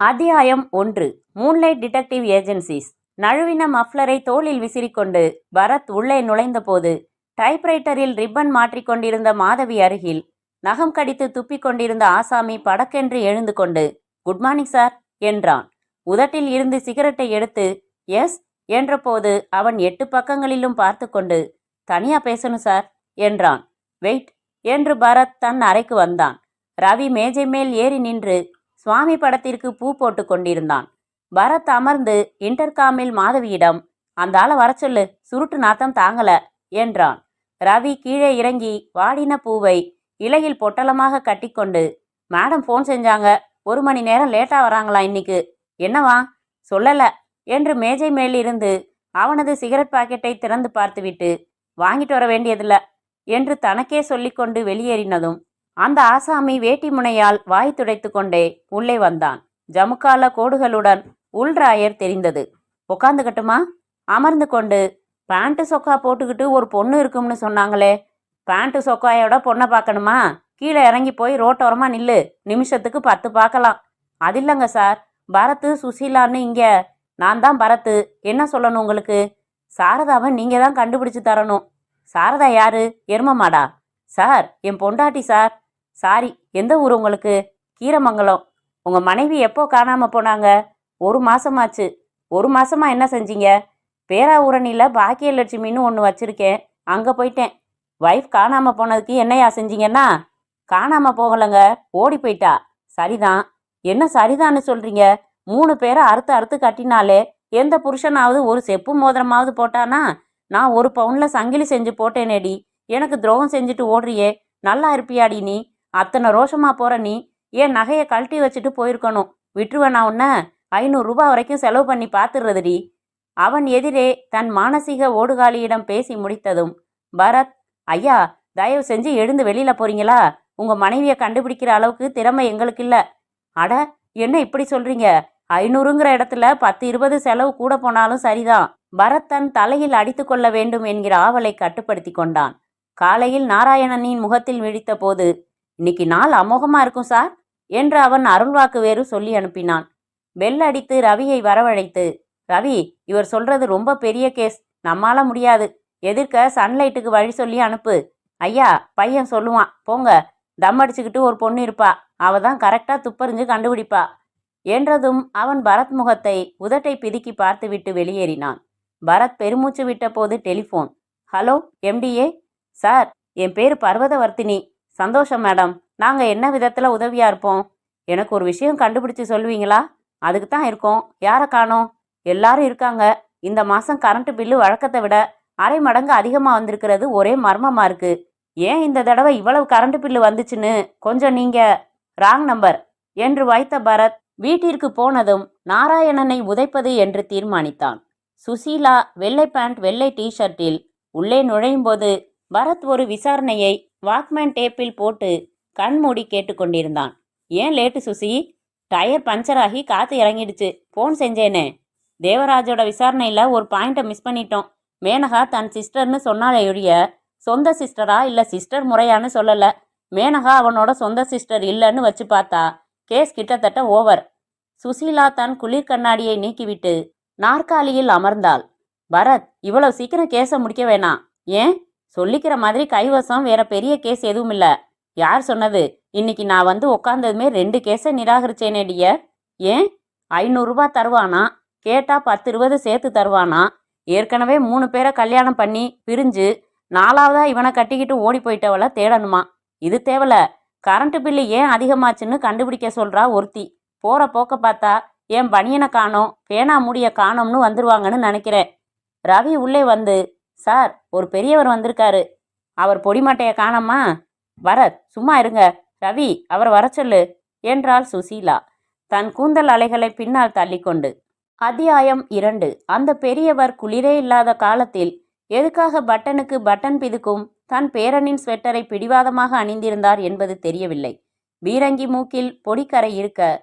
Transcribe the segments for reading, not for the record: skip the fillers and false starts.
அத்தியாயம் 1. Moonlight detective agencies. நழுவின மஃப்ளரை தோளில் விசிறிக்கொண்டு பரத் உள்ளே நுழைந்தபோது டைப்ரைட்டரில் ரிப்பன் மாற்றிக்கொண்டிருந்த மாதவி அருகில் நகம் கடித்து துப்பிக் கொண்டிருந்த ஆசாமி படக்கென்று எழுந்து கொண்டு குட் மார்னிங் சார் என்றான். உதட்டில் இருந்து சிகரெட்டை எடுத்து எஸ் என்றபோது அவன் 8 பக்கங்களிலும் பார்த்து கொண்டு தனியா பேசணும் சார் என்றான். வெயிட் என்று பரத் தன் அறைக்கு வந்தான். ரவி மேஜை மேல் ஏறி நின்று சுவாமி படத்திற்கு பூ போட்டு கொண்டிருந்தான். பரத் அமர்ந்து இன்டர்காமில் மாதவியிடம் அந்த ஆளை வர சொல்லு, சுருட்டு நாத்தம் தாங்கல என்றான். ரவி கீழே இறங்கி வாடின பூவை இலையில் பொட்டலமாக கட்டிக்கொண்டு மேடம் ஃபோன் செஞ்சாங்க, 1 மணி நேரம் லேட்டா வராங்களா இன்னைக்கு, என்னவா சொல்லல என்று மேஜை மேலிருந்து அவனது சிகரெட் பாக்கெட்டை திறந்து பார்த்துவிட்டு வாங்கிட்டு வர வேண்டியதில்ல என்று தனக்கே சொல்லிக்கொண்டு வெளியேறினதும் அந்த ஆசாமி வேட்டி முனையால் வாய் துடைத்து கொண்டே உள்ளே வந்தான். ஜமுக்கால கோடுகளுடன் உள்ராயர் தெரிந்தது. உக்காந்துக்கட்டுமா? அமர்ந்து கொண்டு பேண்ட்டு சொக்கா போட்டுக்கிட்டு ஒரு பொண்ணு இருக்கும்னு சொன்னாங்களே, பேண்ட்டு சொக்காயோட பொண்ணை பார்க்கணுமா? கீழே இறங்கி போய் ரோட்டோரமா நில்லு, நிமிஷத்துக்கு 10 பார்க்கலாம். அது இல்லைங்க சார், பரத்து சுசீலான்னு இங்க. நான் தான் பரத்து, என்ன சொல்லணும் உங்களுக்கு? சாரதாவை நீங்க தான் கண்டுபிடிச்சு தரணும். சாரதா யாரு? எருமமாடா? சார் என் பொண்டாட்டி சார். சாரி, எந்த ஊர் உங்களுக்கு? கீரமங்கலம். உங்க மனைவி எப்போ காணாம போனாங்க? 1 மாசமாச்சு. 1 மாசமா என்ன செஞ்சீங்க? பேராவூரணியில் பாக்கியலட்சுமின்னு ஒன்று வச்சிருக்கேன், அங்கே போயிட்டேன். வைஃப் காணாம போனதுக்கு என்னையா செஞ்சீங்கன்னா? காணாம போகலைங்க, ஓடி போயிட்டா. சரிதான். என்ன சரிதான்னு சொல்றீங்க? 3 பேரை அறுத்து அறுத்து கட்டினாலே எந்த புருஷனாவது ஒரு செப்பு மோதிரமாவது போட்டானா? நான் 1 பவுனில் சங்கிலி செஞ்சு போட்டேனேடி, எனக்கு துரோகம் செஞ்சுட்டு ஓடுறியே, நல்லா இருப்பியாடி நீ? அத்தனை ரோஷமா போற நீ ஏன் நகையை கழட்டி வச்சுட்டு போயிருக்கணும். விட்டுருவேனா உன்ன? 500 ரூபாய் வரைக்கும் செலவு பண்ணி பார்த்துடுறதுடி. அவன் எதிரே தன் மானசீக ஓடுகாலியிடம் பேசி முடித்ததும் பரத், ஐயா தயவு செஞ்சு எழுந்து வெளியில போறீங்களா? உங்க மனைவியை கண்டுபிடிக்கிற அளவுக்கு திறமை எங்களுக்கு இல்ல. அட என்ன இப்படி சொல்றீங்க? 500ங்கிற இடத்துல 10-20 செலவு கூட போனாலும் சரிதான். பரத் தன் தலையில் அடித்து கொள்ள வேண்டும் என்கிற ஆவலை கட்டுப்படுத்தி கொண்டான். காலையில் நாராயணனின் முகத்தில் விழித்த போது இன்னைக்கு நாள் அமோகமா இருக்கும் சார் என்று அவன் அருள்வாக்கு வேறு சொல்லி அனுப்பினான். பெல் அடித்து ரவியை வரவழைத்து, ரவி இவர் சொல்றது ரொம்ப பெரிய கேஸ், நம்மால முடியாது, எதிர்க்க சன்லைட்டுக்கு வழி சொல்லி அனுப்பு. ஐயா பையன் சொல்லுவான், போங்க, தம் அடிச்சுக்கிட்டு ஒரு பொண்ணு இருப்பா, அவ தான் கரெக்டா துப்பறிஞ்சு கண்டுபிடிப்பா என்றதும் அவன் பரத் முகத்தை உதட்டை பிதுக்கி பார்த்துவிட்டு வெளியேறினான். பரத் பெருமூச்சு விட்ட போது டெலிஃபோன். ஹலோ எம்டிஏ சார், என் பேர் பர்வதவர்த்தினி. சந்தோஷம் மேடம், நாங்கள் என்ன விதத்தில் உதவியாக இருப்போம்? எனக்கு ஒரு விஷயம் கண்டுபிடிச்சி சொல்லுவீங்களா? அதுக்கு தான் இருக்கோம். யாரை காணோம்? எல்லாரும் இருக்காங்க. இந்த மாதம் கரண்ட்டு பில்லு வழக்கத்தை விட 1/2 மடங்கு அதிகமாக வந்திருக்கிறது ஒரே மர்மமாக இருக்குது. ஏன் இந்த தடவை இவ்வளவு கரண்ட்டு பில்லு வந்துச்சுன்னு கொஞ்சம் நீங்கள் ராங் நம்பர் என்று வைத்த பரத் வீட்டிற்கு போனதும் நாராயணனை உதைப்பது என்று தீர்மானித்தான். சுசீலா வெள்ளை பேண்ட் வெள்ளை டிஷர்ட்டில் உள்ளே நுழையும் போது பரத் ஒரு விசாரணையை வாக்மேன் டேப்பில் போட்டு கண்மூடி கேட்டுக்கொண்டிருந்தான். ஏன் லேட்டு சுசி? டயர் பஞ்சர் ஆகி காற்று இறங்கிடுச்சு, ஃபோன் செஞ்சேனே. தேவராஜோட விசாரணையில் ஒரு பாயிண்ட்டை மிஸ் பண்ணிட்டோம். மேனகா தன் சிஸ்டர்னு சொன்னாலே ஒழிய சொந்த சிஸ்டரா இல்லை சிஸ்டர் முறையான்னு சொல்லலை. மேனகா அவனோட சொந்த சிஸ்டர் இல்லைன்னு வச்சு பார்த்தா கேஸ் கிட்டத்தட்ட ஓவர். சுசீலா தன் குளிர் கண்ணாடியை நீக்கிவிட்டு நாற்காலியில் அமர்ந்தாள். பரத், இவ்வளவு சீக்கிரம் கேஸை முடிக்க வேணாம். ஏன்? சொல்லிக்கிற மாதிரி கைவசம் வேற பெரிய கேஸ் எதுவும் இல்லை. யார் சொன்னது? இன்னைக்கு நான் வந்து உக்காந்ததுமே 2 கேஸை நிராகரிச்சேனேடிய. ஏன்? 500 ரூபாய் தருவானா? கேட்டா 10-20 சேர்த்து தருவானா? ஏற்கனவே 3 பேரை கல்யாணம் பண்ணி பிரிஞ்சு 4வதா இவனை கட்டிக்கிட்டு ஓடி போயிட்டவளை தேடணுமா? இது தேவல. கரண்ட் பில்லு ஏன் அதிகமாச்சுன்னு கண்டுபிடிக்க சொல்றா ஒருத்தி. போற போக்க பார்த்தா என் பனியனை காணோம், பேனா மூடிய காணோம்னு வந்துருவாங்கன்னு நினைக்கிறேன். ரவி உள்ளே வந்து, சார் ஒரு பெரியவர் வந்திருக்காரு, அவர் பொடிமட்டையை காணாமா? பரத், சும்மா இருங்க, ரவி அவர் வர சொல்லு என்றாள் சுசீலா தன் கூந்தல் அலைகளை பின்னால் தள்ளிக்கொண்டு. அத்தியாயம் 2. அந்த பெரியவர் குளிரே இல்லாத காலத்தில் எதுக்காக பட்டனுக்கு பட்டன் பிதுக்கும் தன் பேரனின் ஸ்வெட்டரை பிடிவாதமாக அணிந்திருந்தார் என்பது தெரியவில்லை. பீரங்கி மூக்கில் பொடிக்கரை இருக்க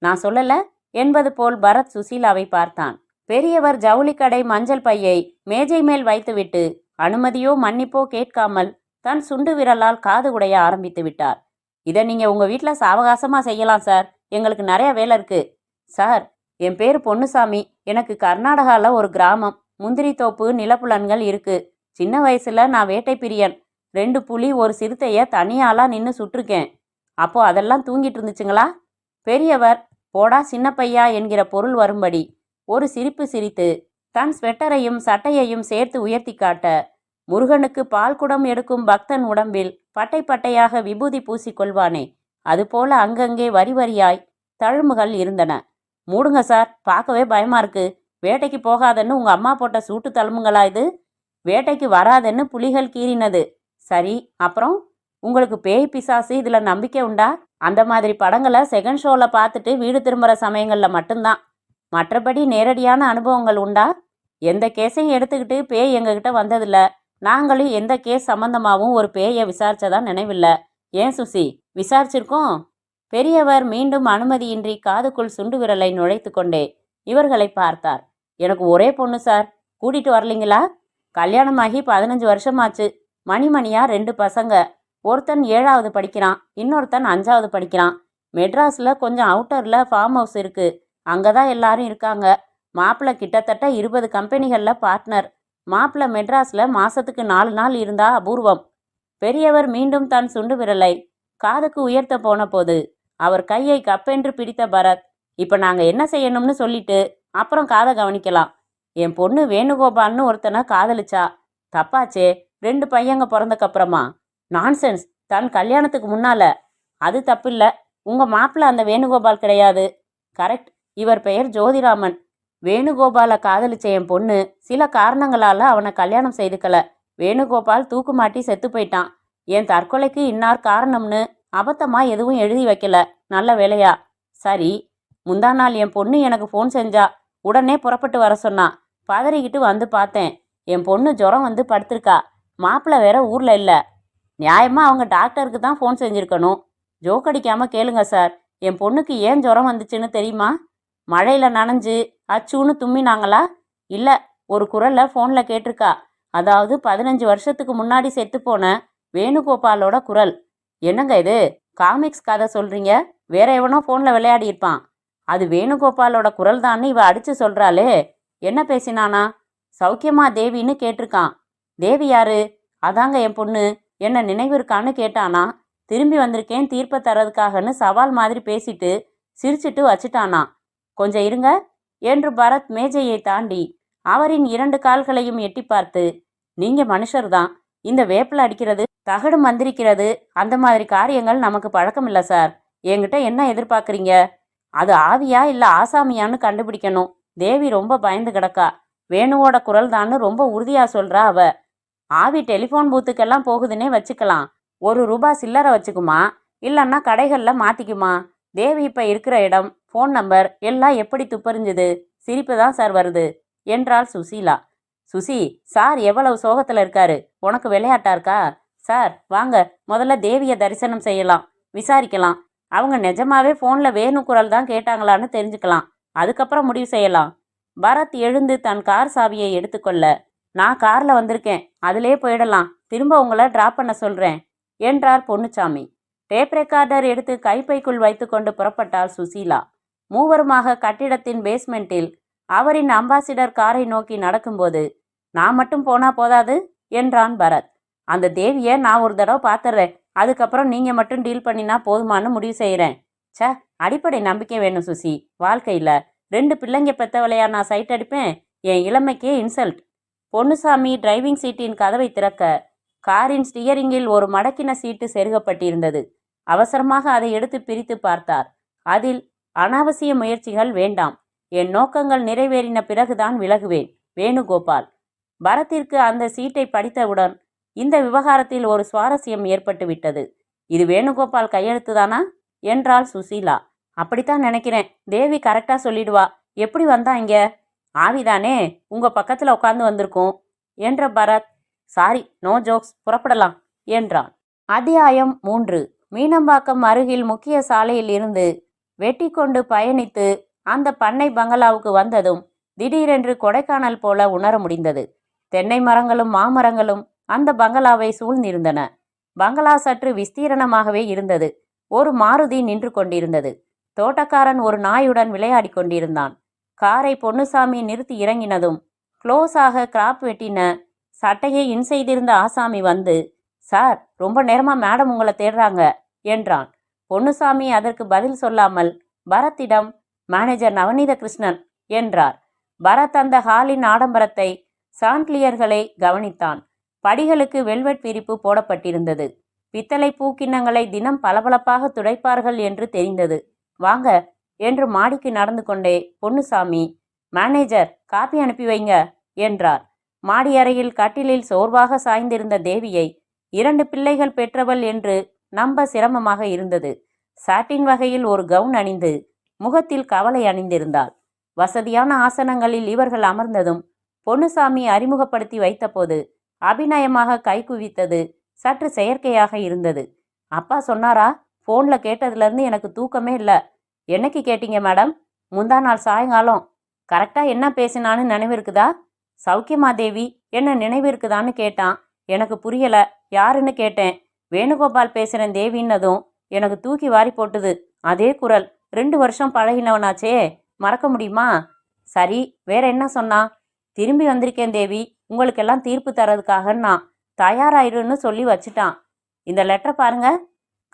நான் சொல்லல என்பது போல் பரத் சுசீலாவை பார்த்தான். பெரியவர் ஜவுளிக்கடை மஞ்சள் பையை மேஜை மேல் வைத்துவிட்டு அனுமதியோ மன்னிப்போ கேட்காமல் தன் சுண்டு விரலால் காது உடைய ஆரம்பித்து விட்டார். இதை நீங்க உங்க வீட்டில் சாவகாசமா செய்யலாம் சார், எங்களுக்கு நிறைய வேலை இருக்கு. சார், என் பேர் பொன்னுசாமி. எனக்கு கர்நாடகாவில் ஒரு கிராமம், முந்திரி தோப்பு, நிலப்புலன்கள் இருக்கு. சின்ன வயசுல நான் வேட்டை பிரியன். 2 புலி, ஒரு சிறுத்தைய தனியாலாம் நின்று சுட்டிருக்கேன். அப்போ அதெல்லாம் தூங்கிட்டு இருந்துச்சுங்களா? பெரியவர், போடா சின்ன பையா என்கிற பொருள் வரும்படி ஒரு சிரிப்பு சிரித்து தன் ஸ்வெட்டரையும் சட்டையையும் சேர்த்து உயர்த்தி காட்ட, முருகனுக்கு பால் குடம் எடுக்கும் பக்தன் உடம்பில் பட்டை பட்டையாக விபூதி பூசிக்கொள்வானே, அதுபோல அங்கங்கே வரி வரியாய் தழும்புகள் இருந்தன. மூடுங்க சார், பார்க்கவே பயமா இருக்கு. வேட்டைக்கு போகாதன்னு உங்க அம்மா போட்ட சூட்டு தழும்புங்களா இது? வேட்டைக்கு வராதன்னு புலிகள் கீறினது. சரி, அப்புறம் உங்களுக்கு பேய் பிசாசு இதுல நம்பிக்கை உண்டா? அந்த மாதிரி படங்களை செகண்ட் ஷோல பார்த்துட்டு வீடு திரும்புகிற சமயங்களில் மட்டும்தான். மற்றபடி நேரடியான அனுபவங்கள் உண்டா? எந்த கேஸையும் எடுத்துக்கிட்டு பேய் எங்ககிட்ட வந்ததில்ல. நாங்களும் எந்த கேஸ் சம்பந்தமாகவும் ஒரு பேயை விசாரிச்சதா நினைவில்லை. ஏன் சுசி, விசாரிச்சிருக்கோம்? பெரியவர் மீண்டும் அனுமதியின்றி காதுக்குள் சுண்டு விரலை நுழைத்து கொண்டே இவர்களை பார்த்தார். எனக்கு ஒரே பொண்ணு சார், கூட்டிட்டு வரலீங்களா? கல்யாணமாகி 15 வருஷமாச்சு. மணிமணியா 2 பசங்க. ஒருத்தன் 7வது படிக்கிறான், இன்னொருத்தன் 5வது படிக்கிறான். மெட்ராஸில் கொஞ்சம் அவுட்டரில் ஃபார்ம் ஹவுஸ் இருக்கு, அங்கே தான் எல்லாரும் இருக்காங்க. மாப்பிள்ளை கிட்டத்தட்ட 20 கம்பெனிகளில் பார்ட்னர். மாப்பிள்ளை மெட்ராஸில் மாதத்துக்கு 4 நாள் இருந்தால் அபூர்வம். பெரியவர் மீண்டும் தன் சுண்டு விரலை காதுக்கு உயர்த்த போன போது அவர் கையை கப்பென்று பிடித்த பரத், இப்போ நாங்கள் என்ன செய்யணும்னு சொல்லிட்டு அப்புறம் காதை கவனிக்கலாம். என் பொண்ணு வேணுகோபால்னு ஒருத்தனை காதலிச்சா. தப்பாச்சே, 2 பையங்க பிறந்தக்கப்புறமா? நான்சென்ஸ், தன் கல்யாணத்துக்கு முன்னால. அது தப்பில்ல. உங்கள் மாப்பிள்ளை அந்த வேணுகோபால் கிடையாது. கரெக்ட், இவர் பெயர் ஜோதிராமன். வேணுகோபாலை காதலிச்ச என் பொண்ணு சில காரணங்களால் அவனை கல்யாணம் செய்துக்கல. வேணுகோபால் தூக்கு மாட்டி செத்து போயிட்டான். என் தற்கொலைக்கு இன்னார் காரணம்னு அபத்தமாக எதுவும் எழுதி வைக்கல. நல்ல வேலையா? சரி, முந்தா நாள் என் பொண்ணு எனக்கு ஃபோன் செஞ்சா. உடனே புறப்பட்டு வர சொன்னா. பதறிக்கிட்டு வந்து பார்த்தேன். என் பொண்ணு ஜுரம் வந்து படுத்திருக்கா. மாப்பிள்ளை வேற ஊரில் இல்லை. நியாயமாக அவங்க டாக்டருக்கு தான் ஃபோன் செஞ்சுருக்கணும். ஜோக்கடிக்காமல் கேளுங்க சார், என் பொண்ணுக்கு ஏன் ஜுரம் வந்துச்சுன்னு தெரியுமா? மழையில் நனைஞ்சு அச்சுன்னு தும்மினாங்களா? இல்லை, ஒரு குரலை ஃபோனில் கேட்டிருக்கா. அதாவது 15 வருஷத்துக்கு முன்னாடி செத்துப்போன வேணுகோபாலோட குரல். என்னங்க இது, காமிக்ஸ் கதை சொல்கிறீங்க? வேற எவனோ ஃபோனில் விளையாடி இருப்பான். அது வேணுகோபாலோட குரல் தான்னு இவ அடித்து சொல்கிறாளே. என்ன பேசினானா? சௌக்கியமா தேவின்னு கேட்டிருக்கான். தேவி யாரு? அதாங்க என் பொண்ணு. என்ன நினைவு இருக்கான்னு கேட்டானா. திரும்பி வந்திருக்கேன் தீர்ப்பை தரதுக்காகன்னு சவால் மாதிரி பேசிட்டு சிரிச்சிட்டு வச்சுட்டானா. கொஞ்சம் இருங்க என்று பரத் மேஜையை தாண்டி அவரின் 2 கால்களையும் எட்டி பார்த்து, நீங்க மனுஷர்தான். இந்த வேப்பில் அடிக்கிறது, தகடு மந்திரிக்கிறது, அந்த மாதிரி காரியங்கள் நமக்கு பழக்கம் இல்லை சார். என்கிட்ட என்ன எதிர்பார்க்குறீங்க? அது ஆவியா இல்லை ஆசாமியான்னு கண்டுபிடிக்கணும். தேவி ரொம்ப பயந்து கிடக்கா. வேணுவோட குரல் தான்னு ரொம்ப உறுதியா சொல்றா அவ. ஆவி டெலிஃபோன் பூத்துக்கெல்லாம் போகுதுன்னே வச்சுக்கலாம். ₹1 சில்லறை வச்சுக்குமா, இல்லைன்னா கடைகளில் மாற்றிக்குமா? தேவி இப்போ இருக்கிற இடம், ஃபோன் நம்பர் எல்லாம் எப்படி துப்பறிஞ்சுது? சிரிப்பு தான் சார் வருது என்றாள் சுசீலா. சுசி, சார் எவ்வளவு சோகத்தில் இருக்காரு, உனக்கு விளையாட்டா இருக்கா? சார் வாங்க, முதல்ல தேவியை தரிசனம் செய்யலாம், விசாரிக்கலாம். அவங்க நிஜமாவே ஃபோனில் வேணு குரல் தான் கேட்டாங்களான்னு தெரிஞ்சுக்கலாம். அதுக்கப்புறம் முடிவு செய்யலாம். பரத் எழுந்து தன் கார் சாவியை எடுத்துக்கொள்ள, நான் காரில் வந்திருக்கேன், அதிலே போயிடலாம், திரும்ப உங்களை ட்ராப் பண்ண சொல்கிறேன் என்றார் பொன்னுச்சாமி. டேப் ரெக்கார்டர் எடுத்து கைப்பைக்குள் வைத்துக்கொண்டு புறப்பட்டாள் சுசீலா. மூவருமாக கட்டிடத்தின் பேஸ்மெண்ட்டில் அவரின் அம்பாசிடர் காரை நோக்கி நடக்கும்போது, நான் மட்டும் போனா போதாது என்றான் பரத். அந்த தேவியை நான் ஒரு தடவை பார்த்துட்றேன், அதுக்கப்புறம் நீங்கள் மட்டும் டீல் பண்ணினா போதுமானு முடிவு செய்கிறேன். அடிப்படை நம்பிக்கை வேணும் சுசி. வாழ்க்கையில் 2 பிள்ளைங்க பெற்றவளையா நான் சைட் அடிப்பேன்? என் இளமைக்கே இன்சல்ட். பொன்னுசாமி டிரைவிங் சீட்டின் கதவை திறக்க, காரின் ஸ்டியரிங்கில் ஒரு மடக்கின சீட்டு செருகப்பட்டிருந்தது. அவசரமாக அதை எடுத்து பிரித்து பார்த்தார். அதில், அனாவசிய முயற்சிகள் வேண்டாம், என் நோக்கங்கள் நிறைவேறின பிறகுதான் விலகுவேன், வேணுகோபால். பரத்திற்கு அந்த சீட்டை படித்தவுடன் இந்த விவகாரத்தில் ஒரு சுவாரஸ்யம் ஏற்பட்டு விட்டது. இது வேணுகோபால் கையெழுத்துதானா என்றாள் சுசீலா. அப்படித்தான் நினைக்கிறேன், தேவி கரெக்டா சொல்லிடுவா. எப்படி வந்தா இங்க? ஆவிதானே, உங்க பக்கத்துல உட்கார்ந்து வந்திருக்கோம் என்ற பரத், சாரி நோ ஜோக்ஸ், புறப்படலாம் என்றான். அத்தியாயம் 3. மீனம்பாக்கம் அருகில் முக்கிய சாலையில் இருந்து வெட்டி கொண்டு பயணித்து அந்த பண்ணை பங்களாவுக்கு வந்ததும் திடீரென்று கொடைக்கானல் போல உணர முடிந்தது. தென்னை மரங்களும் மாமரங்களும் அந்த பங்களாவை சூழ்ந்திருந்தன. பங்களா சற்று விஸ்தீரணமாகவே இருந்தது. ஒரு மாருதி நின்று கொண்டிருந்தது. தோட்டக்காரன் ஒரு நாயுடன் விளையாடி கொண்டிருந்தான். காரை பொன்னுசாமி நிறுத்தி இறங்கினதும் க்ளோஸாக கிராப் வெட்டின சட்டையை இன் செய்திருந்த ஆசாமி வந்து, சார், ரொம்ப நேரமா மேடம் உங்களை தேடுறாங்க என்றான். பொன்னுசாமி அதற்கு பதில் சொல்லாமல் பரத்திடம், மேனேஜர் நவநீத கிருஷ்ணன் என்றார். பரத் அந்த ஹாலின் ஆடம்பரத்தை, சாண்ட்லியர்களை கவனித்தான். படிகளுக்கு வெல்வெட் விரிப்பு போடப்பட்டிருந்தது. பித்தளை பூக்கிண்ணங்களை தினம் பளபளப்பாக துடைப்பார்கள் என்று தெரிந்தது. வாங்க என்று மாடிக்கு நடந்து கொண்டே பொன்னுசாமி, மேனேஜர் காப்பி அனுப்பி வைங்க என்றார். மாடி அறையில் கட்டிலில் சோர்வாக சாய்ந்திருந்த தேவியை 2 பிள்ளைகள் பெற்றவள் என்று நம்ப சிரமமாக இருந்தது. சாட்டின் வகையில் ஒரு கவுன் அணிந்து முகத்தில் கவலை அணிந்திருந்தாள். வசதியான ஆசனங்களில் இவர்கள் அமர்ந்ததும் பொன்னுசாமி அறிமுகப்படுத்தி வைத்தபோது அபிநயமாக கை குவித்தது சற்று செயற்கையாக இருந்தது. அப்பா சொன்னாரா? ஃபோனில் கேட்டதுலேருந்து எனக்கு தூக்கமே இல்லை. என்னைக்கு கேட்டீங்க மேடம்? முந்தா நாள் சாயங்காலம். கரெக்டாக என்ன பேசினான்னு நினைவிருக்குதா? சௌக்கியமா தேவி என்ன நினைவிருக்குதான்னு கேட்டான். எனக்கு புரியலை, யாருன்னு கேட்டேன். வேணுகோபால் பேசுகிறேன் தேவின்னதும் எனக்கு தூக்கி வாரி போட்டுது. அதே குரல். 2 வருஷம் பழகினவனாச்சே, மறக்க முடியுமா? சரி, வேற என்ன சொன்னா? திரும்பி வந்திருக்கேன் தேவி, உங்களுக்கெல்லாம் தீர்ப்பு தரதுக்காகன்னா தயாராயிருன்னு சொல்லி வச்சுட்டான். இந்த லெட்டரை பாருங்க.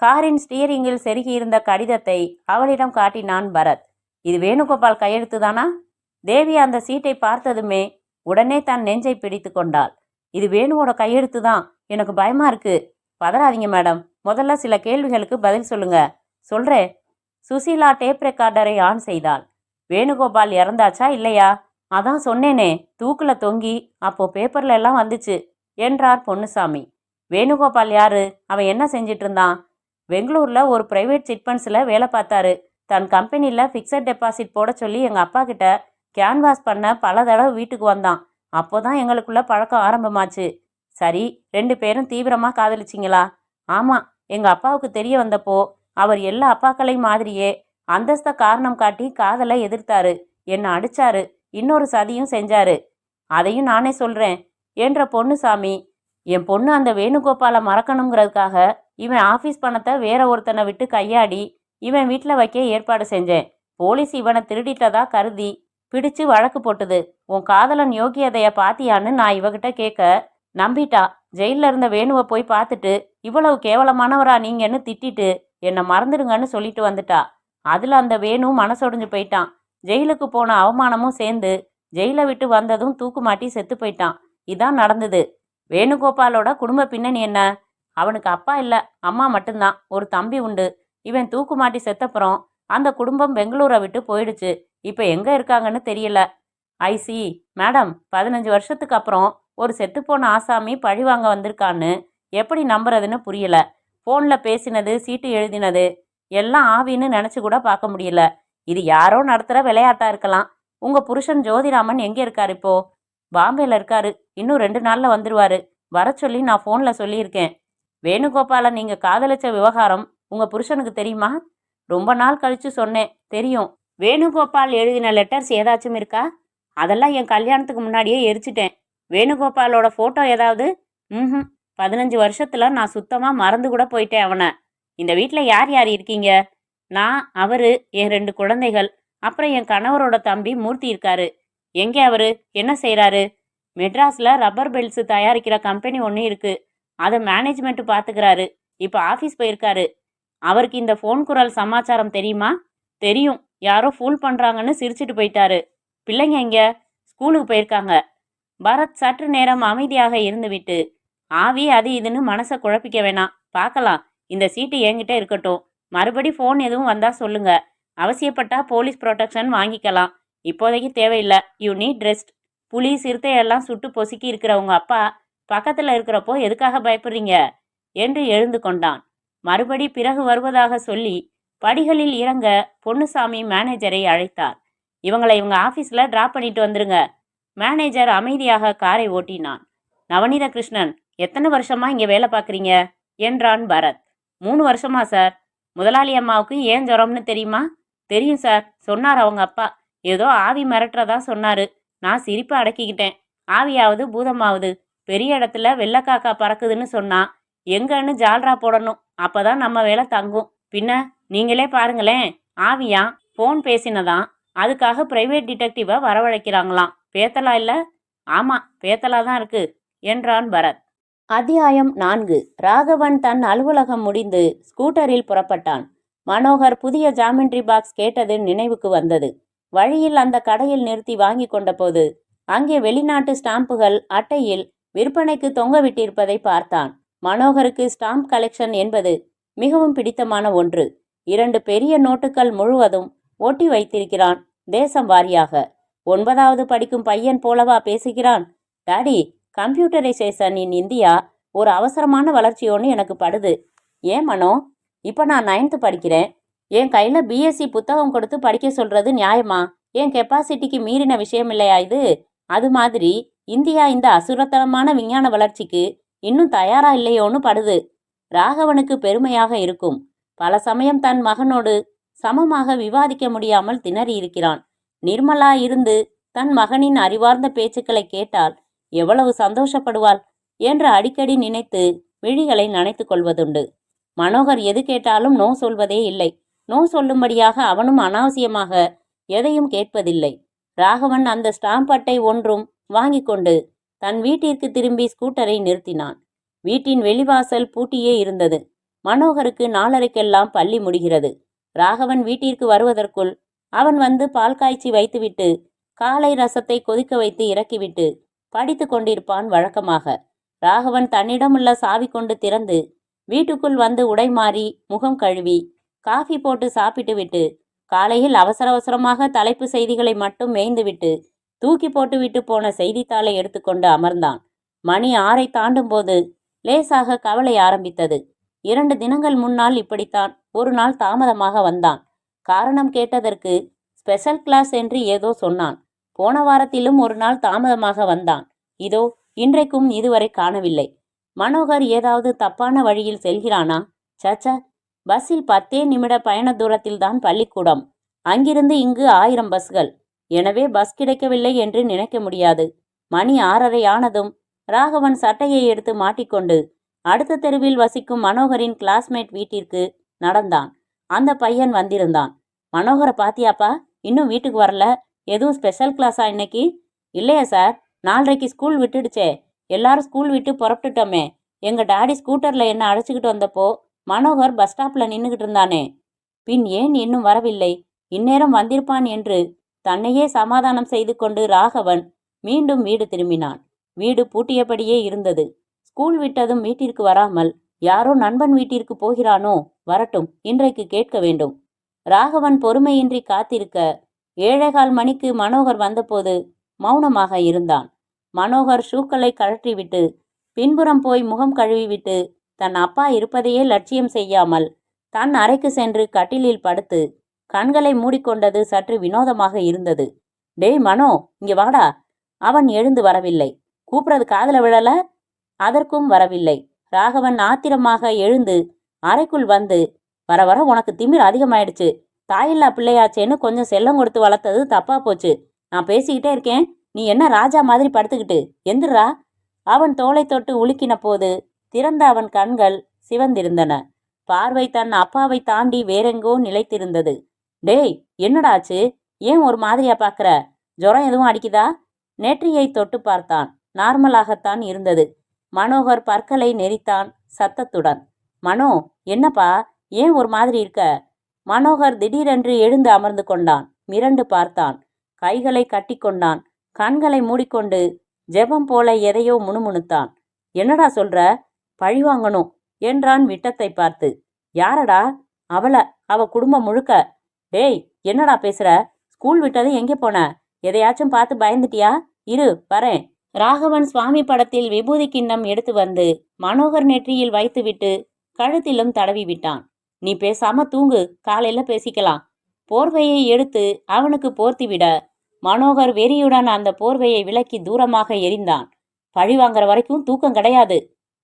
காரின் ஸ்டீரிங்கில் செருகியிருந்த கடிதத்தை அவளிடம் காட்டினான் பரத். இது வேணுகோபால் கையெழுத்து தானா? தேவி அந்த சீட்டை பார்த்ததுமே உடனே தன் நெஞ்சை பிடித்து கொண்டாள். இது வேணுவோட கையெழுத்து தான். எனக்கு பயமா இருக்கு. பதறாதீங்க மேடம், முதல்ல சில கேள்விகளுக்கு பதில் சொல்லுங்க. சொல்றேன். சுசீலா டேப் ரெக்கார்டரை ஆன் செய்தாள். வேணுகோபால் இறந்தாச்சா இல்லையா? அதான் சொன்னேனே, தூக்குல தொங்கி அப்போ பேப்பர்ல எல்லாம் வந்துச்சு என்றார் பொன்னுசாமி. வேணுகோபால் யாரு? அவன் என்ன செஞ்சிட்டு இருந்தான்? பெங்களூர்ல ஒரு பிரைவேட் சிட்பண்ட்ஸில் வேலை பார்த்தாரு. தன் கம்பெனியில் ஃபிக்ஸட் டெபாசிட் போட சொல்லி எங்கள் அப்பா கிட்ட கேன்வாஸ் பண்ண பல தடவை வீட்டுக்கு வந்தான். அப்போதான் எங்களுக்குள்ள பழக்கம் ஆரம்பமாச்சு. சரி, 2 பேரும் தீவிரமாக காதலிச்சிங்களா? ஆமாம். எங்கள் அப்பாவுக்கு தெரிய வந்தப்போ அவர் எல்லா அப்பாக்களையும் மாதிரியே அந்தஸ்த காரணம் காட்டி காதலை எதிர்த்தாரு. என்னை அடிச்சாரு. இன்னொரு சதியும் செஞ்சாரு. அதையும் நானே சொல்கிறேன் என்ற பொன்னுசாமி, என் பொண்ணு அந்த வேணுகோபாலை மறக்கணுங்கிறதுக்காக இவன் ஆஃபீஸ் பணத்தை வேற ஒருத்தனை விட்டு கையாடி இவன் வீட்டில் வைக்க ஏற்பாடு செஞ்சேன். போலீஸ் இவனை திருடிட்டதா கருதி பிடிச்சு வழக்கு போட்டுது. உன் காதலன் யோகியதைய பாத்தியான்னு நான் இவகிட்ட கேட்க நம்பிட்டா. ஜெயிலில் இருந்த வேணுவை போய் பார்த்துட்டு இவ்வளவு கேவலமானவரா நீங்கன்னு திட்டிட்டு என்னை மறந்துடுங்கன்னு சொல்லிட்டு வந்துட்டா. அதில் அந்த வேணு மனசொடிஞ்சு போயிட்டான். ஜெயிலுக்கு போன அவமானமும் சேர்ந்து ஜெயிலை விட்டு வந்ததும் தூக்கு மாட்டி செத்து போயிட்டான். இதான் நடந்தது. வேணுகோபாலோட குடும்ப பின்னணி என்ன? அவனுக்கு அப்பா இல்லை, அம்மா மட்டும்தான். ஒரு தம்பி உண்டு. இவன் தூக்கு மாட்டி செத்தப்புறம் அந்த குடும்பம் பெங்களூரை விட்டு போயிடுச்சு. இப்போ எங்கே இருக்காங்கன்னு தெரியல. ஐசி மேடம், 15 வருஷத்துக்கு அப்புறம் ஒரு செத்துப்போன ஆசாமி பழி வாங்க வந்திருக்கான்னு எப்படி நம்புறதுன்னு புரியல. ஃபோனில் பேசினது, சீட்டு எழுதினது எல்லாம் ஆவின்னு நினச்சி கூட பார்க்க முடியல. இது யாரோ நடத்துகிற விளையாட்டா இருக்கலாம். உங்கள் புருஷன் ஜோதிராமன் எங்கே இருக்கார்? இப்போ பாம்பேல இருக்காரு. இன்னும் 2 நாளில் வந்துடுவார். வர சொல்லி நான் ஃபோனில் சொல்லியிருக்கேன். வேணுகோபாலை நீங்கள் காதலிச்ச விவகாரம் உங்கள் புருஷனுக்கு தெரியுமா? ரொம்ப நாள் கழித்து சொன்னேன். தெரியும். வேணுகோபால் எழுதின லெட்டர்ஸ் ஏதாச்சும் இருக்கா? அதெல்லாம் என் கல்யாணத்துக்கு முன்னாடியே எரிச்சிட்டேன். வேணுகோபாலோட ஃபோட்டோ ஏதாவது? 15 வருஷத்தில் நான் சுத்தமாக மறந்து கூட போயிட்டேன் அவனை. இந்த வீட்டில் யார் யார் இருக்கீங்க? நான், அவர், என் 2 குழந்தைகள், அப்புறம் என் கணவரோட தம்பி மூர்த்தி இருக்காரு. எங்கே அவரு? என்ன செய்கிறாரு? மெட்ராஸில் ரப்பர் பெல்ட்ஸு தயாரிக்கிற கம்பெனி ஒன்று இருக்குது. அதை மேனேஜ்மெண்ட்டு பார்த்துக்கிறாரு. இப்போ ஆஃபீஸ் போயிருக்காரு. அவருக்கு இந்த ஃபோன் குரல் சமாச்சாரம் தெரியுமா? தெரியும். யாரோ ஃபூல் பண்ணுறாங்கன்னு சிரிச்சிட்டு போயிட்டாரு. பிள்ளைங்க எங்கே? ஸ்கூலுக்கு போயிருக்காங்க. பரத் சற்று நேரம் அமைதியாக இருந்துவிட்டு, ஆவி அது இதுன்னு மனசை குழப்பிக்க வேணாம், பார்க்கலாம். இந்த சீட்டு என்கிட்ட இருக்கட்டும். மறுபடி ஃபோன் எதுவும் வந்தால் சொல்லுங்க. அவசியப்பட்டா போலீஸ் ப்ரொடெக்ஷன் வாங்கிக்கலாம். இப்போதைக்கு தேவையில்லை. You need rest. புலி சிறுத்தையெல்லாம் சுட்டு பொசுக்கி இருக்கிற உங்கள் அப்பா பக்கத்தில் இருக்கிறப்போ எதுக்காக பயப்படுறீங்க என்று எழுந்து கொண்டான். மறுபடி பிறகு வருவதாக சொல்லி படிகளில் இறங்க பொன்னுசாமி மேனேஜரை அழைத்தார். இவங்களை இவங்க ஆஃபீஸில் ட்ராப் பண்ணிட்டு வந்துருங்க. மேனேஜர் அமைதியாக காரை ஓட்டினான். நவநீத கிருஷ்ணன், எத்தனை வருஷமா இங்கே வேலை பார்க்குறீங்க என்றான் பரத். 3 வருஷமா சார். முதலாளி அம்மாவுக்கு ஏன் ஜுரம்னு தெரியுமா? தெரியும் சார், சொன்னார் அவங்க அப்பா. ஏதோ ஆவி மிரட்டுறதா சொன்னார். நான் சிரிப்பை அடக்கிக்கிட்டேன். ஆவியாவது பூதமாவது பெரிய இடத்துல வெள்ளைக்காக்கா பறக்குதுன்னு சொன்னா எங்கன்னு ஜால்ரா போடணும். அப்பதான் நம்ம வேலை தங்கும். பின்ன நீங்களே பாருங்களேன், ஆவியா ஃபோன் பேசினதான், அதுக்காக பிரைவேட் டிடெக்டிவை வரவழைக்கிறாங்களாம். பேத்தலா இல்லை? ஆமாம், பேத்தலா தான் இருக்கு என்றான் பரத். அத்தியாயம் 4. ராகவன் தன் அலுவலகம் முடிந்து ஸ்கூட்டரில் புறப்பட்டான். மனோகர் புதிய ஜாமெண்ட்ரி பாக்ஸ் கேட்டது நினைவுக்கு வந்தது. வழியில் அந்த கடையில் நிறுத்தி வாங்கி கொண்ட போது அங்கே வெளிநாட்டு ஸ்டாம்புகள் அட்டையில் விற்பனைக்கு தொங்கவிட்டிருப்பதை பார்த்தான். மனோகருக்கு ஸ்டாம்ப் கலெக்ஷன் என்பது மிகவும் பிடித்தமான ஒன்று. 2 பெரிய நோட்டுகள் முழுவதும் ஒட்டி வைத்திருக்கிறான். தேசம் வாரியாக. 9வது படிக்கும் பையன் போலவா பேசுகிறான்? டாடி, கம்ப்யூட்டரைசேஷன் இன் இந்தியா ஒரு அவசரமான வளர்ச்சியோன்னு எனக்கு படுது. ஏன் மனோ? இப்போ நான் 9th படிக்கிறேன். என் கையில் பிஎஸ்சி புத்தகம் கொடுத்து படிக்க சொல்றது நியாயமா? என் கெப்பாசிட்டிக்கு மீறின விஷயம் இல்லையா இது? அது மாதிரி இந்தியா இந்த அசுரத்தனமான விஞ்ஞான வளர்ச்சிக்கு இன்னும் தயாரா இல்லையோன்னு படுது. ராகவனுக்கு பெருமையாக இருக்கும். பல சமயம் தன் மகனோடு சமமாக விவாதிக்க முடியாமல் திணறி இருக்கிறான். நிர்மலா இருந்து தன் மகனின் அறிவார்ந்த பேச்சுக்களை கேட்டால் எவ்வளவு சந்தோஷப்படுவாள் என்று அடிக்கடி நினைத்து விழிகளை நனைத்து கொள்வதுண்டு. மனோகர் எது கேட்டாலும் நோ சொல்வதே இல்லை. நோ சொல்லும்படியாக அவனும் அனாவசியமாக எதையும் கேட்பதில்லை. ராகவன் அந்த ஸ்டாம்ப் அட்டை ஒன்றும் வாங்கி கொண்டு தன் வீட்டிற்கு திரும்பி ஸ்கூட்டரை நிறுத்தினான். வீட்டின் வெளிவாசல் பூட்டியே இருந்தது. மனோகருக்கு 4:30க்கெல்லாம் பள்ளி முடிகிறது. ராகவன் வீட்டிற்கு வருவதற்குள் அவன் வந்து பால் காய்ச்சி வைத்துவிட்டு காலை ரசத்தை கொதிக்க வைத்து இறக்கிவிட்டு படித்து கொண்டிருப்பான் வழக்கமாக. ராகவன் தன்னிடமுள்ள சாவி கொண்டு திறந்து வீட்டுக்குள் வந்து உடை மாறி முகம் கழுவி காஃபி போட்டு சாப்பிட்டு விட்டு காலையில் அவசர அவசரமாக தலைப்பு செய்திகளை மட்டும் மேய்ந்துவிட்டு தூக்கி போட்டுவிட்டு போன செய்தித்தாளை எடுத்துக்கொண்டு அமர்ந்தான். மணி 6 தாண்டும் போது லேசாக கவலை ஆரம்பித்தது. 2 தினங்கள் முன்னால் இப்படித்தான் ஒரு நாள் தாமதமாக வந்தான். காரணம் கேட்டதற்கு ஸ்பெஷல் கிளாஸ் என்று ஏதோ சொன்னான். போன வாரத்திலும் ஒரு நாள் தாமதமாக வந்தான். இதோ இன்றைக்கும் இதுவரை காணவில்லை. மனோகர் ஏதாவது தப்பான வழியில் செல்கிறானா? சச்ச, பஸ்ஸில் 10 நிமிட பயண தூரத்தில்தான் பள்ளிக்கூடம். அங்கிருந்து இங்கு 1000 பஸ்கள். எனவே பஸ் கிடைக்கவில்லை என்று நினைக்க முடியாது. மணி 6:30 ஆனதும் ராகவன் சட்டையை எடுத்து மாட்டிக்கொண்டு அடுத்த தெருவில் வசிக்கும் மனோகரின் கிளாஸ்மேட் வீட்டிற்கு நடந்தான். அந்த பையன் வந்திருந்தான். மனோகரை பாத்தியாப்பா? இன்னும் வீட்டுக்கு வரல? எதுவும் ஸ்பெஷல் கிளாஸா இன்னைக்கு? இல்லையா சார், 4:30க்கு ஸ்கூல் விட்டுடுச்சே. எல்லாரும் ஸ்கூல் விட்டு புறப்பட்டுட்டோமே. எங்க டாடி ஸ்கூட்டர்ல என்ன அழைச்சிக்கிட்டு வந்தப்போ மனோகர் பஸ் ஸ்டாப்ல நின்றுகிட்டு இருந்தானே. பின் ஏன் இன்னும் வரவில்லை? இந்நேரம் வந்திருப்பான் என்று தன்னையே சமாதானம் செய்து கொண்டு ராகவன் மீண்டும் வீடு திரும்பினான். வீடு பூட்டியபடியே இருந்தது. ஸ்கூல் விட்டதும் வீட்டிற்கு வராமல் யாரோ நண்பன் வீட்டிற்கு போகிறானோ? வரட்டும், இன்றைக்கு கேட்க வேண்டும். ராகவன் பொறுமையின்றி காத்திருக்க 7:15 மணிக்கு மனோகர் வந்தபோது மௌனமாக இருந்தான். மனோகர் ஷூக்களை கழற்றிவிட்டு பின்புறம் போய் முகம் கழுவிவிட்டு தன் அப்பா இருப்பதையே லட்சியம் செய்யாமல் தன் அறைக்கு சென்று கட்டிலில் படுத்து கண்களை மூடிக்கொண்டது சற்று வினோதமாக இருந்தது. டேய் மனோ, இங்க வாடா. அவன் எழுந்து வரவில்லை. கூப்பிடுறது காதல விழல? அதற்கும் வரவில்லை. ராகவன் ஆத்திரமாக எழுந்து அறைக்குள் வந்து, வர வர உனக்கு திமிர் அதிகமாயிடுச்சு. தாயில்லா பிள்ளையாச்சேன்னு கொஞ்சம் செல்லம் கொடுத்து வளர்த்தது தப்பா போச்சு. நான் பேசிக்கிட்டே இருக்கேன், நீ என்ன ராஜா மாதிரி படுத்துக்கிட்டு? எந்திரா. அவன் தோளை தொட்டு உலுக்கின போது திறந்த அவன் கண்கள் சிவந்திருந்தன. பார்வை தன் அப்பாவை தாண்டி வேறெங்கோ நிலைத்திருந்தது. டேய், என்னடாச்சு? ஏன் ஒரு மாதிரியா பார்க்குற? ஜுரம் எதுவும் அடிக்குதா? நெற்றியை தொட்டு பார்த்தான். நார்மலாகத்தான் இருந்தது. மனோகர் பற்களை நெரித்தான் சத்தத்துடன். மனோ, என்னப்பா, ஏன் ஒரு மாதிரி இருக்க? மனோகர் திடீரென்று எழுந்து அமர்ந்து கொண்டான். மிரண்டு பார்த்தான். கைகளை கட்டி கொண்டான். கண்களை மூடிக்கொண்டு ஜெபம் போல எதையோ முணுமுணுத்தான். என்னடா சொல்ற? பழிவாங்கணும் என்றான் விட்டத்தை பார்த்து. யாரடா? அவ குடும்பம் முழுக்க. டேய், என்னடா பேசுற? ஸ்கூல் விட்டது எங்கே போன? எதையாச்சும் பார்த்து பயந்துட்டியா? இரு, வரேன். ராகவன் சுவாமி படத்தில் விபூதி கிண்ணம் எடுத்து வந்து மனோகர் நெற்றியில் வைத்துவிட்டு கழுத்திலும் தடவி விட்டான். நீ பேசாம தூங்கு, காலையில பேசிக்கலாம். போர்வையை எடுத்து அவனுக்கு போர்த்திவிட மனோகர் வெறியுடன் அந்த போர்வையை விலக்கி தூரமாக எறிந்தான். பழி வாங்குற வரைக்கும் தூக்கம் கிடையாது.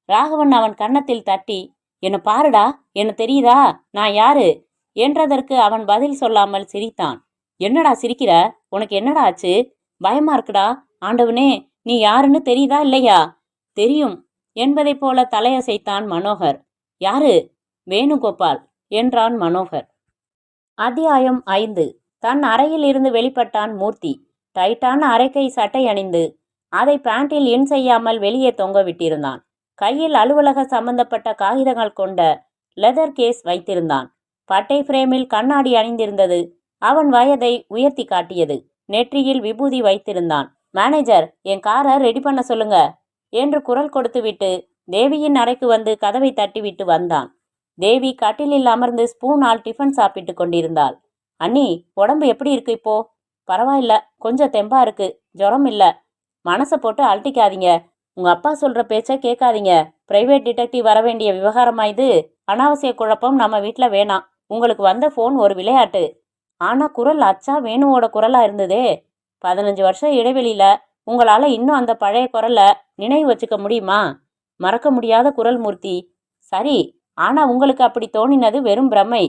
ராகவன் அவன் கன்னத்தில் தட்டி, என்ன பாருடா, என்ன தெரியுதா, நான் யாரு என்றதற்கு அவன் பதில் சொல்லாமல் சிரித்தான். என்னடா சிரிக்கிற? உனக்கு என்னடா ஆச்சு? பயமா இருக்குடா. ஆண்டவனே, நீ யாருன்னு தெரியுதா இல்லையா? தெரியும் என்பதைப் போல தலையசைத்தான் மனோகர். யாரு? வேணுகோபால் என்றான் மனோகர். அத்தியாயம் 5. தன் அறையில் இருந்து வெளிப்பட்டான் மூர்த்தி. டைட்டான அரைக்கை சட்டை அணிந்து அதை பேண்டில் இன் செய்யாமல் வெளியே தொங்க விட்டிருந்தான். கையில் அலுவலக சம்பந்தப்பட்ட காகிதங்கள் கொண்ட லெதர் கேஸ் வைத்திருந்தான். பட்டை பிரேமில் கண்ணாடி அணிந்திருந்தது அவன் வயதை உயர்த்தி காட்டியது. நெற்றியில் விபூதி வைத்திருந்தான். மேனேஜர், என் காரை ரெடி பண்ண சொல்லுங்க என்று குரல் கொடுத்துவிட்டு தேவியின் அறைக்கு வந்து கதவை தட்டிவிட்டு வந்தான். தேவி கட்டிலில் அமர்ந்து ஸ்பூனால் டிஃபன் சாப்பிட்டு கொண்டிருந்தாள். அண்ணி, உடம்பு எப்படி இருக்கு இப்போ? பரவாயில்ல, கொஞ்சம் தெம்பா இருக்கு. ஜுரம் இல்ல. மனசை போட்டு அழட்டிக்காதீங்க. உங்க அப்பா சொல்ற பேச்ச கேட்காதீங்க. பிரைவேட் டிடெக்டிவ் வர வேண்டிய விவகாரமா இது? அனாவசிய குழப்பம் நம்ம வீட்ல வேணாம். உங்களுக்கு வந்த ஃபோன் ஒரு விளையாட்டு. ஆனா குரல் அச்சா வேணுவோட குரலா இருந்ததே. 15 வருஷம் இடைவெளியில உங்களால இன்னும் அந்த பழைய குரலை நினைவு வச்சுக்க முடியுமா? மறக்க முடியாத குரல் மூர்த்தி. சரி, ஆனா உங்களுக்கு அப்படி தோணினது வெறும் பிரமை.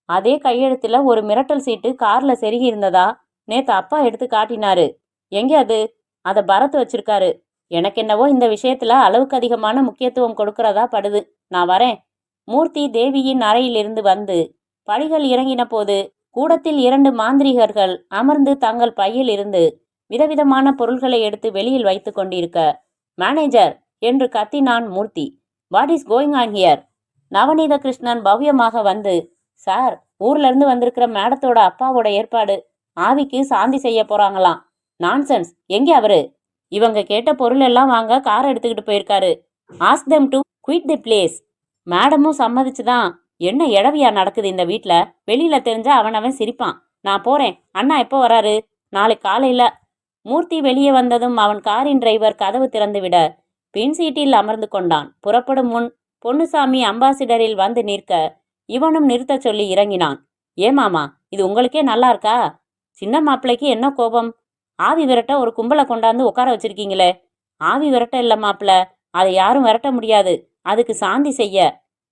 அதே கையெழுத்துல ஒரு மிரட்டல் சீட்டு கார்ல செருகி இருந்ததா நேத்து அப்பா எடுத்து காட்டினாரு. எங்கே அது? அதை பரத் வச்சிருக்காரு. எனக்கு என்னவோ இந்த விஷயத்துல அளவுக்கு அதிகமான முக்கியத்துவம் கொடுக்கறதா படுது. நான் வரேன். மூர்த்தி தேவியின் அறையிலிருந்து வந்து படிகள் இறங்கின போது கூடத்தில் 2 மாந்திரிகர்கள் அமர்ந்து தங்கள் பையில் இருந்து விதவிதமான பொருள்களை எடுத்து வெளியில் வைத்து கொண்டிருக்க, மேனேஜர் என்று கத்தினான் Murthy. What is going on here? Navaneetha Krishnan பவ்யமாக வந்து, சார், ஊர்ல இருந்து வந்திருக்கிற மேடத்தோட அப்பாவோட ஏற்பாடு. ஆவிக்கு சாந்தி செய்ய போறாங்களாம். நான்சென்ஸ். எங்கே அவரு? இவங்க கேட்ட பொருள் எல்லாம் வாங்க கார் எடுத்துக்கிட்டு போயிருக்காரு. Ask them to quit the place. மேடமும் சம்மதிச்சுதான். என்ன எடவியா நடக்குது இந்த வீட்ல? வெளியில தெரிஞ்சா அவனவன் சிரிப்பான். நான் போறேன். அண்ணா எப்போ வராரு? நாளைக்கு காலையில. மூர்த்தி வெளியே வந்ததும் அவன் காரின் டிரைவர் கதவு திறந்து விட பின் சீட்டில் அமர்ந்து கொண்டான். புறப்படும் முன் பொன்னுசாமி அம்பாசிடரில் வந்து நிற்க இவனும் நிறுத்த சொல்லி இறங்கினான். ஏமாமா, இது உங்களுக்கே நல்லா இருக்கா? சின்ன மாப்பிள்ளைக்கு என்ன கோபம்? ஆவி விரட்ட ஒரு கும்பலை கொண்டாந்து உட்கார வச்சிருக்கீங்களே. ஆவி விரட்ட இல்ல மாப்பிள்ள, அதை யாரும் விரட்ட முடியாது. அதுக்கு சாந்தி செய்ய.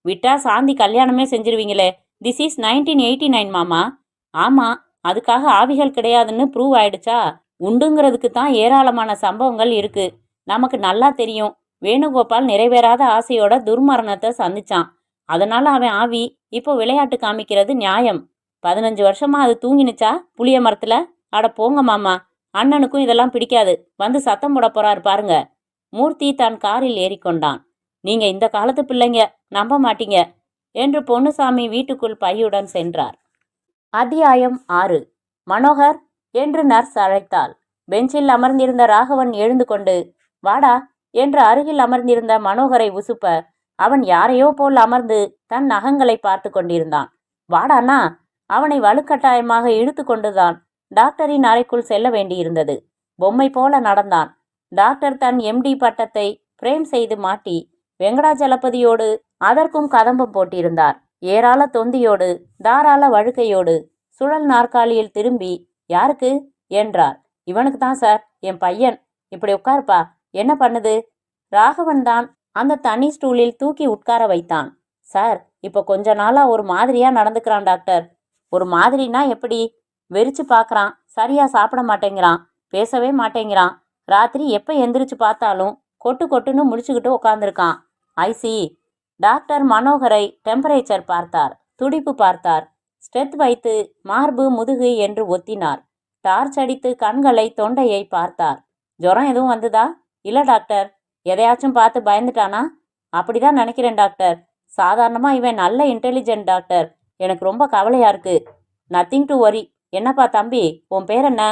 விட்டா சாந்தி கல்யாணமே செஞ்சிருவீங்களே. திஸ் இஸ் 1989 மாமா. ஆமா, அதுக்காக ஆவிகள் கிடையாதுன்னு ப்ரூவ் ஆயிடுச்சா? உண்டுங்கிறதுக்கு தான் ஏராளமான சம்பவங்கள் இருக்கு. நமக்கு நல்லா தெரியும். வேணுகோபால் நிறைவேறாத ஆசையோட துர்மரணத்தை சந்திச்சான். அதனால அவன் ஆவி இப்போ விளையாட்டு காமிக்கிறது நியாயம். 15 வருஷமா அது தூங்கினுச்சா புளிய மரத்துல? அட போங்க மாமா, அண்ணனுக்கும் இதெல்லாம் பிடிக்காது. வந்து சத்தம் போட போறாரு பாருங்க. மூர்த்தி தன் காரில் ஏறிக்கொண்டான். நீங்க இந்த காலத்து பிள்ளைங்க, நம்ப மாட்டீங்க என்று பொன்னுசாமி வீட்டுக்குள் பையுடன் சென்றார். அத்தியாயம் 6. மனோகர் என்று நர்ஸ் அழைத்தாள். பெஞ்சில் அமர்ந்திருந்த ராகவன் எழுந்து கொண்டு, வாடா என்று அருகில் அமர்ந்திருந்த மனோகரை உசுப்ப அவன் யாரையோ போல் அமர்ந்து தன் நகங்களை பார்த்து கொண்டிருந்தான். வாடானா அவனை வலுக்கட்டாயமாக இழுத்து கொண்டுதான் டாக்டரின் அறைக்குள் செல்ல வேண்டியிருந்தது. பொம்மை போல நடந்தான். டாக்டர் தன் எம்டி பட்டத்தை பிரேம் செய்து மாட்டி வெங்கடாஜலபதியோடு அதற்கும் கதம்பம் போட்டிருந்தார். ஏராள தொந்தியோடு தாராள வழுக்கையோடு சுழல் நாற்காலியில் திரும்பி, யாருக்கு என்றார். இவனுக்கு தான் சார், என் பையன். இப்படி உட்காருப்பா. என்ன பண்ணுது? ராகவன் தான் அந்த தனி ஸ்டூலில் தூக்கி உட்கார வைத்தான். சார், இப்போ கொஞ்ச நாளா ஒரு மாதிரியா நடந்துக்கிறான் டாக்டர். ஒரு மாதிரினா எப்படி? வெறிச்சு பார்க்கறான். சரியா சாப்பிட மாட்டேங்கிறான். பேசவே மாட்டேங்கிறான். ராத்திரி எப்போ எந்திரிச்சு பார்த்தாலும் கொட்டு கொட்டுன்னு முடிச்சுக்கிட்டு உட்காந்துருக்கான். ஐசி. டாக்டர் மனோகரை டெம்பரேச்சர் பார்த்தார். துடிப்பு பார்த்தார். ஸ்டெத் வைத்து மார்பு முதுகு என்று ஒத்தினார். டார்ச் அடித்து கண்களை தொண்டையை பார்த்தார். ஜுரம் எதுவும் வந்துதா? இல்ல டாக்டர். எதையாச்சும் பார்த்து பயந்துட்டானா? அப்படிதான் நினைக்கிறேன் டாக்டர். சாதாரணமா இவன் நல்ல இன்டெலிஜென்ட் டாக்டர். எனக்கு ரொம்ப கவலையா இருக்கு. Nothing to worry. என்னப்பா தம்பி, உன் பேர் என்ன?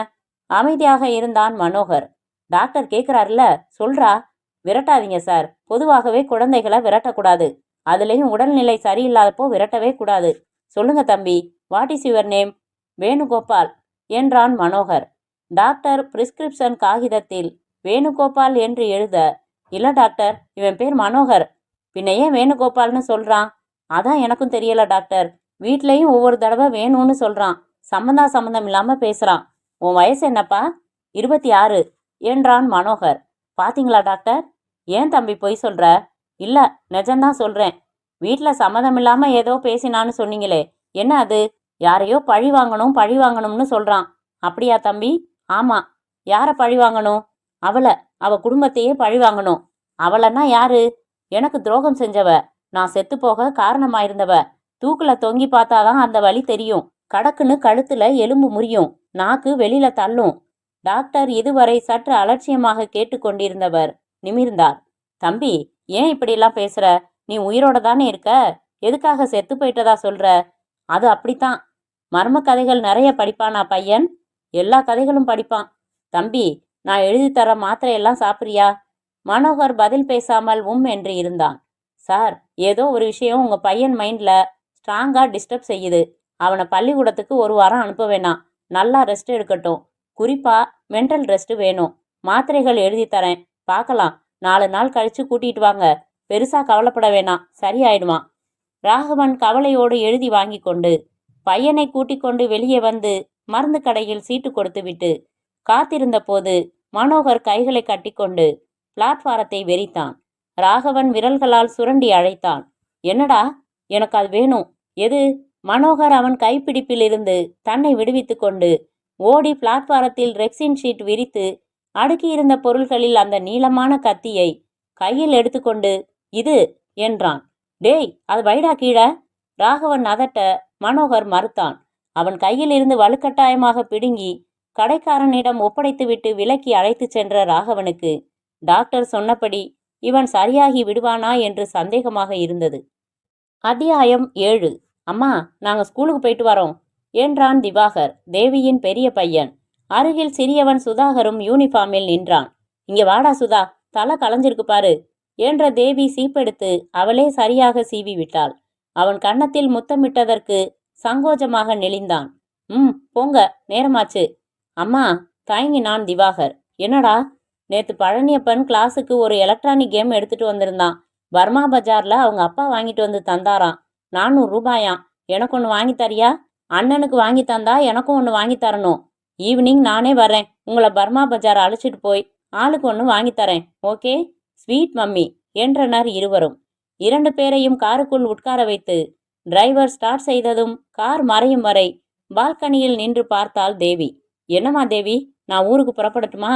அமைதியாக இருந்தான் மனோகர். டாக்டர் கேட்குறாருல, சொல்றா. விரட்டாதீங்க சார். பொதுவாகவே குழந்தைகளை விரட்டக்கூடாது. அதுலேயும் உடல்நிலை சரியில்லாதப்போ விரட்டவே கூடாது. சொல்லுங்க தம்பி, what is your name? Venugopal என்றான் மனோகர். டாக்டர் பிரிஸ்கிரிப்ஷன் காகிதத்தில் வேணுகோபால் என்று எழுத, இல்ல டாக்டர், இவன் பேர் மனோகர். பின்ன ஏன் வேணுகோபால்னு சொல்றான்? அதான் எனக்கும் தெரியல டாக்டர். வீட்லேயும் ஒவ்வொரு தடவை வேணும்னு சொல்றான். சம்பந்தம் இல்லாம பேசுறான். உன் வயசு என்னப்பா? 26 என்றான் மனோகர். பாத்தீங்களா டாக்டர்? ஏன் தம்பி பொய் சொல்ற? இல்ல, நிஜம்தான் சொல்றேன். வீட்டில் சம்மதம் இல்லாம ஏதோ பேசினான்னு சொன்னீங்களே, என்ன அது? யாரையோ பழி வாங்கணும்னு சொல்றான். அப்படியா தம்பி? ஆமா. யாரை பழி வாங்கணும்? அவளை, அவ குடும்பத்தையே பழி வாங்கணும். அவளைன்னா யாரு? எனக்கு துரோகம் செஞ்சவ. நான் செத்து போக காரணமாயிருந்தவ. தூக்குல தொங்கி பார்த்தாதான் அந்த வழி தெரியும். கடக்குன்னு கழுத்துல எலும்பு முறியும், நாக்கு வெளியில தள்ளும். டாக்டர் இதுவரை சற்று அலட்சியமாக கேட்டுக்கொண்டிருந்தவர் நிமிர்ந்தார். தம்பி, ஏன் இப்படியெல்லாம் பேசுற? நீ உயிரோட தானே இருக்க. எதுக்காக செத்து போயிட்டதா சொல்ற? அது அப்படித்தான். மர்ம கதைகள் நிறைய படிப்பானா பையன்? எல்லா கதைகளும் படிப்பான். தம்பி, நான் எழுதி தர மாத்திரையெல்லாம் சாப்பிட்றியா? மனோகர் பதில் பேசாமல் என்று இருந்தான். சார், ஏதோ ஒரு விஷயம் உங்க பையன் மைண்ட்ல ஸ்ட்ராங்கா டிஸ்டர்ப் செய்யுது. அவனை பள்ளிக்கூடத்துக்கு ஒரு வாரம் அனுப்ப வேணாம். நல்லா ரெஸ்ட் எடுக்கட்டும். குறிப்பா மென்டல் ரெஸ்ட் வேணும். மாத்திரைகள் எழுதி தரேன், பார்க்கலாம். 4 நாள் கழிச்சு கூட்டிட்டு வாங்க. பெருசா கவலைப்பட வேணாம், சரியாயிடுவான். ராகவன் கவலையோடு எழுதி வாங்கி கொண்டு பையனை கூட்டிக் கொண்டு வெளியே வந்து மருந்து கடையில் சீட்டு கொடுத்து விட்டு காத்திருந்த போது மனோகர் கைகளை கட்டிக்கொண்டு பிளாட்பாரத்தை வெறித்தான். ராகவன் விரல்களால் சுரண்டி அழைத்தான். என்னடா? எனக்கு அது வேணும். எது? மனோகர் அவன் கைப்பிடிப்பில் இருந்து தன்னை விடுவித்து கொண்டு ஓடி பிளாட்பாரத்தில் ரெக்சின் ஷீட் விரித்து அடுக்கியிருந்த பொருள்களில் அந்த நீளமான கத்தியை கையில் எடுத்துக்கொண்டு இது என்றான். டேய், அது வைடா கீழ. ராகவன் அதட்ட மனோகர் மறுத்தான். அவன் கையில் இருந்து வலுக்கட்டாயமாக பிடுங்கி கடைக்காரனிடம் ஒப்படைத்துவிட்டு விலக்கி அழைத்து சென்ற ராகவனுக்கு டாக்டர் சொன்னபடி இவன் சரியாகி விடுவானா என்று சந்தேகமாக இருந்தது. அத்தியாயம் 7. அம்மா, நாங்க ஸ்கூலுக்கு போயிட்டு வரோம் என்றான் திவாகர், தேவியின் பெரிய பையன். அருகில் சிறியவன் சுதாகரும் யூனிஃபார்மில் நின்றான். இங்க வாடா சுதா, தலை களைஞ்சிருக்கு பாரு என்ற தேவி சீப்பெடுத்து அவளே சரியாக சீவி விட்டாள். அவன் கன்னத்தில் முத்தமிட்டதற்கு சங்கோஜமாக நெளிந்தான். போங்க, நேரமாச்சு. அம்மா, தயங்கினான் திவாகர். என்னடா? நேத்து பழனியப்பன் கிளாஸுக்கு ஒரு எலக்ட்ரானிக் கேம் எடுத்துட்டு வந்திருந்தான். பர்மா பஜார்ல அவங்க அப்பா வாங்கிட்டு வந்து தந்தாராம். 400 ரூபாயாம். எனக்கு ஒன்று வாங்கி தரியா? அண்ணனுக்கு வாங்கி தந்தா எனக்கும் ஒன்று வாங்கி தரணும். ஈவினிங் நானே வரேன். உங்களை பர்மா பஜார் அழைச்சிட்டு போய் ஆளுக்கு ஒன்று வாங்கி தரேன். ஓகே? ஸ்வீட் மம்மி என்றனர் இருவரும். 2 பேரையும் காருக்குள் உட்கார வைத்து டிரைவர் ஸ்டார்ட் செய்ததும் கார் மறையும் வரை பால்கனியில் நின்று பார்த்தாள் தேவி. என்னம்மா தேவி, நான் ஊருக்கு புறப்படட்டுமா?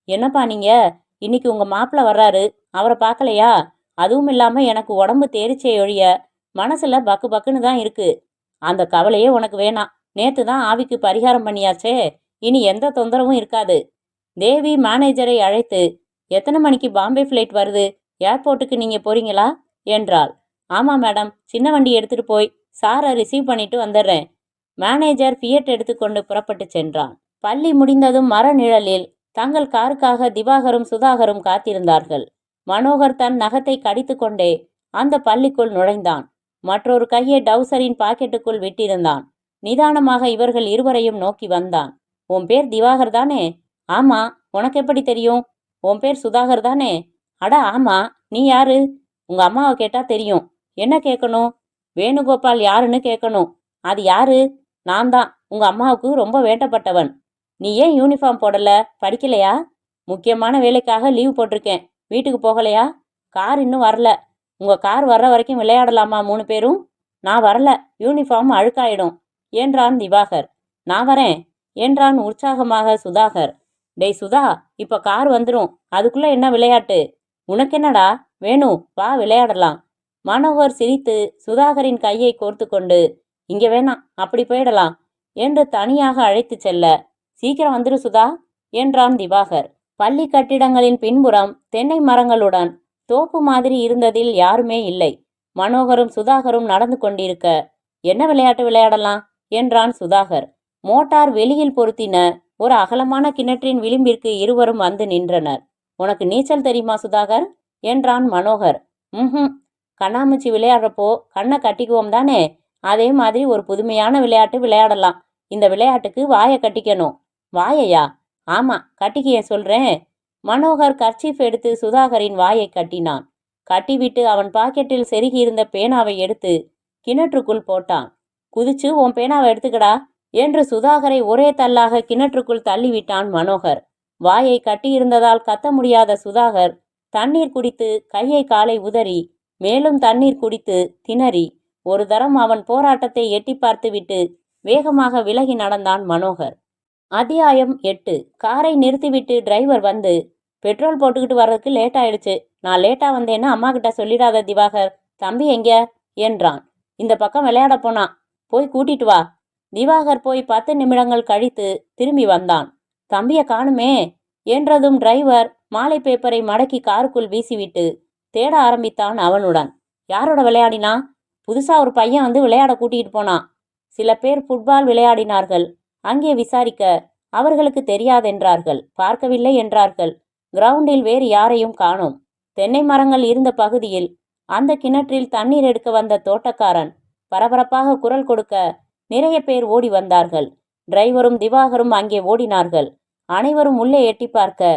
என்னப்பா நீங்க, இன்னைக்கு உங்க மாப்பிள்ள வர்றாரு, அவரை பார்க்கலையா? அதுவும் இல்லாம எனக்கு உடம்பு தேரிச்சே ஒழிய மனசுல பக்கு பக்குன்னு தான் இருக்கு. அந்த கவலையே உனக்கு வேணாம். நேத்து தான் ஆவிக்கு பரிகாரம் பண்ணியாச்சே, இனி எந்த தொந்தரவும் இருக்காது. தேவி மேனேஜரை அழைத்து, எத்தனை மணிக்கு பாம்பே ஃப்ளைட் வருது? ஏர்போர்ட்டுக்கு நீங்க போறீங்களா என்றாள். ஆமா மேடம், சின்ன வண்டி எடுத்துட்டு போய் சாரை ரிசீவ் பண்ணிட்டு வந்துடுறேன். மேனேஜர் ஃபியட் எடுத்துக்கொண்டு புறப்பட்டு சென்றான். பள்ளி முடிந்ததும் மர நிழலில் தங்கள் காருக்காக திவாகரும் சுதாகரும் காத்திருந்தார்கள். மனோகர் தன் நகத்தை கடித்து கொண்டே அந்த பள்ளிக்குள் நுழைந்தான். மற்றொரு கையை டவுசரின் பாக்கெட்டுக்குள் விட்டிருந்தான். நிதானமாக இவர்கள் இருவரையும் நோக்கி வந்தான். உன் பேர் திவாகர் தானே? ஆமா. உனக்கு எப்படி தெரியும்? உன் பேர் சுதாகர் தானே? அட ஆமா. நீ யாரு? உங்க அம்மாவை கேட்டா தெரியும். என்ன கேட்கணும்? வேணுகோபால் யாருன்னு கேட்கணும். அது யாரு? நான் தான். உங்க அம்மாவுக்கு ரொம்ப வேண்டப்பட்டவன். நீ ஏன் யூனிஃபார்ம் போடல? படிக்கலையா? முக்கியமான வேலைக்காக லீவ் போட்டிருக்கேன். வீட்டுக்கு போகலையா? கார் இன்னும் வரல. உங்க கார் வர்ற வரைக்கும் விளையாடலாமா 3 பேரும்? நான் வரல, யூனிஃபார்ம் அழுக்காயிடும் என்றான் திவாகர். நான் வரேன் என்றான் உற்சாகமாக சுதாகர். டேய் சுதா, இப்ப கார் வந்துடும், அதுக்குள்ள என்ன விளையாட்டு? உனக்கென்னடா வேணும், வா விளையாடலாம். மனோகர் சிரித்து சுதாகரின் கையை கோர்த்து கொண்டு, இங்க வேணாம், அப்படி போயிடலாம் என்று தனியாக அழைத்து செல்ல, சீக்கிரம் வந்துரு சுதா என்றான் திவாகர். பள்ளி கட்டிடங்களின் பின்புறம் தென்னை மரங்களுடன் தோப்பு மாதிரி இருந்ததில் யாருமே இல்லை. மனோகரும் சுதாகரும் நடந்து கொண்டிருக்க, என்ன விளையாட்டு விளையாடலாம் என்றான் சுதாகர். மோட்டார் வெளியில் பொருத்தின ஒரு அகலமான கிணற்றின் விளிம்பிற்கு இருவரும் வந்து நின்றனர். உனக்கு நீச்சல் தெரியுமா சுதாகர் என்றான் மனோகர். கண்ணாமூச்சி விளையாடுறப்போ கண்ணை கட்டிக்குவோம் தானே, அதே மாதிரி ஒரு புதுமையான விளையாட்டு விளையாடலாம். இந்த விளையாட்டுக்கு வாயை கட்டிக்கணும். வாயையா? ஆமா, கட்டிக்கிய சொல்றேன். மனோகர் கர்ச்சீஃப் எடுத்து சுதாகரின் வாயை கட்டினான். கட்டிவிட்டு அவன் பாக்கெட்டில் செருகியிருந்த பேனாவை எடுத்து கிணற்றுக்குள் போட்டான். குதிச்சு உன் பேனாவை எடுத்துக்கடா என்று சுதாகரை ஒரே தள்ளாக கிணற்றுக்குள் தள்ளிவிட்டான் மனோகர். வாயை கட்டியிருந்ததால் கத்த முடியாத சுதாகர் தண்ணீர் குடித்து கையை காலை உதறி மேலும் தண்ணீர் குடித்து திணறி ஒரு தரம் அவன் போராட்டத்தை எட்டி பார்த்துவிட்டு வேகமாக விலகி நடந்தான் மனோகர். அத்தியாயம் 8. காரை நிறுத்திவிட்டு டிரைவர் வந்து, பெட்ரோல் போட்டுக்கிட்டு வர்றதுக்கு லேட் ஆயிடுச்சு. நான் லேட்டா வந்தேன்னு அம்மா கிட்ட சொல்லிடாத திவாகர். தம்பி எங்க என்றான். இந்த பக்கம் விளையாட போனா, போய் கூட்டிட்டு வா. திவாகர் போய் 10 நிமிடங்கள் கழித்து திரும்பி வந்தான். தம்பிய காணுமே என்றதும் டிரைவர் மாலை பேப்பரை மடக்கி காருக்குள் வீசிவிட்டு தேட ஆரம்பித்தான் அவனுடன். யாரோட விளையாடினா? புதுசா ஒரு பையன் வந்து விளையாட கூட்டிகிட்டு போனான். சில பேர் ஃபுட்பால் விளையாடினார்கள். அங்கே விசாரிக்க அவர்களுக்கு தெரியாதென்றார்கள், பார்க்கவில்லை என்றார்கள். கிரவுண்டில் வேறு யாரையும் காணோம். தென்னை மரங்கள் இருந்த பகுதியில் அந்த கிணற்றில் தண்ணீர் எடுக்க வந்த தோட்டக்காரன் பரபரப்பாக குரல் கொடுக்க நிறைய பேர் ஓடி வந்தார்கள். டிரைவரும் திவாகரும் அங்கே ஓடினார்கள். அனைவரும் உள்ளே எட்டி பார்க்க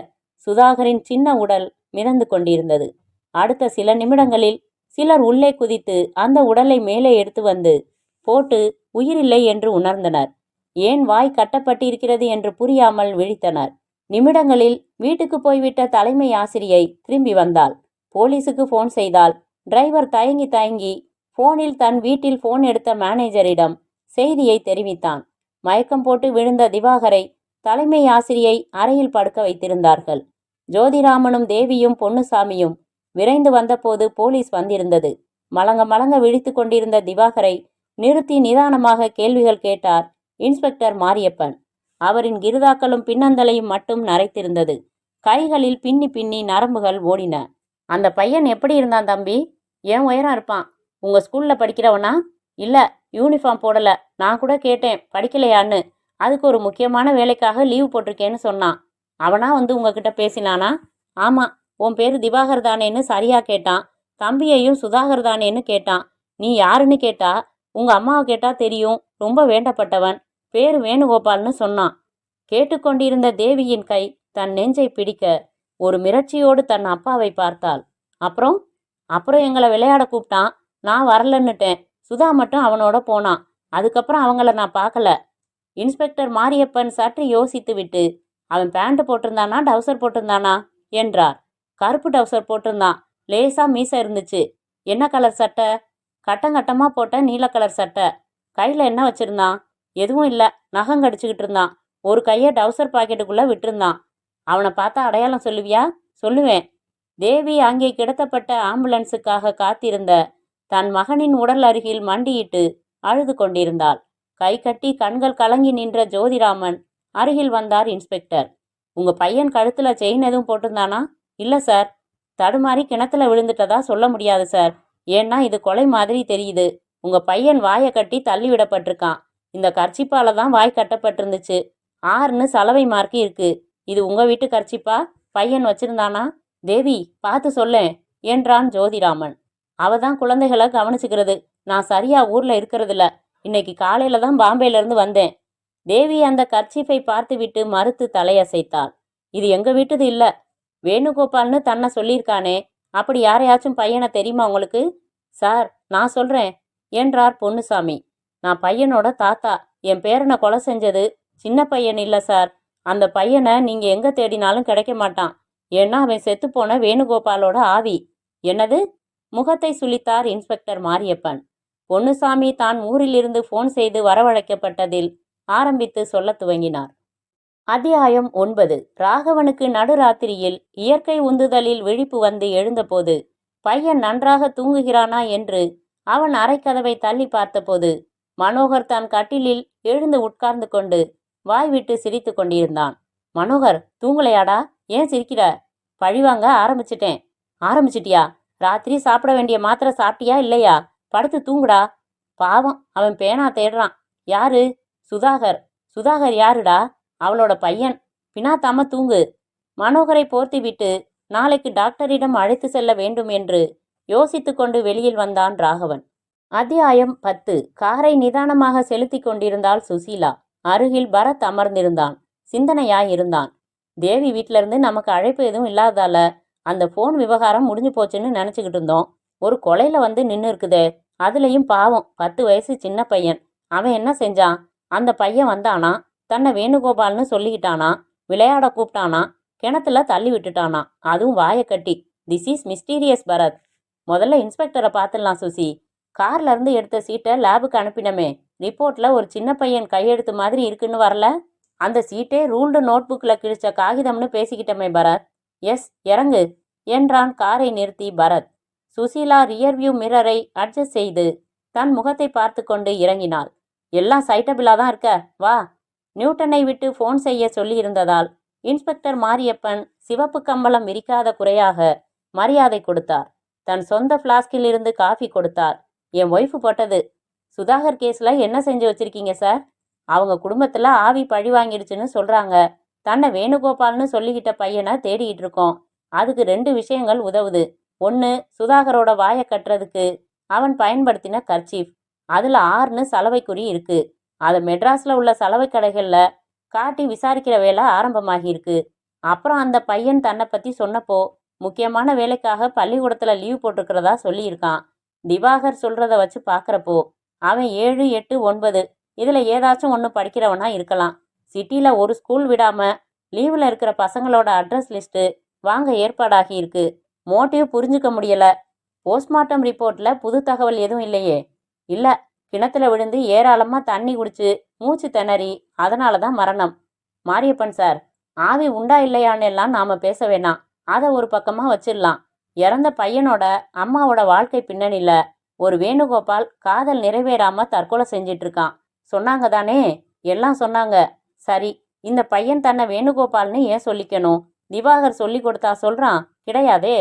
சுதாகரின் சின்ன உடல் மிதந்து கொண்டிருந்தது. அடுத்த சில நிமிடங்களில் சிலர் உள்ளே குதித்து அந்த உடலை மேலே எடுத்து வந்து போட்டு உயிரில்லை என்று உணர்ந்தனர். ஏன் வாய் கட்டப்பட்டிருக்கிறது என்று புரியாமல் விழித்தனர். நிமிடங்களில் வீட்டுக்கு போய்விட்ட தலைமை ஆசிரியை திரும்பி வந்தாள். போலீஸுக்கு ஃபோன் செய்தால் டிரைவர் தயங்கி தயங்கி போனில் தன் வீட்டில் போன் எடுத்த மேனேஜரிடம் செய்தியை தெரிவித்தான். மயக்கம் போட்டு விழுந்த திவாகரை தலைமை ஆசிரியை அறையில் படுக்க வைத்திருந்தார்கள். ஜோதிராமனும் தேவியும் பொன்னுசாமியும் விரைந்து வந்தபோது போலீஸ் வந்திருந்தது. மலங்க மலங்க விழித்து கொண்டிருந்த திவாகரை நிறுத்தி நிதானமாக கேள்விகள் கேட்டார் இன்ஸ்பெக்டர் மாரியப்பன். அவரின் கிருதாக்களும் பின்னந்தலையும் மட்டும் நரைத்திருந்தது. கைகளில் பின்னி பின்னி நரம்புகள் ஓடின. அந்த பையன் எப்படி இருந்தான் தம்பி? ஏன் உயரம் இருப்பான்? உங்க ஸ்கூல்ல படிக்கிறவனா? இல்ல, யூனிஃபார்ம் போடல. நான் கூட கேட்டேன் படிக்கலையான்னு. அதுக்கு ஒரு முக்கியமான வேலைக்காக லீவ் போட்டிருக்கேன்னு சொன்னான். அவனா வந்து உங்ககிட்ட பேசினானா? ஆமா. உன் பேரு திவாகர் தானேன்னு சரியா கேட்டான். தம்பியையும் சுதாகர் தானேன்னு கேட்டான். நீ யாருன்னு கேட்டா உங்க அம்மாவை கேட்டா தெரியும், ரொம்ப வேண்டப்பட்டவன், பேரு வேணுகோபால்னு சொன்னான். கேட்டுக்கொண்டிருந்த தேவியின் கை தன் நெஞ்சை பிடிக்க ஒரு மிரட்சியோடு தன் அப்பாவை பார்த்தாள். அப்புறம் அப்புறம் எங்களை விளையாட கூப்பிட்டான். நான் வரலன்னுட்டேன். சுதா மட்டும் அவனோட போனான். அதுக்கப்புறம் அவங்கள நான் பார்க்கல. இன்ஸ்பெக்டர் மாரியப்பன் சற்று யோசித்து விட்டு, அவன் பேண்ட் போட்டிருந்தானா டவுசர் போட்டிருந்தானா என்றார். கருப்பு டவுசர் போட்டிருந்தான். லேசா மீசை இருந்துச்சு. என்ன கலர் சட்டை? கட்டங்கட்டமா போட்ட நீல கலர் சட்டை. கையில என்ன வச்சிருந்தான்? எதுவும் இல்ல. நகம் கடிச்சுக்கிட்டு இருந்தான். ஒரு கையை டவுசர் பாக்கெட்டுக்குள்ள விட்டுருந்தான். அவனை பார்த்தா அடையாளம் சொல்லுவியா? சொல்லுவேன். தேவி அங்கே கிடத்தப்பட்ட ஆம்புலன்ஸுக்காக காத்திருந்த தன் மகனின் உடல் அருகில் மண்டியிட்டு அழுது கொண்டிருந்தாள். கை கட்டி கண்கள் கலங்கி நின்ற ஜோதிராமன் அருகில் வந்தார் இன்ஸ்பெக்டர். உங்க பையன் கழுத்துல செயின் எதுவும் போட்டிருந்தானா? இல்ல சார். தடுமாறி கிணத்துல விழுந்துட்டதா சொல்ல முடியாது சார். ஏன்னா இது கொலை மாதிரி தெரியுது. உங்க பையன் வாயை கட்டி தள்ளி விடப்பட்டிருக்கான். இந்த கர்ச்சிப்பால தான் வாய் கட்டப்பட்டிருந்துச்சு. 6ன்னு சலவை மார்க்கு இருக்கு. இது உங்க வீட்டு கர்ச்சிப்பா? பையன் வச்சிருந்தானா? தேவி பார்த்து சொல்லேன் என்றான் ஜோதிராமன். அவ தான் குழந்தைகளை கவனிச்சுக்கிறது. நான் சரியா ஊர்ல இருக்கிறதில்ல. இன்னைக்கு காலையில தான் பாம்பேல இருந்து வந்தேன். தேவி அந்த கர்ச்சீஃபை பார்த்துவிட்டு மறுத்து தலையசைத்தாள். இது எங்க வீட்டுது இல்ல. வேணுகோபால்னு தன்னை சொல்லியிருக்கானே, அப்படி யாரையாச்சும் பையனை தெரியுமா உங்களுக்கு? சார் நான் சொல்றேன் என்றார் பொன்னுசாமி. நான் பையனோட தாத்தா. என் பேரனை கொலை செஞ்சது சின்ன பையன் இல்ல சார். அந்த பையனை நீங்க எங்க தேடினாலும் கிடைக்க மாட்டான். ஏன்னா அவன் செத்துப்போன வேணுகோபாலோட ஆவி. என்னது? முகத்தை சுளித்தார் இன்ஸ்பெக்டர் மாரியப்பன். பொன்னுசாமி தான் ஊரிலிருந்து போன் செய்து வரவழைக்கப்பட்டதில் ஆரம்பித்து சொல்ல துவங்கினார். அத்தியாயம் 9. ராகவனுக்கு நடுராத்திரியில் இயற்கை உந்துதலில் விழிப்பு வந்து எழுந்தபோது பையன் நன்றாக தூங்குகிறானா என்று அவன் அறைக்கதவை தள்ளி பார்த்தபோது மனோகர் தன் கட்டிலில் எழுந்து உட்கார்ந்து கொண்டு வாய்விட்டு சிரித்து கொண்டிருந்தான். மனோகர், தூங்கலையாடா? ஏன் சிரிக்கிற? பழிவாங்க ஆரம்பிச்சிட்டேன். ஆரம்பிச்சிட்டியா? ராத்திரி சாப்பிட வேண்டிய மாத்திரை சாப்பிட்டியா இல்லையா? படுத்து தூங்குடா. பாவம், அவன் பேனா தேடுறான். யாரு? சுதாகர். சுதாகர் யாருடா? அவளோட பையன். பினாத்தாம தூங்கு. மனோகரை போர்த்தி விட்டு நாளைக்கு டாக்டரிடம் அழைத்து செல்ல வேண்டும் என்று யோசித்து கொண்டு வெளியில் வந்தான் ராகவன். அத்தியாயம் 10. காரை நிதானமாக செலுத்தி கொண்டிருந்தாள் சுசீலா. அருகில் பரத் அமர்ந்திருந்தான். சிந்தனையாயிருந்தான். தேவி வீட்டில இருந்து நமக்கு அழைப்பு எதுவும் இல்லாதால அந்த போன் விவகாரம் முடிஞ்சு போச்சுன்னு நினைச்சுக்கிட்டு இருந்தோம். ஒரு கொலையில வந்து நின்று இருக்குதே. அதுலயும் பாவம் 10 வயசு சின்ன பையன். அவன் என்ன செஞ்சான்? அந்த பையன் வந்தானா, தன்னை வேணுகோபால்னு சொல்லிக்கிட்டானா, விளையாட கூப்பிட்டானா, கிணத்துல தள்ளி விட்டுட்டானா, அதுவும் வாயை கட்டி. This is mysterious Bharat. முதல்ல இன்ஸ்பெக்டரை பார்த்துடலாம் சுசி. கார்ல இருந்து எடுத்த சீட்டை லேபுக்கு அனுப்பினமே, ரிப்போர்ட்ல ஒரு சின்ன பையன் கையெழுத்து மாதிரி இருக்குன்னு வரல? அந்த சீட்டே ரூல்டு நோட்புக்கில் கிழிச்ச காகிதம்னு பேசிக்கிட்டமே பரத். எஸ், இறங்கு என்றான் காரை நிறுத்தி பரத். சுசீலா ரியர்வியூ மிரரை அட்ஜஸ்ட் செய்து தன் முகத்தை பார்த்து கொண்டு இறங்கினாள். எல்லாம் சைட்டபிளாக தான் இருக்க, வா. நியூட்டனை விட்டு ஃபோன் செய்ய சொல்லியிருந்ததால் இன்ஸ்பெக்டர் மாரியப்பன் சிவப்பு கம்பளம் விரிக்காத குறையாக மரியாதை கொடுத்தார். தன் சொந்த ஃப்ளாஸ்கில் இருந்து காஃபி கொடுத்தார். என் ஒய்ஃபு போட்டது. சுதாகர் கேஸில் என்ன செஞ்சு வச்சிருக்கீங்க சார்? அவங்க குடும்பத்தில் ஆவி பழி வாங்கிடுச்சுன்னு சொல்கிறாங்க. தன்னை வேணுகோபால்னு சொல்லிக்கிட்ட பையனை தேடிக்கிட்டு இருக்கோம். அதுக்கு 2 விஷயங்கள் உதவுது. ஒன்று, சுதாகரோட வாயை கட்டுறதுக்கு அவன் பயன்படுத்தின கர்ச்சீஃப். அதில் 6ன்னு சலவைக்குறி இருக்கு. அதை மெட்ராஸில் உள்ள சலவை கடைகளில் காட்டி விசாரிக்கிற வேலை ஆரம்பமாகியிருக்கு. அப்புறம் அந்த பையன் தன்னை பற்றி சொன்னப்போ முக்கியமான வேலைக்காக பள்ளிக்கூடத்தில் லீவ் போட்டிருக்கிறதா சொல்லியிருக்கான். திவாகர் சொல்கிறத வச்சு பார்க்குறப்போ அவன் 7, 8, 9 இதில் ஏதாச்சும் ஒன்று படிக்கிறவனா இருக்கலாம். சிட்டியில் ஒரு ஸ்கூல் விடாமல் லீவில் இருக்கிற பசங்களோட அட்ரஸ் லிஸ்ட்டு வாங்க ஏற்பாடாகி இருக்கு. மோட்டிவ் புரிஞ்சுக்க முடியலை. போஸ்ட்மார்ட்டம் ரிப்போர்ட்டில் புது தகவல் எதுவும் இல்லையே? இல்லை, கிணத்துல விழுந்து ஏராளமாக தண்ணி குடிச்சு மூச்சு திணறி அதனால தான் மரணம். மாரியப்பன் சார், ஆவி உண்டா இல்லையான்னு எல்லாம் நாம் பேச வேணாம். அதை ஒரு பக்கமாக வச்சிடலாம். இறந்த பையனோட அம்மாவோட வாழ்க்கை பின்னணியில் ஒரு வேணுகோபால் காதல் நிறைவேறாமல் தற்கொலை செஞ்சிட்டு இருக்கான். சொன்னாங்க தானே? எல்லாம் சொன்னாங்க. சரி, இந்த பையன் தன்னை வேணுகோபால்னு ஏன் சொல்லிக்கணும்? திவாகர் சொல்லி கொடுத்தா சொல்கிறான்? கிடையாதே.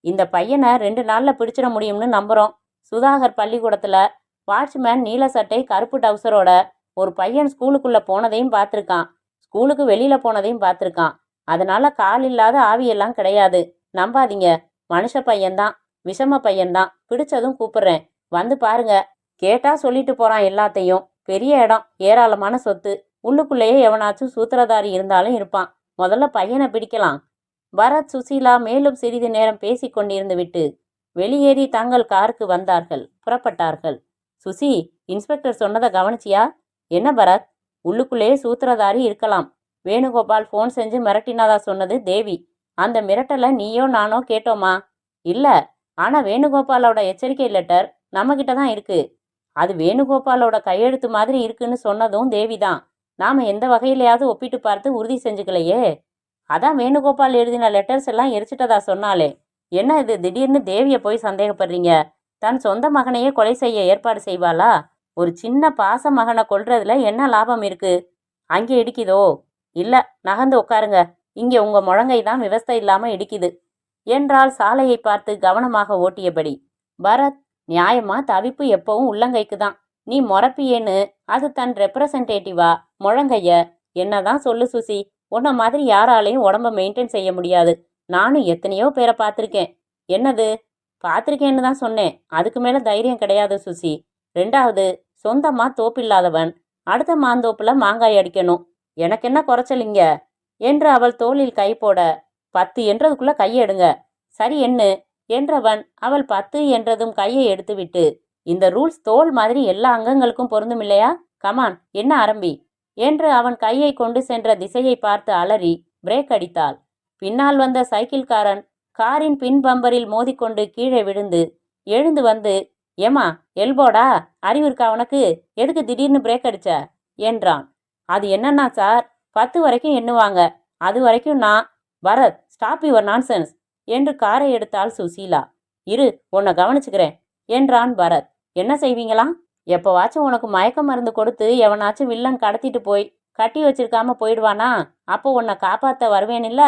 இந்த பையனை 2 நாளில் பிடிச்சிட முடியும்னு நம்புகிறோம். சுதாகர் பள்ளிக்கூடத்தில் வாட்ச்மேன் நீல சட்டை கருப்பு டவுசரோட ஒரு பையன் ஸ்கூலுக்குள்ளே போனதையும் பார்த்துருக்கான். ஸ்கூலுக்கு வெளியில் போனதையும் பார்த்துருக்கான். அதனால கால் இல்லாத ஆவியெல்லாம் கிடையாது. நம்பாதீங்க, மனுஷ பையன்தான், விஷம பையன்தான். பிடிச்சதும் கூப்பிட்றேன், வந்து பாருங்க. கேட்டா சொல்லிட்டு போகிறான் எல்லாத்தையும். பெரிய இடம், ஏராளமான சொத்து. உள்ளுக்குள்ளேயே எவனாச்சும் சூத்திரதாரி இருந்தாலும் இருப்பான். முதல்ல பையனை பிடிக்கலாம். பரத், சுசீலா மேலும் சிறிது நேரம் பேசி கொண்டிருந்து விட்டு வெளியேறி தங்கள் காருக்கு வந்தார்கள், புறப்பட்டார்கள். சுசி, இன்ஸ்பெக்டர் சொன்னதை கவனிச்சியா? என்ன பரத்? உள்ளுக்குள்ளேயே சூத்திரதாரி இருக்கலாம். வேணுகோபால் ஃபோன் செஞ்சு மிரட்டினாதா சொன்னது தேவி. அந்த மிரட்டலை நீயோ நானோ கேட்டோமா? இல்லை, ஆனால் வேணுகோபாலோட எச்சரிக்கை லெட்டர் நம்மக்கிட்ட தான் இருக்கு. அது வேணுகோபாலோட கையெழுத்து மாதிரி இருக்குன்னு சொன்னதும் தேவி தான். நாம் எந்த வகையிலையாவது ஒப்பிட்டு பார்த்து உறுதி செஞ்சுக்கலையே. அதான் வேணுகோபால் எழுதின லெட்டர்ஸ் எல்லாம் எரிச்சிட்டதா சொன்னாலே. என்ன இது திடீர்னு தேவியை போய் சந்தேகப்படுறீங்க? தன் சொந்த மகனையே கொலை செய்ய ஏற்பாடு செய்வாளா? ஒரு சின்ன பாச மகனை கொல்றதுல என்ன லாபம் இருக்கு? அங்கே இடிக்குதோ? இல்லை, நகர்ந்து உட்காருங்க. இங்கே உங்கள் முழங்கை தான் விவஸ்தை இல்லாமல் இடிக்குது என்றால் சாலையை பார்த்து கவனமாக ஓட்டியபடி. பரத், நியாயமா தவிப்பு எப்பவும் உள்ளங்கைக்கு தான். நீ மொறப்பியேன்னு அது தன் ரெப்ரசன்டேட்டிவா முழங்கைய என்னதான் சொல்லு சுசி. உன்ன மாதிரி யாராலையும் உடம்ப மெயின்டைன் செய்ய முடியாது. நானும் எத்தனையோ பேரை பார்த்துருக்கேன். என்னது? பார்த்துருக்கேன்னு தான் சொன்னேன். அதுக்கு மேலே தைரியம் கிடையாது சுசி. 2வது, சொந்தமாக தோப்பில்லாதவன் அடுத்த மாந்தோப்புல மாங்காய் அடிக்கணும். எனக்கு என்ன குறைச்சலிங்க என்று அவள் தோளில் கை போட, 10 என்றதுக்குள்ள கையை எடுங்க. சரி எண்ணு என்றவன் அவள் 10 என்றதும் கையை எடுத்துவிட்டு, இந்த ரூல்ஸ் தோல் மாதிரி எல்லா அங்கங்களுக்கும் பொருந்தும் இல்லையா? கமான், என்ன ஆரம்பி என்று அவன் கையை கொண்டு சென்ற திசையை பார்த்து அலறி பிரேக் அடித்தாள். பின்னால் வந்த சைக்கிள்காரன் காரின் பின் பம்பரில் மோதிக்கொண்டு கீழே விழுந்து எழுந்து வந்து, ஏமா எல்போடா, அறிவு இருக்கா உனக்கு? எதுக்கு திடீர்னு பிரேக் அடிச்ச என்றான். அது என்னன்னா சார், 10 வரைக்கும் எண்ணுவாங்க. அது வரைக்கும் நான். பரத், ஸ்டாப் யுவர் நான்சென்ஸ் என்று காரை எடுத்தாள் சுசீலா. இரு, உன்னை கவனிச்சுக்கிறேன் என்றான் பரத். என்ன செய்வீங்களாம்? எப்போவாச்சும் உனக்கு மயக்க மருந்து கொடுத்து எவனாச்சும் வில்லன் கடத்திட்டு போய் கட்டி வச்சிருக்காம போயிடுவானா? அப்போ உன்னை காப்பாற்ற வருவேனில்ல.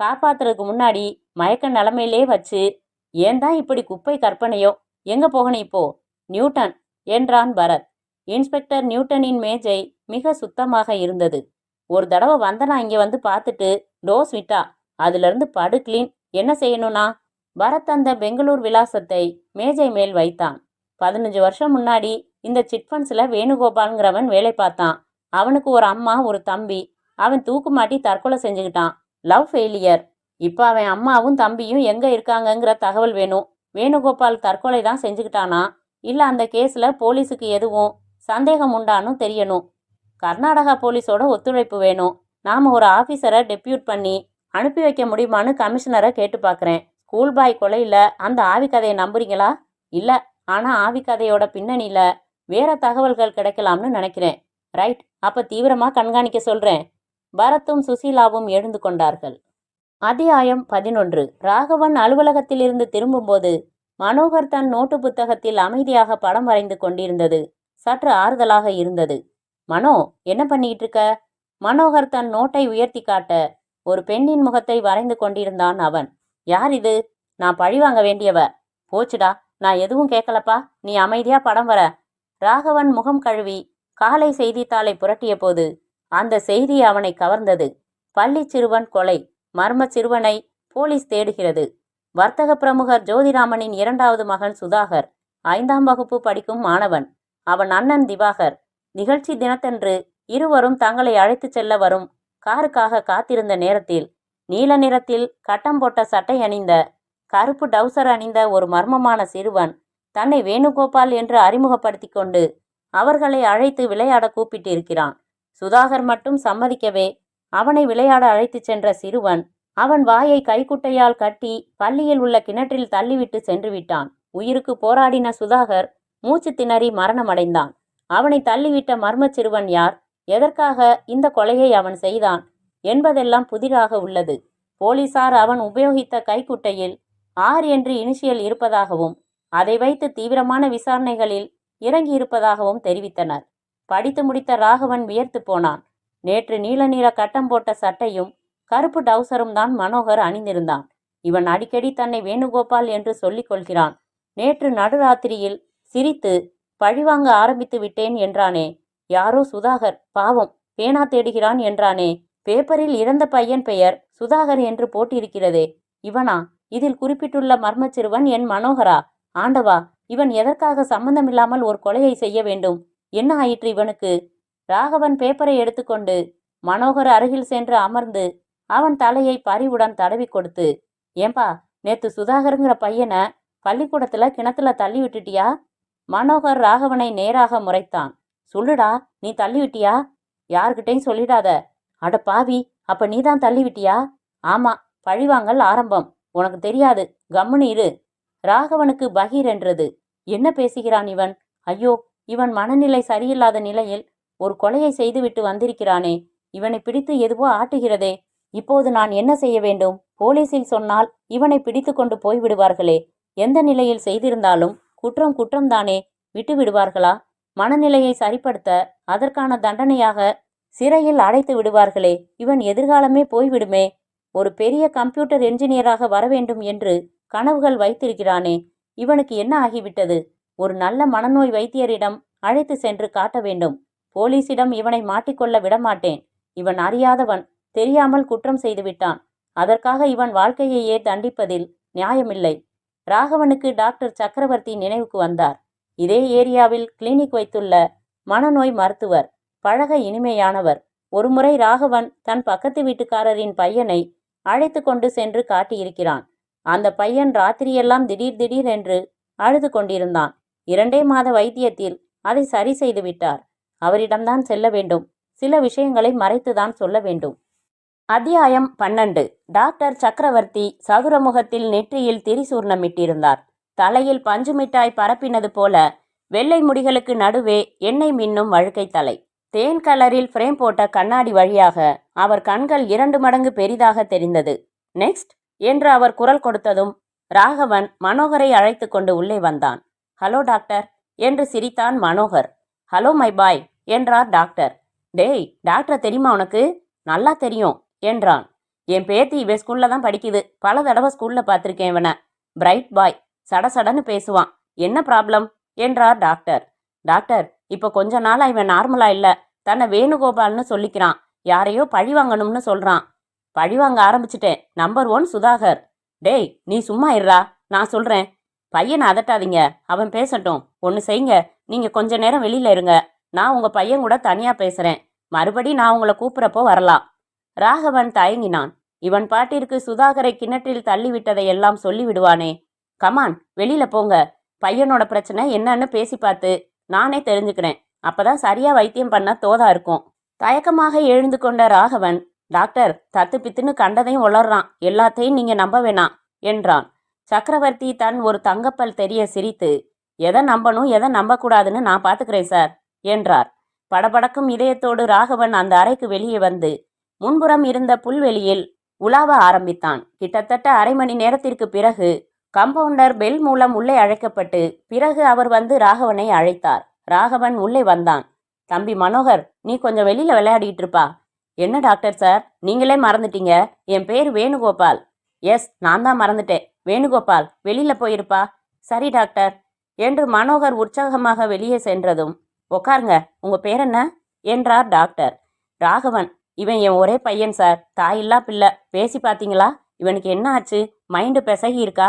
காப்பாத்துறதுக்கு முன்னாடி மயக்க நிலைமையிலே வச்சு ஏன் தான் இப்படி குப்பை கற்பனையோ? எங்க போகணும் இப்போ? நியூட்டன் என்றான் பரத். இன்ஸ்பெக்டர் நியூட்டனின் மேஜை மிக சுத்தமாக இருந்தது. ஒரு தடவை வந்தனா இங்கே வந்து பார்த்துட்டு டோஸ் விட்டா. அதிலிருந்து படு கிளீன். என்ன செய்யணும்னா? பரத் அந்த பெங்களூர் விலாசத்தை மேஜை மேல் வைத்தான். 15 வருஷம் முன்னாடி இந்த சிட்ஃபண்ட்ஸில் வேணுகோபால்ங்கிறவன் வேலை பார்த்தான். அவனுக்கு ஒரு அம்மா, ஒரு தம்பி. அவன் தூக்கு மாட்டி தற்கொலை செஞ்சுக்கிட்டான். Love failure. இப்போ அவன் அம்மாவும் தம்பியும் எங்கே இருக்காங்கங்கிற தகவல் வேணும். வேணுகோபால் தற்கொலை தான் செஞ்சுக்கிட்டானா இல்லை அந்த கேஸில் போலீஸுக்கு எதுவும் சந்தேகம் உண்டான்னு தெரியணும். கர்நாடகா போலீஸோட ஒத்துழைப்பு வேணும். நாம் ஒரு ஆஃபீஸரை டெப்யூட் பண்ணி அனுப்பி வைக்க முடியுமான்னு கமிஷனரை கேட்டு பார்க்குறேன். ஸ்கூல் பாய் கொலையில் அந்த ஆவி கதையை நம்புறீங்களா? இல்லை, ஆனால் ஆவி கதையோட பின்னணியில் வேற தகவல்கள் கிடைக்கலாம்னு நினைக்கிறேன். ரைட், அப்போ தீவிரமாக கண்காணிக்க சொல்கிறேன். பரத்தும் சுசீலாவும் எழுந்து கொண்டார்கள். அத்தியாயம் 11. ராகவன் அலுவலகத்திலிருந்து திரும்பும்போது மனோகர் தன் நோட்டு புத்தகத்தில் அமைதியாக படம் வரைந்து கொண்டிருந்தது சற்று ஆறுதலாக இருந்தது. மனோ, என்ன பண்ணிட்டு இருக்க? மனோகர் தன் நோட்டை உயர்த்தி காட்ட ஒரு பெண்ணின் முகத்தை வரைந்து கொண்டிருந்தான் அவன். யார் இது? நான் பழிவாங்க வேண்டியவ. போச்சுடா, நான் எதுவும் கேட்கலப்பா, நீ அமைதியா படம் வர. ராகவன் முகம் கழுவி காலை செய்தித்தாளை புரட்டிய போது அந்த செய்தி அவனை கவர்ந்தது. பள்ளி சிறுவன் கொலை, மர்ம சிறுவனை போலீஸ் தேடுகிறது. வர்த்தக பிரமுகர் ஜோதிராமனின் இரண்டாவது மகன் சுதாகர் 5ஆம் வகுப்பு படிக்கும் மாணவன். அவன் அண்ணன் திவாகர். நிகழ்ச்சி தினத்தன்று இருவரும் தங்களை அழைத்துச் செல்ல வரும் காருக்காக காத்திருந்த நேரத்தில் நீல நிறத்தில் கட்டம் போட்ட சட்டை அணிந்த, கருப்பு டவுசர் அணிந்த ஒரு மர்மமான சிறுவன் தன்னை வேணுகோபால் என்று அறிமுகப்படுத்தி கொண்டு அவர்களை அழைத்து விளையாட கூப்பிட்டிருக்கிறான். சுதாகர் மட்டும் சம்மதிக்கவே அவனை விளையாட அழைத்துச் சென்ற சிறுவன் அவன் வாயை கைக்குட்டையால் கட்டி பள்ளியில் உள்ள கிணற்றில் தள்ளிவிட்டு சென்று விட்டான். உயிருக்கு போராடின சுதாகர் மூச்சு திணறி மரணமடைந்தான். அவனை தள்ளிவிட்ட மர்ம சிறுவன் யார்? எதற்காக இந்த கொலையை அவன் செய்தான் என்பதெல்லாம் புதிராக உள்ளது. போலீசார் அவன் உபயோகித்த கைக்குட்டையில் ஆர் என்று இனிஷியல் இருப்பதாகவும் அதை வைத்து தீவிரமான விசாரணைகளில் இறங்கியிருப்பதாகவும் தெரிவித்தனர். படித்து முடித்த ராகவன் வியர்த்து போனான். நேற்று நீல நீல கட்டம் போட்ட சட்டையும் கருப்பு டவுசரும் தான் மனோகர் அணிந்திருந்தான். இவன் அடிக்கடி தன்னை வேணுகோபால் என்று சொல்லிக் கொள்கிறான். நேற்று நடுராத்திரியில் சிரித்து பழிவாங்க ஆரம்பித்து விட்டேன் என்றானே. யாரோ சுதாகர் பாவம் பேனா தேடுகிறான் என்றானே. பேப்பரில் இறந்த பையன் பெயர் சுதாகர் என்று போட்டிருக்கிறதே. இவனா? இதில் குறிப்பிட்டுள்ள மர்ம சிறுவன் என் மனோகரா? ஆண்டவா, இவன் எதற்காக சம்பந்தமில்லாமல் ஒரு கொலையை செய்ய வேண்டும்? என்ன ஆயிற்று இவனுக்கு? ராகவன் பேப்பரை எடுத்துக்கொண்டு மனோகர் அருகில் சென்று அமர்ந்து அவன் தலையை பரிவுடன் தடவி கொடுத்து, ஏம்பா, நேத்து சுதாகருங்கிற பையனை பள்ளிக்கூடத்துல கிணத்துல தள்ளி விட்டுட்டியா? மனோகர் ராகவனை நேராக முறைத்தான். சொல்லுடா, நீ தள்ளி விட்டியா? யார்கிட்டையும் சொல்லிடாத. அட பாவி, அப்ப நீதான் தள்ளி விட்டியா? ஆமா, பழிவாங்கல் ஆரம்பம். உனக்கு தெரியாது, கம்முனு இரு. ராகவனுக்கு பகீர் என்றது. என்ன பேசுகிறான் இவன்? ஐயோ, இவன் மனநிலை சரியில்லாத நிலையில் ஒரு கொலையை செய்துவிட்டு வந்திருக்கிறானே. இவனை பிடித்து எதுவோ ஆட்டுகிறதே. இப்போது நான் என்ன செய்ய வேண்டும்? போலீசில் சொன்னால் இவனை பிடித்து கொண்டு போய்விடுவார்களே. எந்த நிலையில் செய்திருந்தாலும் குற்றம் குற்றம்தானே, விட்டு விடுவார்களா? மனநிலையை சரிப்படுத்த அதற்கான தண்டனையாக சிறையில் அடைத்து விடுவார்களே. இவன் எதிர்காலமே போய்விடுமே. ஒரு பெரிய கம்ப்யூட்டர் என்ஜினியராக வரவேண்டும் என்று கனவுகள் வைத்திருக்கிறானே. இவனுக்கு என்ன ஆகிவிட்டது? ஒரு நல்ல மனநோய் வைத்தியரிடம் அழைத்து சென்று காட்ட வேண்டும். போலீசிடம் இவனை மாட்டிக்கொள்ள விடமாட்டேன். இவன் அறியாதவன், தெரியாமல் குற்றம் செய்துவிட்டான். அதற்காக இவன் வாழ்க்கையையே தண்டிப்பதில் நியாயமில்லை. ராகவனுக்கு டாக்டர் சக்கரவர்த்தி நினைவுக்கு வந்தார். இதே ஏரியாவில் கிளினிக் வைத்துள்ள மனநோய் மருத்துவர். பழக இனிமையானவர். ஒருமுறை ராகவன் தன் பக்கத்து வீட்டுக்காரரின் பையனை அழைத்து கொண்டு சென்று காட்டியிருக்கிறான். அந்த பையன் ராத்திரியெல்லாம் திடீர் திடீர் என்று அழுது கொண்டிருந்தான். 2 மாத வைத்தியத்தில் அதை சரி செய்து விட்டார். அவரிடம்தான் செல்ல வேண்டும். சில விஷயங்களை மறைத்துதான் சொல்ல வேண்டும். அத்தியாயம் 12. டாக்டர் சக்கரவர்த்தி சதுரமுகத்தில் நெற்றியில் திரிசூர்ணமிட்டிருந்தார். தலையில் பஞ்சு மிட்டாய் பரப்பினது போல வெள்ளை முடிகளுக்கு நடுவே எண்ணெய் மின்னும் வழுக்கை தலை. தேன் கலரில் ஃப்ரேம் போட்ட கண்ணாடி வழியாக அவர் கண்கள் 2 மடங்கு பெரிதாக தெரிந்தது. நெக்ஸ்ட் என்று அவர் குரல் கொடுத்ததும் ராகவன் மனோகரை அழைத்து கொண்டு உள்ளே வந்தான். ஹலோ டாக்டர் என்று சிரித்தான் மனோகர். ஹலோ மை பாய் என்றார் டாக்டர். டேய், டாக்டர் தெரியுமா உனக்கு? நல்லா தெரியும் என்றான். என் பேத்தி இவன் ஸ்கூல்ல தான் படிக்குது. பல தடவை ஸ்கூல்ல பார்த்துருக்கேன் இவனை. பிரைட் பாய், சடசடன்னு பேசுவான். என்ன ப்ராப்ளம் என்றார் டாக்டர். டாக்டர், இப்போ கொஞ்ச நாளா இவன் நார்மலா இல்ல. தன்னை வேணுகோபால்னு சொல்லிக்கிறான். யாரையோ பழி வாங்கணும்னு சொல்றான். பழிவாங்க ஆரம்பிச்சிட்டேன். நம்பர் 1 சுதாகர். டேய், நீ சும்மா இருடா, நான் சொல்றேன். பையனை அதட்டாதீங்க, அவன் பேசட்டும். ஒன்று செய்யுங்க, நீங்க கொஞ்ச நேரம் வெளியில இருங்க. நான் உங்க பையன் கூட தனியா பேசுறேன். மறுபடி நான் உங்களை கூப்பிட்றப்போ வரலாம். ராகவன் தயங்கினான். இவன் பாட்டிற்கு சுதாகரை கிணற்றில் தள்ளிவிட்டதை எல்லாம் சொல்லி விடுவானே. கமான், வெளியில போங்க. பையனோட பிரச்சனை என்னன்னு பேசி பார்த்து நானே தெரிஞ்சுக்கிறேன். அப்பதான் சரியா வைத்தியம் பண்ண தோதா இருக்கும். தயக்கமாக எழுந்து கொண்ட ராகவன், டாக்டர் தத்து பித்துன்னு கண்டதையும் உளறான். எல்லாத்தையும் நீங்க நம்ப வேணாம் என்றான். சக்கரவர்த்தி தன் ஒரு தங்கப்பல் தெரிய சிரித்து, எதை நம்பணும் எதை நம்பக்கூடாதுன்னு நான் பார்த்துக்கிறேன் சார் என்றார். படபடக்கும் இதயத்தோடு ராகவன் அந்த அறைக்கு வெளியே வந்து முன்புறம் இருந்த புல்வெளியில் உலாவ ஆரம்பித்தான். கிட்டத்தட்ட அரை மணி நேரத்திற்கு பிறகு கம்பவுண்டர் பெல் மூலம் உள்ளே அழைக்கப்பட்டு பிறகு அவர் வந்து ராகவனை அழைத்தார். ராகவன் உள்ளே வந்தான். தம்பி மனோகர், நீ கொஞ்சம் வெளியில விளையாடிட்டு இருப்பா. என்ன டாக்டர் சார், நீங்களே மறந்துட்டீங்க. என் பேர் வேணுகோபால். எஸ், நான் தான் மறந்துட்டேன். வேணுகோபால், வெளியில போயிருப்பா. சரி டாக்டர் என்று மனோகர் உற்சாகமாக வெளியே சென்றதும், உட்காருங்க, உங்க பேர் என்ன என்றார் டாக்டர். ராகவன். இவன் என் ஒரே பையன் சார், தாயில்லா பிள்ளை. பேசி பார்த்தீங்களா? இவனுக்கு என்ன ஆச்சு? மைண்டு பிசகி இருக்கா?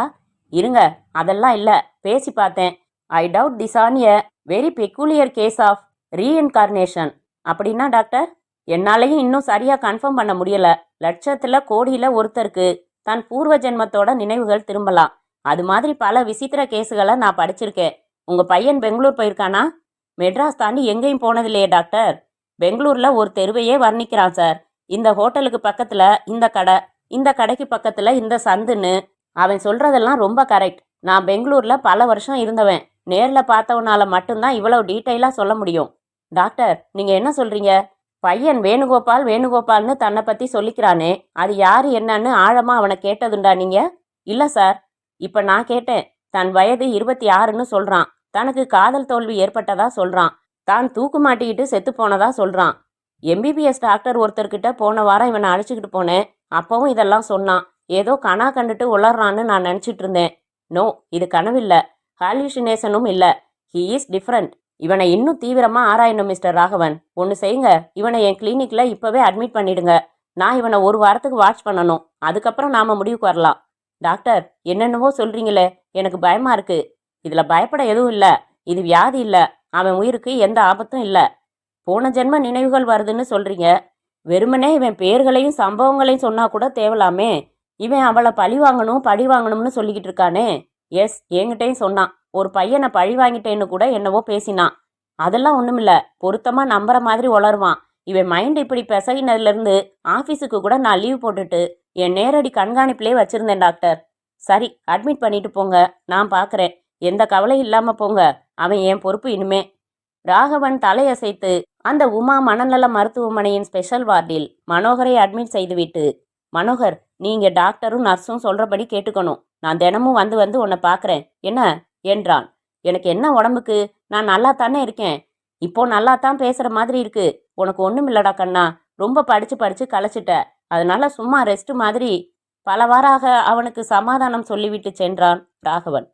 இருங்க, அதெல்லாம் இல்லை, பேசி பார்த்தேன். I doubt this on a very peculiar case of reincarnation. அப்படின்னா டாக்டர்? என்னாலையும் இன்னும் சரியாக கன்ஃபார்ம் பண்ண முடியல. லட்சத்தில் கோடியில் ஒருத்தருக்கு தன் பூர்வ ஜென்மத்தோட நினைவுகள் திரும்பலாம். அது மாதிரி பல விசித்திர கேஸுகளை நான் படிச்சிருக்கேன். உங்கள் பையன் பெங்களூர் போயிருக்கானா? மெட்ராஸ் தாண்டி எங்கேயும் போனதில்லையே டாக்டர். பெங்களூரில் ஒரு தெருவையே வர்ணிக்கிறான் சார். இந்த ஹோட்டலுக்கு பக்கத்தில் இந்த கடை, இந்த கடைக்கு பக்கத்தில் இந்த சந்துன்னு. அவன் சொல்கிறதெல்லாம் ரொம்ப கரெக்ட். நான் பெங்களூரில் பல வருஷம் இருந்தவன். நேரில் பார்த்தவனால மட்டும்தான் இவ்வளவு டீட்டெயிலாக சொல்ல முடியும். டாக்டர், நீங்கள் என்ன சொல்கிறீங்க? பையன் வேணுகோபால் வேணுகோபால்னு தன்னை பற்றி சொல்லிக்கிறானே, அது யார் என்னன்னு ஆழமாக அவனை கேட்டதுண்டா நீங்கள்? இல்லை சார். இப்போ நான் கேட்டேன். தன் வயது 26ன்னு சொல்கிறான். தனக்கு காதல் தோல்வி ஏற்பட்டதா சொல்கிறான். தான் தூக்கு மாட்டிக்கிட்டு செத்து போனதா சொல்கிறான். எம்பிபிஎஸ் டாக்டர் ஒருத்தர்கிட்ட போன வாரம் இவனை அழைச்சிக்கிட்டு போனேன். அப்பவும் இதெல்லாம் சொன்னான். ஏதோ கனா கண்டுட்டு உளறான்னு நான் நினச்சிட்டு இருந்தேன். நோ, இது கனவில்லை, ஹால்யூசினேஷனும் இல்லை. He is different. இவனை இன்னும் தீவிரமாக ஆராயணும் மிஸ்டர் ராகவன். ஒன்று செய்யுங்க, இவனை என் கிளினிக்கில் இப்போவே அட்மிட் பண்ணிடுங்க. நான் இவனை ஒரு வாரத்துக்கு வாட்ச் பண்ணணும். அதுக்கப்புறம் நாம் முடிவுக்கு வரலாம். டாக்டர், என்னென்னவோ சொல்கிறீங்களே, எனக்கு பயமாக இருக்கு. இதில் பயப்பட எதுவும் இல்லை. இது வியாதி இல்லை. அவன் உயிருக்கு எந்த ஆபத்தும் இல்லை. போன ஜென்ம நினைவுகள் வருதுன்னு சொல்கிறீங்க. வெறுமனே இவன் பேர்களையும் சம்பவங்களையும் சொன்னால் கூட தேவலாமே. இவன் அவளை பழி வாங்கணும்னு சொல்லிக்கிட்டு இருக்கானே. எஸ், என்கிட்டையும் சொன்னான். ஒரு பையனை பழி வாங்கிட்டேன்னு கூட என்னவோ பேசினான். அதெல்லாம் ஒன்றுமில்ல, பொருத்தமாக நம்புற மாதிரி உளருவான். இவன் மைண்ட் இப்படி பிசகினதுலேருந்து ஆஃபீஸுக்கு கூட நான் லீவ் போட்டுட்டு என் நேரடி கண்காணிப்பிலே வச்சுருந்தேன் டாக்டர். சரி, அட்மிட் பண்ணிட்டு போங்க, நான் பார்க்குறேன். எந்த கவலையும் இல்லாமல் போங்க. அவன் என் பொறுப்பு இனிமே. ராகவன் தலையசைத்து அந்த உமா மனநல மருத்துவமனையின் ஸ்பெஷல் வார்டில் மனோகரை அட்மிட் செய்துவிட்டு, மனோகர், நீங்க டாக்டரும் நர்ஸும் சொல்றபடி கேட்டுக்கணும். நான் தினமும் வந்து உன்னை பார்க்குறேன், என்ன என்றான். எனக்கு என்ன உடம்புக்கு? நான் நல்லா தானே இருக்கேன். இப்போ நல்லா தான் பேசுகிற மாதிரி இருக்கு. உனக்கு ஒன்றும் இல்லடா கண்ணா. ரொம்ப படித்து களைச்சிட்ட. அதனால சும்மா ரெஸ்ட் மாதிரி பல வாராக அவனுக்கு சமாதானம் சொல்லிவிட்டு சென்றான் ராகவன்.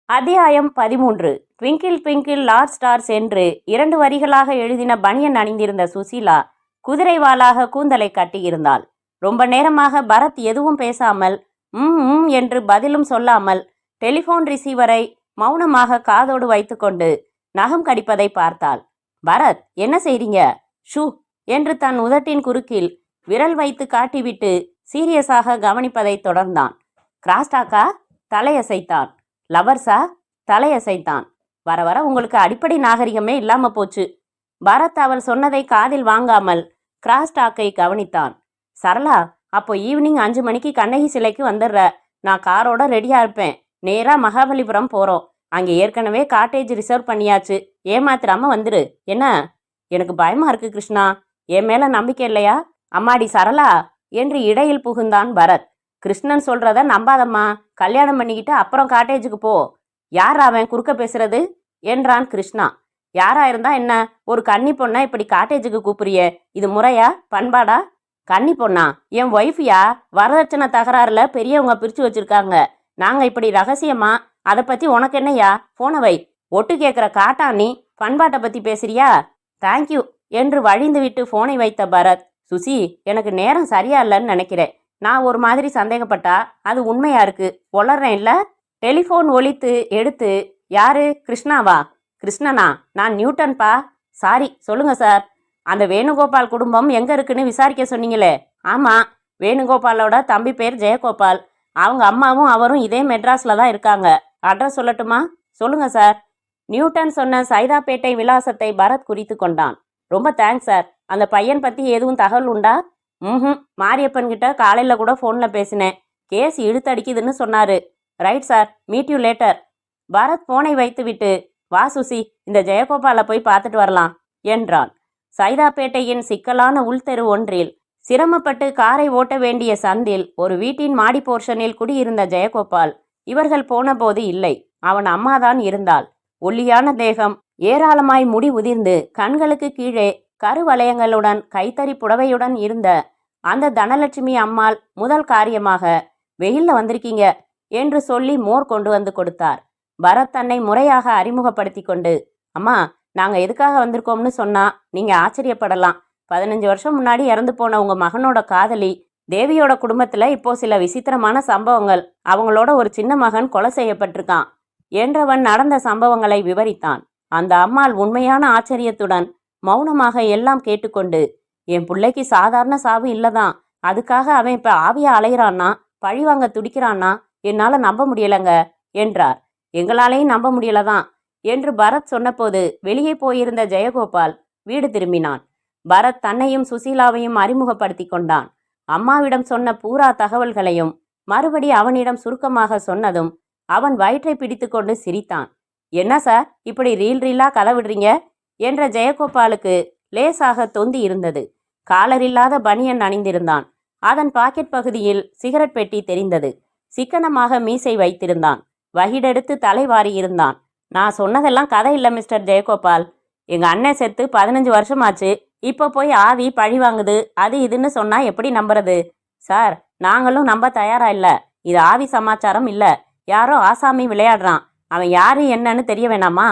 அத்தியாயம் 13. ட்விங்கிள் ட்விங்கிள் லார்ட் ஸ்டார்ஸ் என்று 2 வரிகளாக எழுதின பனியன் அணிந்திருந்த சுசீலா குதிரைவாலாக கூந்தலை கட்டியிருந்தாள். ரொம்ப நேரமாக பரத் எதுவும் பேசாமல் என்று பதிலும் சொல்லாமல் டெலிஃபோன் ரிசீவரை மௌனமாக காதோடு வைத்துக்கொண்டு நகம் கடிப்பதை பார்த்தாள். பரத், என்ன செய்றீங்க? ஷூ என்று தன் உதட்டின் குறுக்கில் விரல் வைத்து காட்டிவிட்டு சீரியஸாக கவனிப்பதை தொடர்ந்தான். கிராஸ்டாக்கா? தலையசைத்தான். லவர்ஸா? தலையசைத்தான். வர வர உங்களுக்கு அடிப்படை நாகரிகமே இல்லாம போச்சு. பரத் அவள் சொன்னதை காதில் வாங்காமல் கிராஸ்டாக்கை கவனித்தான். சரளா, அப்போ ஈவினிங் 5 மணிக்கு கண்ணகி சிலைக்கு வந்துடுற. நான் காரோட ரெடியா இருப்பேன். நேரா மகாபலிபுரம் போறோம். அங்கே ஏற்கனவே காட்டேஜ் ரிசர்வ் பண்ணியாச்சு. ஏமாத்திராம வந்துரு. என்ன? எனக்கு பயமா இருக்கு கிருஷ்ணா. என் மேல நம்பிக்கை இல்லையா? அம்மாடி சரளா என்று இடையில் புகுந்தான் பரத். கிருஷ்ணன் சொல்றத நம்பாதம்மா. கல்யாணம் பண்ணிக்கிட்டு அப்புறம் காட்டேஜுக்கு போ. யார் அவன் குறுக்க பேசுறது என்றான் கிருஷ்ணா. யாரா இருந்தா என்ன? ஒரு கன்னி பொண்ணா இப்படி காட்டேஜுக்கு கூப்பிடுறியே, இது முறையா? பண்பாடா? கன்னி பொண்ணா? என் ஒய்ஃபியா? வரதட்சணை தகராறுல பெரியவங்க பிரிச்சு வச்சிருக்காங்க. நாங்க இப்படி ரகசியமா? அதை பத்தி உனக்கு என்னையா? போன வை. ஒட்டு கேட்குற காட்டானி பண்பாட்டை பத்தி பேசுறியா? தேங்க்யூ என்று வழிந்து விட்டு போனை வைத்த பரத், சுசி, எனக்கு நேரம் சரியா இல்லைன்னு நினைக்கிறேன். நான் ஒரு மாதிரி சந்தேகப்பட்டா அது உண்மையா இருக்கு. உளறேன் இல்ல? டெலிஃபோன் ஒலித்து எடுத்து, யாரு? கிருஷ்ணாவா? கிருஷ்ணனா? நான் நியூட்டன்பா. சாரி, சொல்லுங்க சார். அந்த வேணுகோபால் குடும்பம் எங்க இருக்குன்னு விசாரிக்க சொன்னீங்களே? ஆமா, வேணுகோபாலோட தம்பி பேர் ஜெயகோபால். அவங்க அம்மாவும் அவரும் இதே மெட்ராஸ்ல தான் இருக்காங்க. அட்ரஸ் சொல்லட்டுமா? சொல்லுங்க சார். நியூட்டன் சொன்ன சைதாப்பேட்டை விலாசத்தை பரத் குறித்து கொண்டான். ரொம்ப தேங்க்ஸ் சார். அந்த பையன் பத்தி எதுவும் தகவல் உண்டா? மாரியப்பன் கிட்ட காலையில கூட போன்ல பேசினேன். கேஸ் இழுத்தடிக்குதுன்னு சொன்னாரு. Right sir, meet you later. Bharat போனை வைத்துவிட்டு, வா சுசி, இந்த ஜெயகோபாலை போய் பார்த்துட்டு வரலாம் என்றான். சைதாப்பேட்டையின் சிக்கலான உள்தெரு ஒன்றில் சிரமப்பட்டு காரை ஓட்ட வேண்டிய சந்தில் ஒரு வீட்டின் மாடி போர்ஷனில் குடியிருந்த ஜெயகோபால் இவர்கள் போன போது இல்லை. அவன் அம்மாதான் இருந்தாள். ஒல்லியான தேகம், ஏராளமாய் முடி உதிர்ந்து கண்களுக்கு கீழே கருவளையங்களுடன் கைத்தறி புடவையுடன் இருந்த அந்த தனலட்சுமி அம்மாள் முதல் காரியமாக வெயில்ல வந்திருக்கீங்க என்று சொல்லி மோர் கொண்டு வந்து கொடுத்தார். பரத் தன்னை முறையாக அறிமுகப்படுத்தி கொண்டு, அம்மா, நாங்க எதுக்காக வந்திருக்கோம்னு சொன்னா நீங்க ஆச்சரியப்படலாம். 15 வருஷம் முன்னாடி இறந்து போன உங்க மகனோட காதலி தேவியோட குடும்பத்துல இப்போ சில விசித்திரமான சம்பவங்கள். அவங்களோட ஒரு சின்ன மகன் கொலை செய்யப்பட்டிருக்கான் என்றவன் நடந்த சம்பவங்களை விவரித்தான். அந்த அம்மாள் உண்மையான ஆச்சரியத்துடன் மௌனமாக எல்லாம் கேட்டுக்கொண்டு, என் பிள்ளைக்கு சாதாரண சாவு இல்லதான், அதுக்காக அவன் இப்ப ஆவியா அலையிறான்னா, பழிவாங்க துடிக்கிறான்னா என்னால நம்ப முடியலங்க என்றார். எங்களாலேயும் நம்ப முடியலதான் என்று பரத் சொன்னபோது வெளியே போயிருந்த ஜெயகோபால் வீடு திரும்பினான். பரத் தன்னையும் சுசீலாவையும் அறிமுகப்படுத்தி கொண்டான். அம்மாவிடம் சொன்ன பூரா தகவல்களையும் மறுபடி அவனிடம் சுருக்கமாக சொன்னதும் அவன் வயிற்றை பிடித்து கொண்டு சிரித்தான். என்ன சார், இப்படி ரீலா கதை விடுறீங்க என்ற ஜெயகோபாலுக்கு லேசாக தொந்தி இருந்தது. காலர் இல்லாத பனியன் அணிந்திருந்தான். அதன் பாக்கெட் பகுதியில் சிகரெட் பெட்டி தெரிந்தது. சிக்கனமாக மீசை வைத்திருந்தான். வகிடெடுத்து தலைவாரி இருந்தான். நான் சொன்னதெல்லாம் கதை இல்லை மிஸ்டர் ஜெயகோபால். எங்க அண்ணன் செத்து 15 வருஷமாச்சு. இப்போ போய் ஆவி பழி வாங்குது அது இதுன்னு சொன்னா எப்படி நம்புறது? சார், நாங்களும் நம்ப தயாரா இல்ல. இது ஆவி சமாச்சாரம் இல்ல. யாரோ ஆசாமி விளையாடுறான். அவன் யாரு என்னன்னு தெரிய வேணாமா?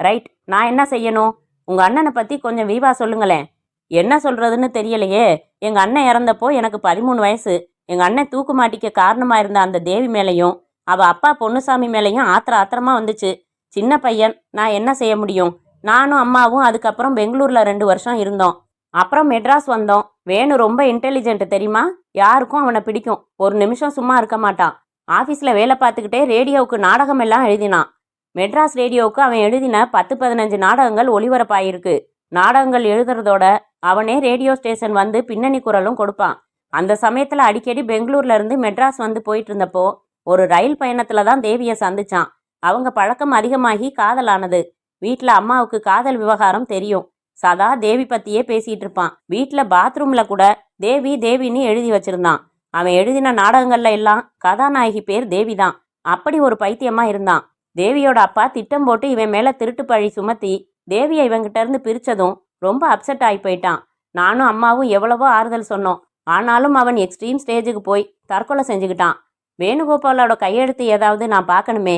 ரைட், நான் என்ன செய்யணும்? உங்க அண்ணனை பத்தி கொஞ்சம் விரிவா சொல்லுங்களேன். என்ன சொல்றதுன்னு தெரியலையே. எங்க அண்ணன் இறந்தப்போ எனக்கு 13 வயசு. எங்க அண்ணன் தூக்கு மாட்டிக்க காரணமா இருந்த அந்த தேவி மேலையும் அவ அப்பா பொன்னுசாமி மேலையும் ஆத்திரமா வந்துச்சு. சின்ன பையன், நான் என்ன செய்ய முடியும்? நானும் அம்மாவும் அதுக்கப்புறம் பெங்களூர்ல 2 வருஷம் இருந்தோம். அப்புறம் மெட்ராஸ் வந்தோம். வேணு ரொம்ப இன்டெலிஜென்ட் தெரியுமா? யாருக்கும் அவனை பிடிக்கும். ஒரு நிமிஷம் சும்மா இருக்க மாட்டான். ஆஃபீஸில் வேலை பார்த்துக்கிட்டே ரேடியோவுக்கு நாடகம் எல்லாம் எழுதினான். மெட்ராஸ் ரேடியோவுக்கு அவன் எழுதின 10-15 நாடகங்கள் ஒளிபரப்பாயிருக்கு. நாடகங்கள் எழுதுறதோட அவனே ரேடியோ ஸ்டேஷன் வந்து பின்னணி குரலும் கொடுப்பான். அந்த சமயத்தில் அடிக்கடி பெங்களூர்ல இருந்து மெட்ராஸ் வந்து போயிட்டு இருந்தப்போ ஒரு ரயில் பயணத்துல தான் தேவியை சந்திச்சான். அவங்க பழக்கம் அதிகமாகி காதலானது. வீட்டில் அம்மாவுக்கு காதல் விவகாரம் தெரியும். சதா தேவி பத்தியே பேசிட்டு இருப்பான். வீட்டில் பாத்ரூம்ல கூட தேவி தேவின்னு எழுதி வச்சிருந்தான். அவன் எழுதின நாடகங்கள்ல எல்லாம் கதாநாயகி பேர் தேவிதான். அப்படி ஒரு பைத்தியமா இருந்தான். தேவியோட அப்பா திட்டம் போட்டு இவன் மேல திருட்டு பழி சுமத்தி தேவியை இவங்கிட்ட இருந்து பிரிச்சதும் ரொம்ப அப்செட் ஆகி போயிட்டான். நானும் அம்மாவும் எவ்வளவோ ஆறுதல் சொன்னோம். ஆனாலும் அவன் எக்ஸ்ட்ரீம் ஸ்டேஜுக்கு போய் தற்கொலை செஞ்சுக்கிட்டான். வேணுகோபாலோட கையெழுத்து ஏதாவது நான் பார்க்கணுமே.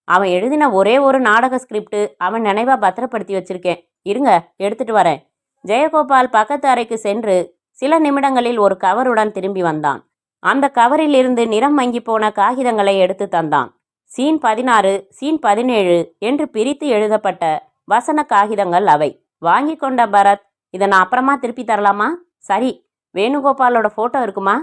அவன் எழுதின ஒரே ஒரு நாடக ஸ்கிரிப்ட் அவன் நினைவா பத்திரப்படுத்தி வச்சிருக்கேன். இருங்க, எடுத்துட்டு வரேன். ஜெயகோபால் பக்கத்து அறைக்கு சென்று சில நிமிடங்களில் ஒரு கவருடன் திரும்பி வந்தான். அந்த கவரில் இருந்து நிறம் மங்கி போன காகிதங்களை எடுத்து தந்தான். சீன் 16, சீன் 17 என்று பிரித்து எழுதப்பட்ட வசன காகிதங்கள் அவை. வாங்கி கொண்ட பரத், இதை நான் அப்புறமா திருப்பி தரலாமா? சரி. வேணுகோபாலோட போட்டோ இருக்குமா?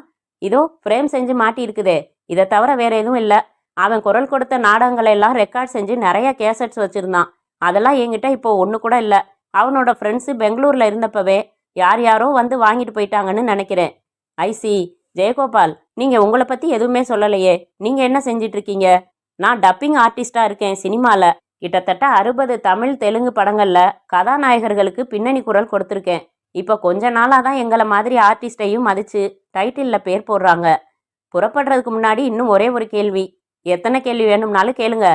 இதோ ஃப்ரேம் செஞ்சு மாட்டி இருக்குதே. இதை தவிர வேற எதுவும் இல்லை. அவன் குரல் கொடுத்த நாடகங்களை எல்லாம் ரெக்கார்ட் செஞ்சு நிறைய கேசட்ஸ் வச்சிருந்தான். அதெல்லாம் என்கிட்ட இப்போ ஒன்று கூட இல்லை. அவனோட ஃப்ரெண்ட்ஸு பெங்களூர்ல இருந்தப்பவே யார் யாரோ வந்து வாங்கிட்டு போயிட்டாங்கன்னு நினைக்கிறேன். ஐசி ஜெயகோபால், நீங்க உங்களை பத்தி எதுவுமே சொல்லலையே. நீங்க என்ன செஞ்சிட்டு இருக்கீங்க? நான் டப்பிங் ஆர்டிஸ்டா இருக்கேன் சினிமால. கிட்டத்தட்ட 60 தமிழ் தெலுங்கு படங்கள்ல கதாநாயகர்களுக்கு பின்னணி குரல் கொடுத்துருக்கேன். இப்போ கொஞ்ச நாளாக தான் எங்களை மாதிரி ஆர்டிஸ்டையும் மதிச்சு டைட்டிலில் பேர் போடுறாங்க. புறப்படுறதுக்கு முன்னாடி இன்னும் ஒரே ஒரு கேள்வி. எத்தனை கேள்வி வேணும்னாலும் கேளுங்க.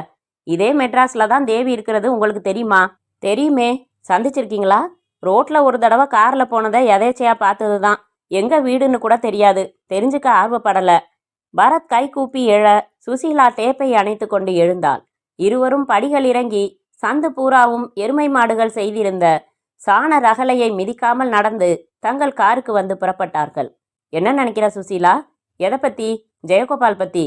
இதே மெட்ராஸ்ல தான் தேவி இருக்கிறது உங்களுக்கு தெரியுமா? தெரியுமே. சந்திச்சிருக்கீங்களா? ரோட்ல ஒரு தடவை கார்ல போனதை எதேச்சையா பார்த்தது தான். எங்க வீடுன்னு கூட தெரியாது. தெரிஞ்சுக்க ஆர்வப்படல. பரத் கை கூப்பி எழ சுசீலா டேப்பை அணைத்து கொண்டு எழுந்தாள். இருவரும் படிகள் இறங்கி சந்து பூராவும் எருமை மாடுகள் செய்திருந்த சாண ரகலையை மிதிக்காமல் நடந்து தங்கள் காருக்கு வந்து புறப்பட்டார்கள். என்ன நினைக்கிற சுசீலா? எதை பத்தி? ஜெயகோபால் பத்தி.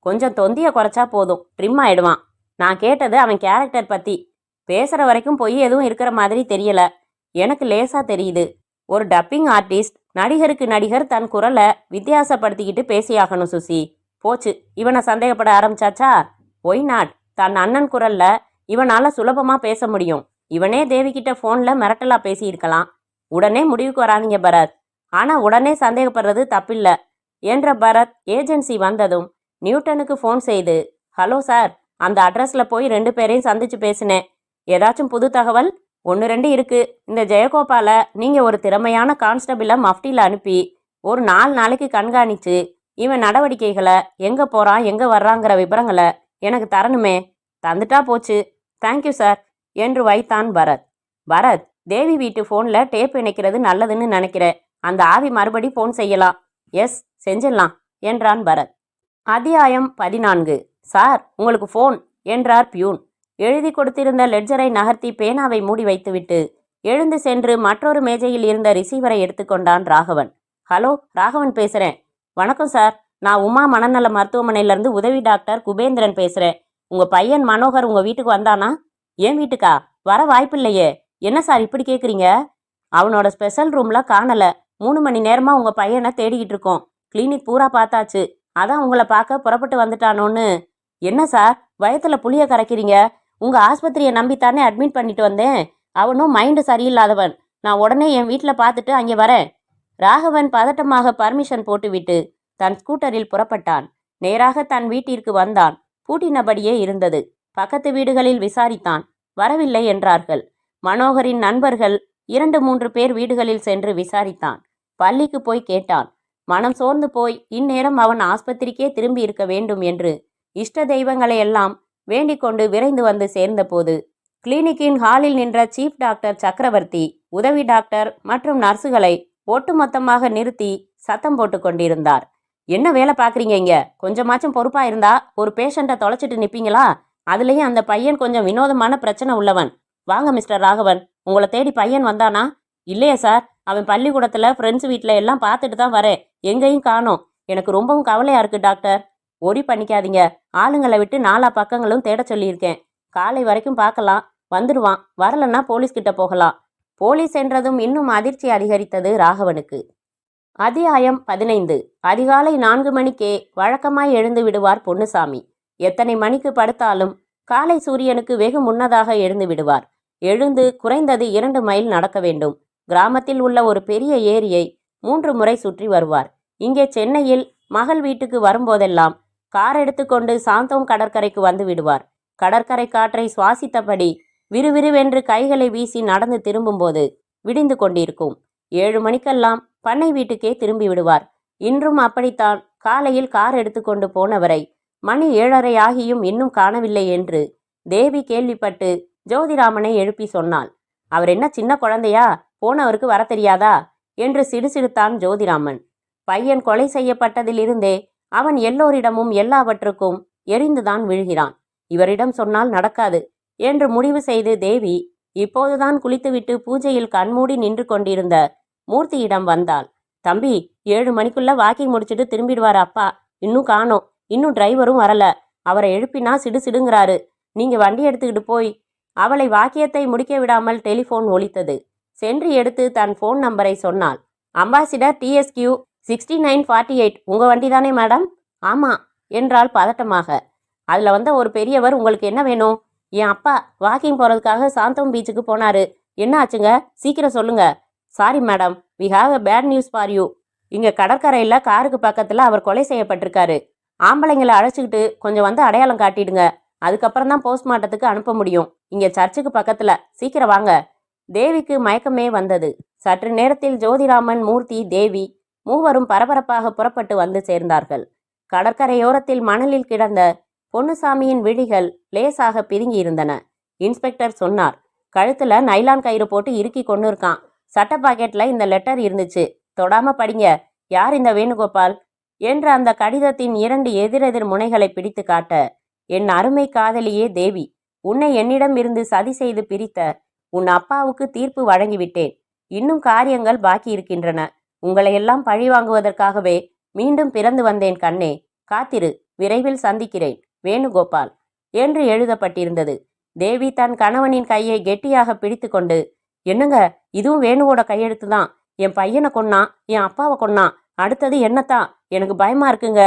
கொஞ்சம் தொந்திய குறைச்சா போதும், ட்ரிம் ஆயிடுவான். நான் கேட்டது அவன் கேரக்டர் பத்தி. பேசுற வரைக்கும் பொய் எதுவும் இருக்கிற மாதிரி தெரியல. எனக்கு லேசா தெரியுது. ஒரு டப்பிங் ஆர்டிஸ்ட் நடிகருக்கு நடிகர் தன் குரலை வித்தியாசப்படுத்திக்கிட்டு பேசியாகணும். சுசி, போச்சு. இவனை சந்தேகப்பட ஆரம்பிச்சாச்சா? Y not? தன் அண்ணன் குரல்ல இவனால சுலபமா பேச முடியும். இவனே தேவிக்கிட்ட போன்ல மிரட்டலா பேசியிருக்கலாம். உடனே முடிவுக்கு வராதீங்க பரத். ஆனா உடனே சந்தேகப்படுறது தப்பில்ல என்ற பரத் ஏஜென்சி வந்ததும் நியூட்டனுக்கு ஃபோன் செய்து, ஹலோ சார், அந்த அட்ரஸ்ல போய் 2 பேரையும் சந்திச்சு பேசினேன். ஏதாச்சும் புது தகவல்? 1-2 இருக்கு. இந்த ஜெயகோபால நீங்க ஒரு திறமையான கான்ஸ்டபிளை மஃப்டியில் அனுப்பி ஒரு 4 நாளைக்கு கண்காணிச்சு இவன் நடவடிக்கைகளை, எங்க போறான் எங்க வர்றாங்கிற விவரங்களை எனக்கு தரணுமே. தந்துட்டா போச்சு. Thank you sir. என்று வைத்தான் பரத். பரத், தேவி வீட்டு ஃபோன்ல டேப் இணைக்கிறது நல்லதுன்னு நினைக்கிறேன். அந்த ஆவி மறுபடி ஃபோன் செய்யலாம். எஸ், செஞ்சிடலாம் என்றான் பரத். அத்தியாயம் 14. சார், உங்களுக்கு ஃபோன் என்றார் பியூன். எழுதி கொடுத்திருந்த லெட்ஜரை நகர்த்தி பேனாவை மூடி வைத்துவிட்டு எழுந்து சென்று மற்றொரு மேஜையில் இருந்த ரிசீவரை எடுத்துக்கொண்டான் ராகவன். ஹலோ, ராகவன் பேசுறேன். வணக்கம் சார், நான் உமா மனநல மருத்துவமனையிலேருந்து உதவி டாக்டர் குபேந்திரன் பேசுகிறேன். உங்கள் பையன் மனோகர் உங்கள் வீட்டுக்கு வந்தானா? ஏன் வீட்டுக்கா? வர வாய்ப்பில்லையே. என்ன சார் இப்படி கேட்குறீங்க? அவனோட ஸ்பெஷல் ரூமில் காணலை. 3 மணி நேரமாக உங்கள் பையனை தேடிக்கிட்டு இருக்கோம். கிளினிக் பூரா பார்த்தாச்சு. அதான் உங்களை பார்க்க புறப்பட்டு வந்துட்டானோன்னு. என்ன சார் வயத்தில் புளிய கரைக்கிறீங்க? உங்கள் ஆஸ்பத்திரியை நம்பித்தானே அட்மிட் பண்ணிட்டு வந்தேன். அவனும் மைண்டு சரியில்லாதவன். நான் உடனே என் வீட்டில் பார்த்துட்டு அங்கே வரேன். ராகவன் பதட்டமாக பர்மிஷன் போட்டுவிட்டு தன் ஸ்கூட்டரில் புறப்பட்டான். நேராக தன் வீட்டிற்கு வந்தான். பூட்டினபடியே இருந்தது. பக்கத்து வீடுகளில் விசாரித்தான். வரவில்லை என்றார்கள். மனோகரின் நண்பர்கள் 2-3 பேர் வீடுகளில் சென்று விசாரித்தான். பள்ளிக்கு போய் கேட்டான். மனம் சோர்ந்து போய் இந்நேரம் அவன் ஆஸ்பத்திரிக்கே திரும்பி இருக்க வேண்டும் என்று இஷ்ட தெய்வங்களை எல்லாம் வேண்டிக் கொண்டு விரைந்து வந்து சேர்ந்தபோது கிளினிக்கின் ஹாலில் நின்ற சீஃப் டாக்டர் சக்கரவர்த்தி உதவி டாக்டர் மற்றும் நர்ஸுகளை ஒட்டுமொத்தமாக நிறுத்தி சத்தம் போட்டு கொண்டிருந்தார். என்ன வேலை பார்க்குறீங்க இங்க? கொஞ்சமாச்சும் பொறுப்பா இருந்தா ஒரு பேஷண்ட்டை தொலைச்சிட்டு நிற்பீங்களா? அதுலேயும் அந்த பையன் கொஞ்சம் வினோதமான பிரச்சனை உள்ளவன். வாங்க மிஸ்டர் ராகவன், உங்களை தேடி பையன் வந்தானா? இல்லையே சார், அவன் பள்ளிக்கூடத்தில் ஃப்ரெண்ட்ஸ் வீட்டில் எல்லாம் பார்த்துட்டு தான் வரேன். எங்கேயும் காணோம். எனக்கு ரொம்பவும் கவலையாக இருக்குது டாக்டர். ஒரி பண்ணிக்காதீங்க. ஆளுங்களை விட்டு 4 பக்கங்களும் தேட சொல்லியிருக்கேன். காலை வரைக்கும் பார்க்கலாம். வந்துடுவான். வரலன்னா போலீஸ்கிட்ட போகலாம். போலீஸ் என்றதும் இன்னும் அதிர்ச்சி அதிகரித்தது ராகவனுக்கு. அத்தியாயம் 15. அதிகாலை 4 மணிக்கே வழக்கமாய் எழுந்து விடுவார் பொன்னுசாமி. எத்தனை மணிக்கு படுத்தாலும் காலை சூரியனுக்கு வெகு முன்னதாக எழுந்து விடுவார். எழுந்து குறைந்தது 2 மைல் நடக்க வேண்டும். கிராமத்தில் உள்ள ஒரு பெரிய ஏரியை 3 முறை சுற்றி வருவார். இங்கே சென்னையில் மகள் வீட்டுக்கு வரும்போதெல்லாம் கார் எடுத்துக்கொண்டு சாந்தோம் கடற்கரைக்கு வந்து விடுவார். கடற்கரை காற்றை சுவாசித்தபடி விறுவிறுவென்று கைகளை வீசி நடந்து திரும்பும்போது விடிந்து கொண்டிருக்கும். 7 மணிக்கெல்லாம் பண்ணை வீட்டுக்கே திரும்பி விடுவார். இன்றும் அப்படித்தான். காலையில் கார் எடுத்துக்கொண்டு போனவரை மணி 7:30 ஆகியும் இன்னும் காணவில்லை என்று தேவி கேள்விப்பட்டு ஜோதிராமனை எழுப்பி சொன்னாள். அவர் என்ன சின்ன குழந்தையா? போனவருக்கு வர தெரியாதா என்று சிடுசிடுத்தான் ஜோதிராமன். பையன் கொலை செய்யப்பட்டதிலிருந்தே அவன் எல்லோரிடமும் எல்லாவற்றுக்கும் எரிந்துதான் விழுகிறான். இவரிடம் சொன்னால் நடக்காது என்று முடிவு செய்து தேவி இப்போதுதான் குளித்துவிட்டு பூஜையில் கண்மூடி நின்று கொண்டிருந்த மூர்த்தியிடம் வந்தாள். தம்பி, 7 மணிக்குள்ள வாக்கிங் முடிச்சுட்டு திரும்பிடுவார் அப்பா. இன்னும் காணோம். இன்னும் டிரைவரும் வரல. அவரை எழுப்பினா சிடுசிடுங்கிறாரு. நீங்க வண்டி எடுத்துக்கிட்டு போய். அவளை வாக்கியத்தை முடிக்க விடாமல் டெலிஃபோன் ஒலித்தது. சென்று எடுத்து தன் ஃபோன் நம்பரை சொன்னாள். Ambassador TSQ 6948. உங்க வண்டி தானே மேடம்? ஆமா என்றாள் பதட்டமாக. அதுல வந்த ஒரு பெரியவர், உங்களுக்கு என்ன வேணும்? என் அப்பா வாக்கிங் போறதுக்காக சாந்தோம் பீச்சுக்கு போனாரு. என்ன ஆச்சுங்க? சீக்கிரம் சொல்லுங்க. Sorry madam, we have a bad news for you. இங்க கடற்கரையில் காருக்கு பக்கத்துல அவர் கொலை செய்யப்பட்டிருக்காரு. ஆம்பளைங்களை அழைச்சிக்கிட்டு கொஞ்சம் வந்து அடையாளம் காட்டிடுங்க. அதுக்கப்புறம் தான் போஸ்ட்மார்ட்டத்துக்கு அனுப்ப முடியும். இங்க சர்ச்சுக்கு பக்கத்துல. சீக்கிரம் வாங்க. தேவிக்கு மயக்கமே வந்தது. சற்று நேரத்தில் ஜோதிராமன், மூர்த்தி, தேவி மூவரும் பரபரப்பாக புறப்பட்டு வந்து சேர்ந்தார்கள். கடற்கரையோரத்தில் மணலில் கிடந்த பொன்னுசாமியின் விழிகள் லேசாக பிதுங்கி இருந்தன. இன்ஸ்பெக்டர் சொன்னார். கழுத்துல நைலான் கயிறு போட்டு இறுக்கி கொண்டு இருக்கான். சட்ட பாக்கெட்ல இந்த லெட்டர் இருந்துச்சு. தொடாம படிங்க. யார் இந்த வேணுகோபால் என்று அந்த கடிதத்தின் 2 எதிரெதிர் முனைகளை பிடித்து காட்ட, என் அருமை காதலியே தேவி, உன்னை என்னிடம் இருந்து சதி செய்து பிரித்த உன் அப்பாவுக்கு தீர்ப்பு வழங்கிவிட்டேன். இன்னும் காரியங்கள் பாக்கி இருக்கின்றன. உங்களையெல்லாம் பழி வாங்குவதற்காகவே மீண்டும் பிறந்து வந்தேன் கண்ணே. காத்திரு, விரைவில் சந்திக்கிறேன். வேணுகோபால் என்று எழுதப்பட்டிருந்தது. தேவி தன் கணவனின் கையை கெட்டியாக பிடித்து கொண்டு, என்னங்க, இதுவும் வேணுவோட கையெழுத்து தான். என் பையனை கொன்னான், என் அப்பாவை கொன்னான். அடுத்தது என்னத்தான்? எனக்கு பயமா இருக்குங்க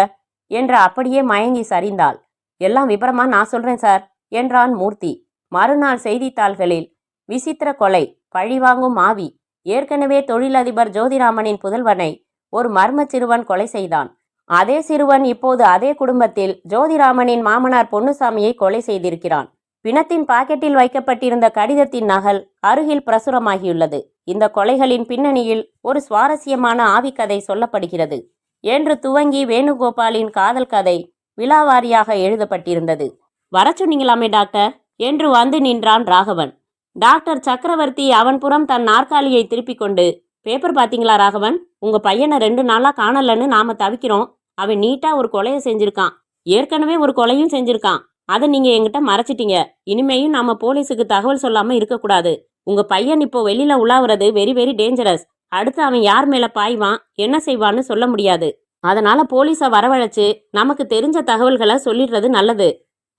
என்ற அப்படியே மயங்கி சரிந்தாள். எல்லாம் விபரமா நான் சொல்றேன் சார் என்றான் மூர்த்தி. மறுநாள் செய்தித்தாள்களில் விசித்திர கொலை, பழிவாங்கும் ஆவி. ஏற்கனவே தொழிலதிபர் ஜோதிராமனின் புதல்வனை ஒரு மர்ம சிறுவன் கொலை செய்தான். அதே சிறுவன் இப்போது அதே குடும்பத்தில் ஜோதிராமனின் மாமனார் பொன்னுசாமியை கொலை செய்திருக்கிறான். பிணத்தின் பாக்கெட்டில் வைக்கப்பட்டிருந்த கடிதத்தின் நகல் அருகில் பிரசுரமாகியுள்ளது. இந்த கொலைகளின் பின்னணியில் ஒரு சுவாரஸ்யமான ஆவிக்கதை சொல்லப்படுகிறது என்று துவங்கி வேணுகோபாலின் காதல் கதை விலாவாரியாக எழுதப்பட்டிருந்தது. வர சொன்னீங்களாமே டாக்டர் என்று வந்து நின்றான் ராகவன். டாக்டர் சக்கரவர்த்தி அவன் புறம் தன் நாற்காலியை திருப்பிக் கொண்டு, பேப்பர் பாத்தீங்களா ராகவன்? உங்க பையனை 2 நாளா காணலன்னு நாம தவிக்கிறோம். அவன் நீட்டா ஒரு கொலையை செஞ்சிருக்கான். ஏற்கனவே ஒரு கொலையும் செஞ்சிருக்கான். அதை நீங்க என்கிட்ட மறைச்சிட்டீங்க. இனிமேயும் நாம போலீஸுக்கு தகவல் சொல்லாம இருக்கக்கூடாது. உங்க பையன் இப்போ வெளியில உலாவுறது வெரி வெரி டேஞ்சரஸ். அடுத்து அவன் யார் மேல பாய்வான், என்ன செய்வான்னு சொல்ல முடியாது. அதனால போலீஸை வரவழைச்சு நமக்கு தெரிஞ்ச தகவல்களை சொல்லிடுறது நல்லது.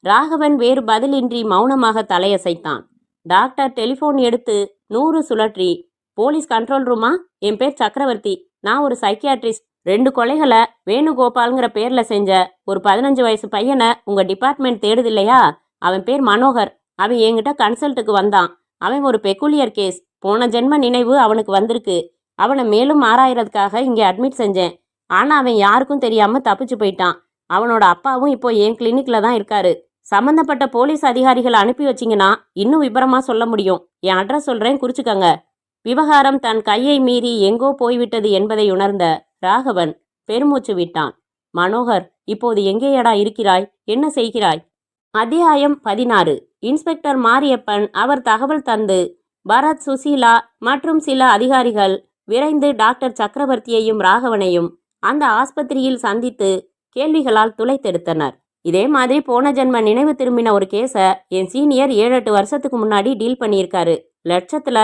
ராகவன் வேறு பதிலின்றி மௌனமாக தலையசைத்தான். டாக்டர் டெலிஃபோன் எடுத்து 100 சுழற்றி, போலீஸ் கண்ட்ரோல் ரூமா? என் பேர் சக்கரவர்த்தி. நான் ஒரு சைக்கியாட்ரிஸ்ட். 2 கொலைகளை வேணுகோபால்ங்கிற பேர்ல செஞ்ச ஒரு 15 வயசு பையனை உங்க டிபார்ட்மெண்ட் தேடுதில்லையா? அவன் பேர் மனோகர். அவன் என்கிட்ட கன்சல்ட்டுக்கு வந்தான். அவன் ஒரு பெக்குலியர் கேஸ். போன ஜென்ம நினைவு அவனுக்கு வந்திருக்கு. அவனை மேலும் ஆராயறதுக்காக இங்கே அட்மிட் செஞ்சேன். ஆனா அவன் யாருக்கும் தெரியாம தப்பிச்சு போயிட்டான். அவனோட அப்பாவும் இப்போ என் கிளினிக்ல தான் இருக்காரு. சம்பந்தப்பட்ட போலீஸ் அதிகாரிகளை அனுப்பி வச்சிங்கன்னா இன்னும் விபரமா சொல்ல முடியும். என் அட்ரஸ் சொல்றேன், குறிச்சுக்கங்க. விவகாரம் தன் கையை மீறி எங்கோ போய்விட்டது என்பதை உணர்ந்த ராகவன் பெருமூச்சு விட்டான். மனோகர், இப்போது எங்கேயடா இருக்கிறாய்? என்ன செய்கிறாய்? அத்தியாயம் 16. இன்ஸ்பெக்டர் மாரியப்பன் அவர் தகவல் தந்து பரத், சுசீலா மற்றும் சில அதிகாரிகள் விரைந்து டாக்டர் சக்கரவர்த்தியையும் ராகவனையும் அந்த ஆஸ்பத்திரியில் சந்தித்து கேள்விகளால் துளைத்தெடுத்தனர். இதே மாதிரி போன ஜென்ம நினைவு திரும்பின ஒரு கேஸை என் சீனியர் 7-8 வருஷத்துக்கு முன்னாடி டீல் பண்ணியிருக்காரு. லட்சத்துல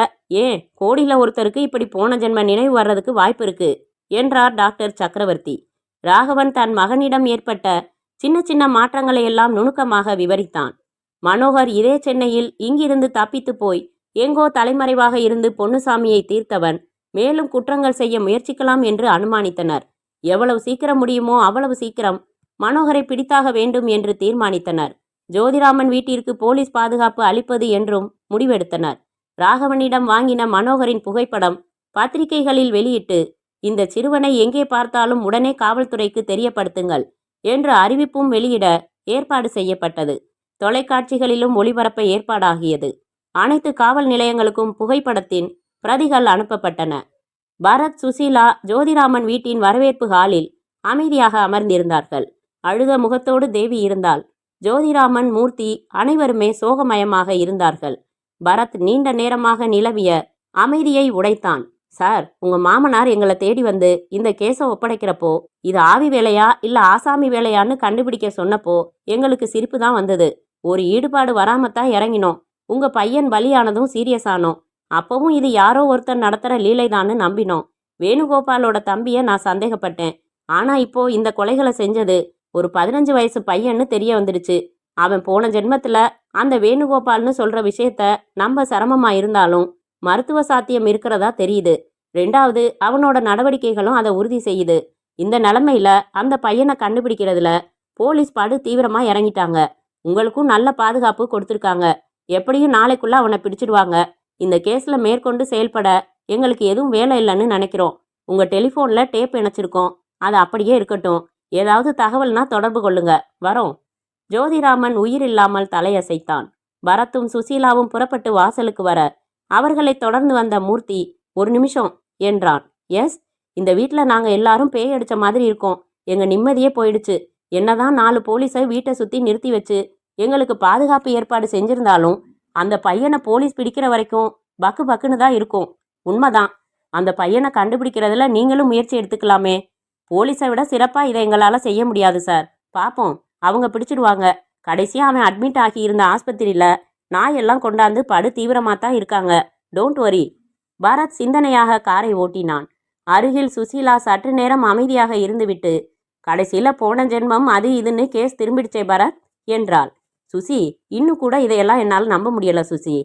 ஏன் கோடியில ஒருத்தருக்கு இப்படி போன ஜென்ம நினைவு வர்றதுக்கு வாய்ப்பு இருக்கு என்றார் டாக்டர் சக்கரவர்த்தி. ராகவன் தன் மகனிடம் ஏற்பட்ட சின்ன சின்ன மாற்றங்களை எல்லாம் நுணுக்கமாக விவரித்தான். மனோகர் இதே சென்னையில் இங்கிருந்து தப்பித்து போய் எங்கோ தலைமறைவாக இருந்து பொன்னுசாமியை தீர்த்தவன். மேலும் குற்றங்கள் செய்ய முயற்சிக்கலாம் என்று அனுமானித்தனர். எவ்வளவு சீக்கிரம் முடியுமோ அவ்வளவு சீக்கிரம் மனோகரை பிடித்தாக வேண்டும் என்று தீர்மானித்தனர். ஜோதிராமன் வீட்டிற்கு போலீஸ் பாதுகாப்பு அளிப்பது என்றும் முடிவெடுத்தனர். ராகவனிடம் வாங்கின மனோகரின் புகைப்படம் பத்திரிகைகளில் வெளியிட்டு, இந்த சிறுவனை எங்கே பார்த்தாலும் உடனே காவல்துறைக்கு தெரியப்படுத்துங்கள் என்று அறிவிப்பும் வெளியிட ஏற்பாடு செய்யப்பட்டது. தொலைக்காட்சிகளிலும் ஒளிபரப்ப ஏற்பாடாகியது. அனைத்து காவல் நிலையங்களுக்கும் புகைப்படத்தின் பிரதிகள் அனுப்பப்பட்டன. பரத், சுசீலா ஜோதிராமன் வீட்டின் வரவேற்பு ஹாலில் அமைதியாக அமர்ந்திருந்தார்கள். அழுத முகத்தோடு தேவி இருந்தாள். ஜோதிராமன், மூர்த்தி அனைவருமே சோகமயமாக இருந்தார்கள். பரத் நீண்ட நேரமாக நிலவிய அமைதியை உடைத்தான். சார், உங்க மாமனார் எங்களை தேடி வந்து இந்த கேஸை ஒப்படைக்கிறப்போ இது ஆவி வேலையா இல்ல ஆசாமி வேலையான்னு கண்டுபிடிக்க சொன்னப்போ எங்களுக்கு சிரிப்பு தான் வந்தது. ஒரு ஈடுபாடு வராமத்தான் இறங்கினோம். உங்க பையன் பலியானதும் சீரியஸ் ஆனோம். அப்பவும் இது யாரோ ஒருத்தர் நடத்துற லீலைதான்னு நம்பினோம். வேணுகோபாலோட தம்பியை நான் சந்தேகப்பட்டேன். ஆனா இப்போ இந்த கொலைகளை செஞ்சது ஒரு 15 வயசு பையன்னு தெரிய வந்துடுச்சு. அவன் போன ஜென்மத்துல அந்த வேணுகோபால்னு சொல்ற விஷயத்த நம்ப சிரமமா இருந்தாலும் மருத்துவ சாத்தியம் இருக்கிறதா தெரியுது. 2வது, அவனோட நடவடிக்கைகளும் அதை உறுதி செய்யுது. இந்த நிலைமையில அந்த பையனை கண்டுபிடிக்கிறதுல போலீஸ் படு தீவிரமா இறங்கிட்டாங்க. உங்களுக்கும் நல்ல பாதுகாப்பு கொடுத்துருக்காங்க. எப்படியும் நாளைக்குள்ள அவனை பிடிச்சிடுவாங்க. இந்த கேஸ்ல மேற்கொண்டு செயல்பட எங்களுக்கு எதுவும் வேலை இல்லைன்னு நினைக்கிறோம். உங்க டெலிஃபோன்ல டேப் இணைச்சிருக்கோம். அது அப்படியே இருக்கட்டும். ஏதாவது தகவல்னா தொடர்பு கொள்ளுங்க. வரோம். ஜோதிராமன் உயிரில்லாமல் தலையசைத்தான். பரத்தும் சுசீலாவும் புறப்பட்டு வாசலுக்கு வர அவர்களை தொடர்ந்து வந்த மூர்த்தி, ஒரு நிமிஷம் என்றான். எஸ், இந்த வீட்டில் நாங்கள் எல்லாரும் பேய் அடிச்ச மாதிரி இருக்கோம். எங்க நிம்மதியே போயிடுச்சு. என்னதான் 4 போலீஸை வீட்டை சுற்றி நிறுத்தி வச்சு எங்களுக்கு பாதுகாப்பு ஏற்பாடு செஞ்சிருந்தாலும் அந்த பையனை போலீஸ் பிடிக்கிற வரைக்கும் பக்கு பக்குன்னு தான் இருக்கும். உண்மைதான். அந்த பையனை கண்டுபிடிக்கிறதுல நீங்களும் முயற்சி எடுத்துக்கலாமே. போலீஸை விட சிறப்பாக இதை எங்களால் செய்ய முடியாது சார். பார்ப்போம், அவங்க பிடிச்சிடுவாங்க. கடைசியாக அவன் அட்மிட் ஆகி இருந்த ஆஸ்பத்திரியில் நாயெல்லாம் கொண்டாந்து படு தீவிரமாக தான் இருக்காங்க. Don't worry. பரத் சிந்தனையாக காரை ஓட்டினான். அருகில் சுசீலா சற்று நேரம் அமைதியாக இருந்துவிட்டு, கடைசியில் போன ஜென்மம் அது இதுன்னு கேஸ் திரும்பிடுச்சே பரத் என்றாள். சுசி, இன்னும் கூட இதையெல்லாம் என்னால் நம்ப முடியல சுசி.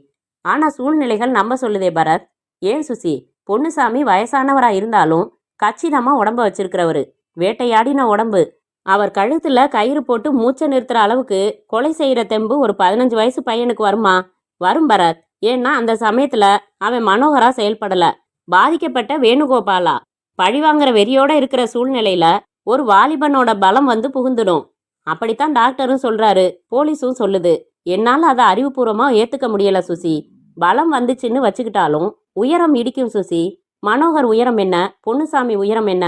ஆனால் சூழ்நிலைகள் நம்ப சொல்லுதே பரத். ஏன் சுசி? பொன்னுசாமி வயசானவராக இருந்தாலும் கச்சிதமாக உடம்ப வச்சிருக்கிறவரு. வேட்டையாடின உடம்பு. அவர் கழுத்துல கயிறு போட்டு மூச்சை நிறுத்துற அளவுக்கு கொலை செய்யற தெம்பு ஒரு 15 வயசு பையனுக்கு வருமா? வரும் பரத். ஏன்னா அந்த சமயத்துல அவன் மனோகரா செயல்படல. பாதிக்கப்பட்ட வேணுகோபாலா. பழிவாங்கிற வெறியோட இருக்கிற சூழ்நிலையில ஒரு வாலிபனோட பலம் வந்து புகுந்துடும். அப்படித்தான் டாக்டரும் சொல்றாரு, போலீஸும் சொல்லுது. என்னால அதை அறிவுபூர்வமா ஏத்துக்க முடியல சுசி. பலம் வந்துச்சுன்னு வச்சுக்கிட்டாலும் உயரம் இடிக்கும் சுசி. மனோகர் உயரம் என்ன, பொன்னுசாமி உயரம் என்ன?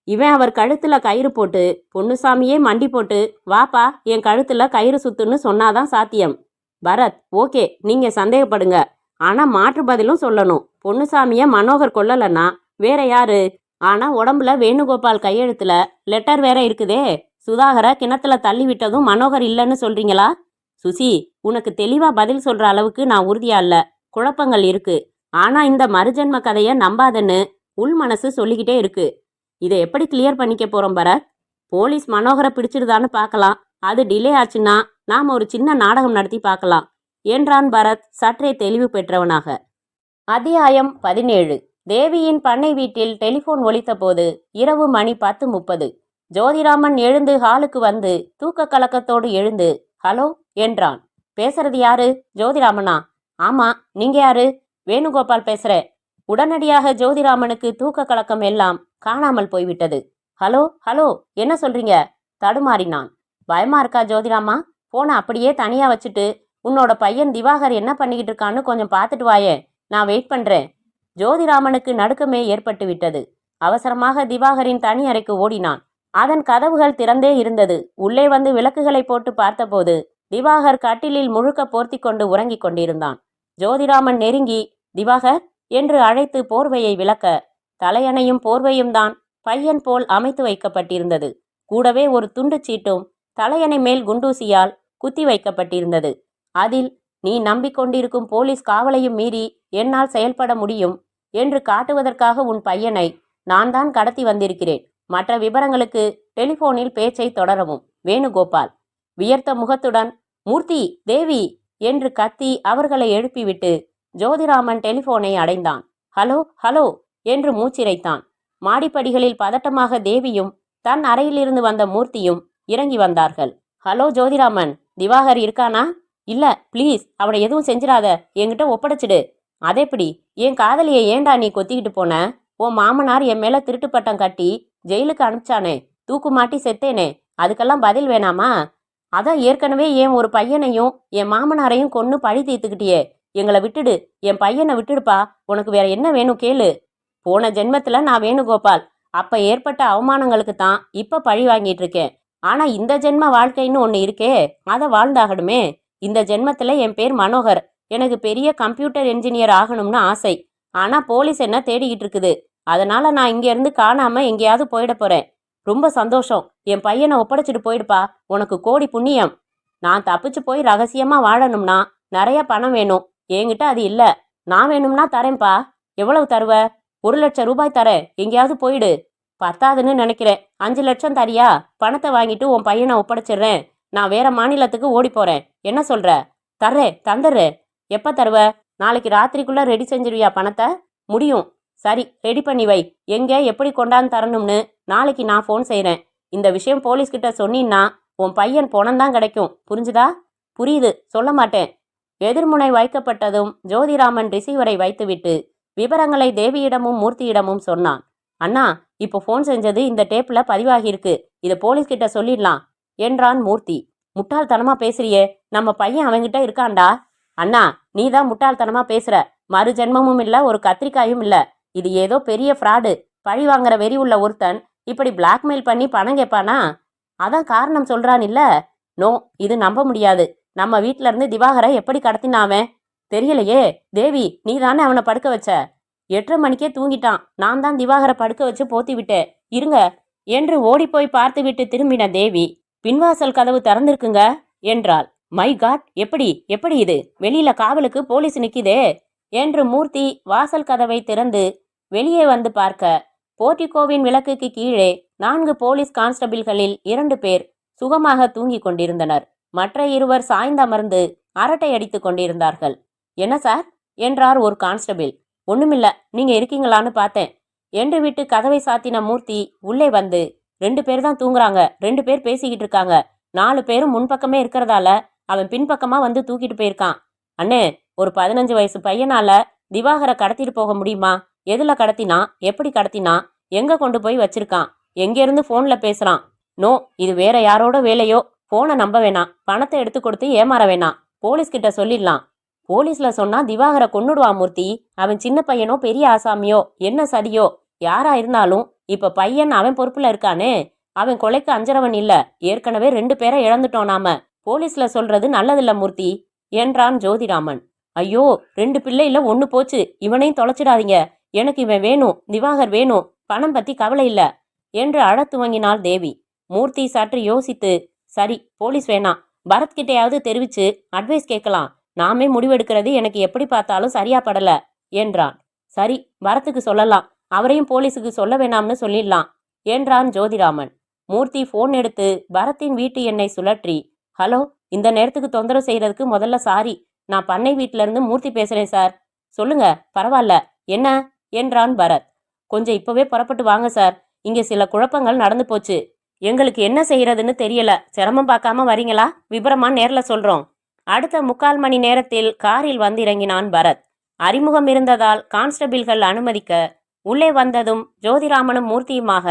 இவன் அவர் கழுத்துல கயிறு போட்டு பொன்னுசாமியே மண்டி போட்டு வாப்பா என் கழுத்துல கயிறு சுத்துன்னு சொன்னாதான் சாத்தியம். பரத், ஓகே, நீங்க சந்தேகப்படுங்க. ஆனா மாற்று பதிலும் சொல்லணும். பொன்னுசாமிய மனோகர் கொல்லலன்னா வேற யாரு? ஆனா உடம்புல வேணுகோபால் கையெழுத்துல லெட்டர் வேற இருக்குதே. சுதாகரை கிணத்துல தள்ளி விட்டதும் மனோகர் இல்லைன்னு சொல்றீங்களா? சுசி, உனக்கு தெளிவா பதில் சொல்ற அளவுக்கு நான் உறுதியா இல்ல. குழப்பங்கள் இருக்கு. ஆனா இந்த மறுஜென்ம கதைய நம்பாதன்னு உள் மனசு சொல்லிக்கிட்டே இருக்கு. இதை எப்படி கிளியர் பண்ணிக்க போறோம் பரத்? போலீஸ் மனோகரை பிடிச்சிருதான்னு பார்க்கலாம். அது டிலே ஆச்சுன்னா நாம ஒரு சின்ன நாடகம் நடத்தி பார்க்கலாம் என்றான் பரத் சற்றே தெளிவு பெற்றவனாக. அத்தியாயம் 17. தேவியின் பண்ணை வீட்டில் டெலிபோன் ஒலித்தபோது இரவு மணி 10:30. ஜோதிராமன் எழுந்து ஹாலுக்கு வந்து தூக்க கலக்கத்தோடு எழுந்து ஹலோ என்றான். பேசுறது யாரு? ஜோதிராமனா? ஆமா, நீங்க யாரு? வேணுகோபால் பேசுறேன். உடனடியாக ஜோதிராமனுக்கு தூக்க கலக்கம் எல்லாம் காணாமல் போய்விட்டது. ஹலோ ஹலோ, என்ன சொல்றீங்க? தடுமாறினான். பயமா இருக்கா ஜோதிராமா? போனை அப்படியே தனியா வச்சுட்டு உன்னோட பையன் திவாகர் என்ன பண்ணிக்கிட்டு இருக்கான்னு கொஞ்சம் பார்த்துட்டு வாயே. நான் வெயிட் பண்றேன். ஜோதிராமனுக்கு நடுக்கமே ஏற்பட்டு விட்டது. அவசரமாக திவாகரின் தனி அறைக்கு ஓடினான். அதன் கதவுகள் திறந்தே இருந்தது. உள்ளே வந்து விளக்குகளை போட்டு பார்த்தபோது திவாகர் கட்டிலில் முழுக்க போர்த்தி கொண்டு உறங்கிக் கொண்டிருந்தான். ஜோதிராமன் நெருங்கி திவாகர் என்று அழைத்து போர்வையை விளக்க தலையணையும் போர்வையும் தான் பையன் போல் அமைத்து வைக்கப்பட்டிருந்தது. கூடவே ஒரு துண்டு சீட்டும் தலையணை மேல் குண்டூசியால் குத்தி வைக்கப்பட்டிருந்தது. அதில் நீ நம்பிக்கொண்டிருக்கும் போலீஸ் காவலையும் மீறி என்னால் செயல்பட முடியும் என்று காட்டுவதற்காக உன் பையனை நான் தான் கடத்தி வந்திருக்கிறேன். மற்ற விவரங்களுக்கு டெலிபோனில் பேச்சை தொடரவும். வேணுகோபால். வியர்த்த முகத்துடன் மூர்த்தி, தேவி என்று கத்தி அவர்களை எழுப்பிவிட்டு ஜோதிராமன் டெலிபோனை அடைந்தான். ஹலோ ஹலோ என்று மூச்சிரைத்தான். மாடிப்படிகளில் பதட்டமாக தேவியும் தன் அறையிலிருந்து வந்த மூர்த்தியும் இறங்கி வந்தார்கள். ஹலோ ஜோதிராமன், திவாகர் இருக்கானா? இல்ல, ப்ளீஸ் அவனை எதுவும் செஞ்சிடாத, என்கிட்ட ஒப்படைச்சிடு. அதேப்படி என் காதலியை ஏண்டா நீ கொத்திக்கிட்டு போன? உன் மாமனார் என் மேல திருட்டு பட்டம் கட்டி ஜெயிலுக்கு அனுப்பிச்சானே, தூக்கு மாட்டி செத்தேனே, அதுக்கெல்லாம் பதில் வேணாமா? அதான் ஏற்கனவே என் ஒரு பையனையும் என் மாமனாரையும் கொன்னு பழி தீர்த்துக்கிட்டியே. எங்களை விட்டுடு, என் பையனை விட்டுடுப்பா. உனக்கு வேற என்ன வேணும் கேளு. போன ஜென்மத்துல நான் வேணுகோபால். அப்ப ஏற்பட்ட அவமானங்களுக்கு தான் இப்ப பழி வாங்கிட்டு இருக்கேன். ஆனா இந்த ஜென்ம வாழ்க்கைன்னு ஒண்ணு இருக்கே, அதை வாழ்ந்தாகணுமே. இந்த ஜென்மத்துல என் பேர் மனோகர். எனக்கு பெரிய கம்ப்யூட்டர் என்ஜினியர் ஆகணும்னு ஆசை. ஆனா போலீஸ் என்ன தேடிக்கிட்டு இருக்குது. அதனால நான் இங்க இருந்து காணாம எங்கேயாவது போயிட போறேன். ரொம்ப சந்தோஷம். என் பையனை ஒப்படைச்சிட்டு போயிடுப்பா. உனக்கு கோடி புண்ணியம். நான் தப்பிச்சு போய் ரகசியமா வாழணும்னா நிறைய பணம் வேணும். என்கிட்ட அது இல்ல. நான் வேணும்னா தரேன்பா. எவ்வளவு தருவ? 1,00,000 ரூபாய் தரேன். எங்கேயாவது போயிடு. பத்தாதுன்னு நினைக்கிறேன். 5 லட்சம் தரியா? பணத்தை வாங்கிட்டு உன் பையனை ஒப்படைச்சிடுறேன். நான் வேற மாநிலத்துக்கு ஓடி போறேன். என்ன சொல்ற? தர்றேன், தந்துடுறேன். எப்ப தருவ? நாளைக்கு ராத்திரிக்குள்ள ரெடி செஞ்சிருவியா பணத்தை? முடியும். சரி, ரெடி பண்ணி வை. எங்க எப்படி கொண்டாந்து தரணும்னு நாளைக்கு நான் ஃபோன் செய்கிறேன். இந்த விஷயம் போலீஸ்கிட்ட சொன்னீன்னா உன் பையன் பணம்தான் கிடைக்கும். புரிஞ்சுதா? புரியுது, சொல்ல மாட்டேன். எதிர்முனை வைக்கப்பட்டதும் ஜோதிராமன் ரிசீவரை வைத்துவிட்டு விவரங்களை தேவியிடமும் மூர்த்தியிடமும் சொன்னான். அண்ணா, இப்போ ஃபோன் செஞ்சது இந்த டேப்ல பதிவாகியிருக்கு. இதை போலீஸ்கிட்ட சொல்லிடலாம் என்றான் மூர்த்தி. முட்டாள்தனமா பேசுறியே, நம்ம பையன் அவங்கிட்ட இருக்காண்டா. அண்ணா, நீ தான் முட்டாள்தனமா பேசுற. மறு ஜென்மமும் இல்ல, ஒரு கத்திரிக்காயும் இல்ல. இது ஏதோ பெரிய ஃப்ராடு. பழி வாங்குற வெறி உள்ள ஒருத்தன் இப்படி பிளாக்மெயில் பண்ணி பணம் கேட்பானா? அதான் காரணம் சொல்றான் இல்ல. நோ, இது நம்ப முடியாது. நம்ம வீட்ல இருந்து திவாகரை எப்படி கடத்தினாவன் தெரியலையே. தேவி, நீ தானே அவனை படுக்க வச்ச? 8:30 மணிக்கே தூங்கிட்டான். நான் தான் திவாகரை படுக்க வச்சு போத்தி விட்டேன். இருங்க என்று ஓடிப்போய் பார்த்துவிட்டு திரும்பின தேவி, பின்வாசல் கதவு திறந்திருக்குங்க என்றாள். மை காட், எப்படி எப்படி இது? வெளியில காவலுக்கு போலீஸ் நிக்குதே என்று மூர்த்தி வாசல் கதவை திறந்து வெளியே வந்து பார்க்க, போர்டிகோவின் விளக்குக்கு கீழே 4 போலீஸ் கான்ஸ்டபிள்களில் 2 பேர் சுகமாக தூங்கிக் கொண்டிருந்தனர். மற்ற 2 சாய்ந்தமர்ந்து அரட்டை அடித்துக் கொண்டிருந்தார்கள். என்ன சார் என்றார் ஒரு கான்ஸ்டபிள். ஒண்ணுமில்ல, நீங்க இருக்கீங்களான்னு பார்த்தேன் என்று விட்டு கதவை சாத்தின மூர்த்தி உள்ளே வந்து, 2 பேர் தான் தூங்குறாங்க, 2 பேர் பேசிக்கிட்டு இருக்காங்க. 4 பேரும் முன்பக்கமே இருக்கிறதால அவன் பின்பக்கமா வந்து தூக்கிட்டு போயிருக்கான். அண்ணே, ஒரு 15 வயசு பையனால திவாகரை கடத்திட்டு போக முடியுமா? எதுல கடத்தினா, எப்படி கடத்தினா, எங்க கொண்டு போய் வச்சிருக்கான், எங்க இருந்து போன்ல பேசுறான்? நோ, இது வேற யாரோட வேலையோ. போனை நம்ப வேணாம். பணத்தை எடுத்து கொடுத்து ஏமாற வேணாம். போலீஸ் கிட்ட சொல்லிடலாம். போலீஸ்ல சொன்னா திவாகரை கொன்னுடுவான் மூர்த்தி. அவன் சின்ன பையனோ பெரிய ஆசாமியோ என்ன சதியோ யாரா இருந்தாலும் இப்ப பையன் அவன் பொறுப்புல இருக்கானே. அவன் கொலைக்கு அஞ்சறவன் இல்ல. ஏற்கனவே 2 பேரை இழந்துட்டோம் நாம. போலீஸ்ல சொல்றது நல்லதில்ல மூர்த்தி என்றான் ஜோதிராமன். ஐயோ, 2 பிள்ளையில 1 போச்சு, இவனையும் தொலைச்சிடாதீங்க, எனக்கு இவன் வேணும், திவாகர் வேணும், பணம் பத்தி கவலை இல்ல என்று அழத் துவங்கினாள் தேவி. மூர்த்தி சற்று யோசித்து, சரி போலீஸ் வேணாம், பரத் கிட்டையாவது தெரிவிச்சு அட்வைஸ் கேட்கலாம், நாமே முடிவெடுக்கிறது எனக்கு எப்படி பார்த்தாலும் சரியா படல என்றான். சரி, பரத்துக்கு சொல்லலாம், அவரையும் போலீஸுக்கு சொல்ல வேணாம்னு சொல்லிடலாம் என்றான் ஜோதிராமன். மூர்த்தி போன் எடுத்து பரத்தின் வீட்டு எண்ணை சுழற்றி, ஹலோ, இந்த நேரத்துக்கு தொந்தரவு செய்யறதுக்கு முதல்ல சாரி, நான் பண்ணை வீட்டுல இருந்து மூர்த்தி பேசுறேன் சார். சொல்லுங்க, பரவாயில்ல, என்ன என்றான் பரத். கொஞ்சம் இப்பவே புறப்பட்டு வாங்க சார், இங்க சில குழப்பங்கள் நடந்து போச்சு, எங்களுக்கு என்ன செய்யறதுன்னு தெரியல, சிரமம் பார்க்காம வரீங்களா? விபரமா நேர்ல சொல்றோம். அடுத்த 3/4 மணி நேரத்தில் காரில் வந்து இறங்கினான் பரத். அறிமுகம் இருந்ததால் கான்ஸ்டபிள்கள் அனுமதிக்க உள்ளே வந்ததும் ஜோதிராமனும் மூர்த்தியுமாக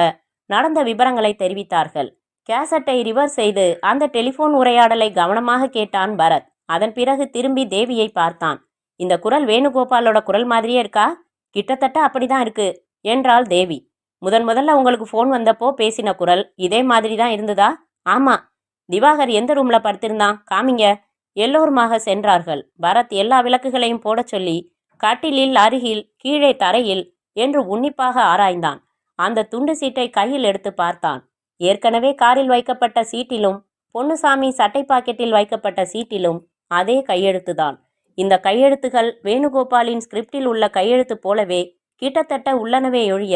நடந்த விபரங்களை தெரிவித்தார்கள். கேசட்டை ரிவர்ஸ் செய்து அந்த டெலிபோன் உரையாடலை கவனமாக கேட்டான் பரத். அதன் பிறகு திரும்பி தேவியை பார்த்தான். இந்த குரல் வேணுகோபாலோட குரல் மாதிரியே இருக்கா? கிட்டத்தட்ட அப்படிதான் இருக்கு என்றாள் தேவி. முதல்ல உங்களுக்கு போன் வந்தப்போ பேசின குரல் இதே மாதிரி தான் இருந்ததா? ஆமா. திவாகர் எந்த ரூம்ல படுத்திருந்தான்? காமிங்க. எல்லோருமாக சென்றார்கள். பரத் எல்லா விளக்குகளையும் போடச் சொல்லி கட்டிலில், அருகில், கீழே தரையில் என்று உன்னிப்பாக ஆராய்ந்தான். அந்த துண்டு சீட்டை கையில் எடுத்து பார்த்தான். ஏற்கனவே காரில் வைக்கப்பட்ட சீட்டிலும் பொன்னுசாமி சட்டை பாக்கெட்டில் வைக்கப்பட்ட சீட்டிலும் அதே கையெழுத்துதான். இந்த கையெழுத்துகள் வேணுகோபாலின் ஸ்கிரிப்டில் உள்ள கையெழுத்து போலவே கிட்டத்தட்ட உள்ளனவே ஒழிய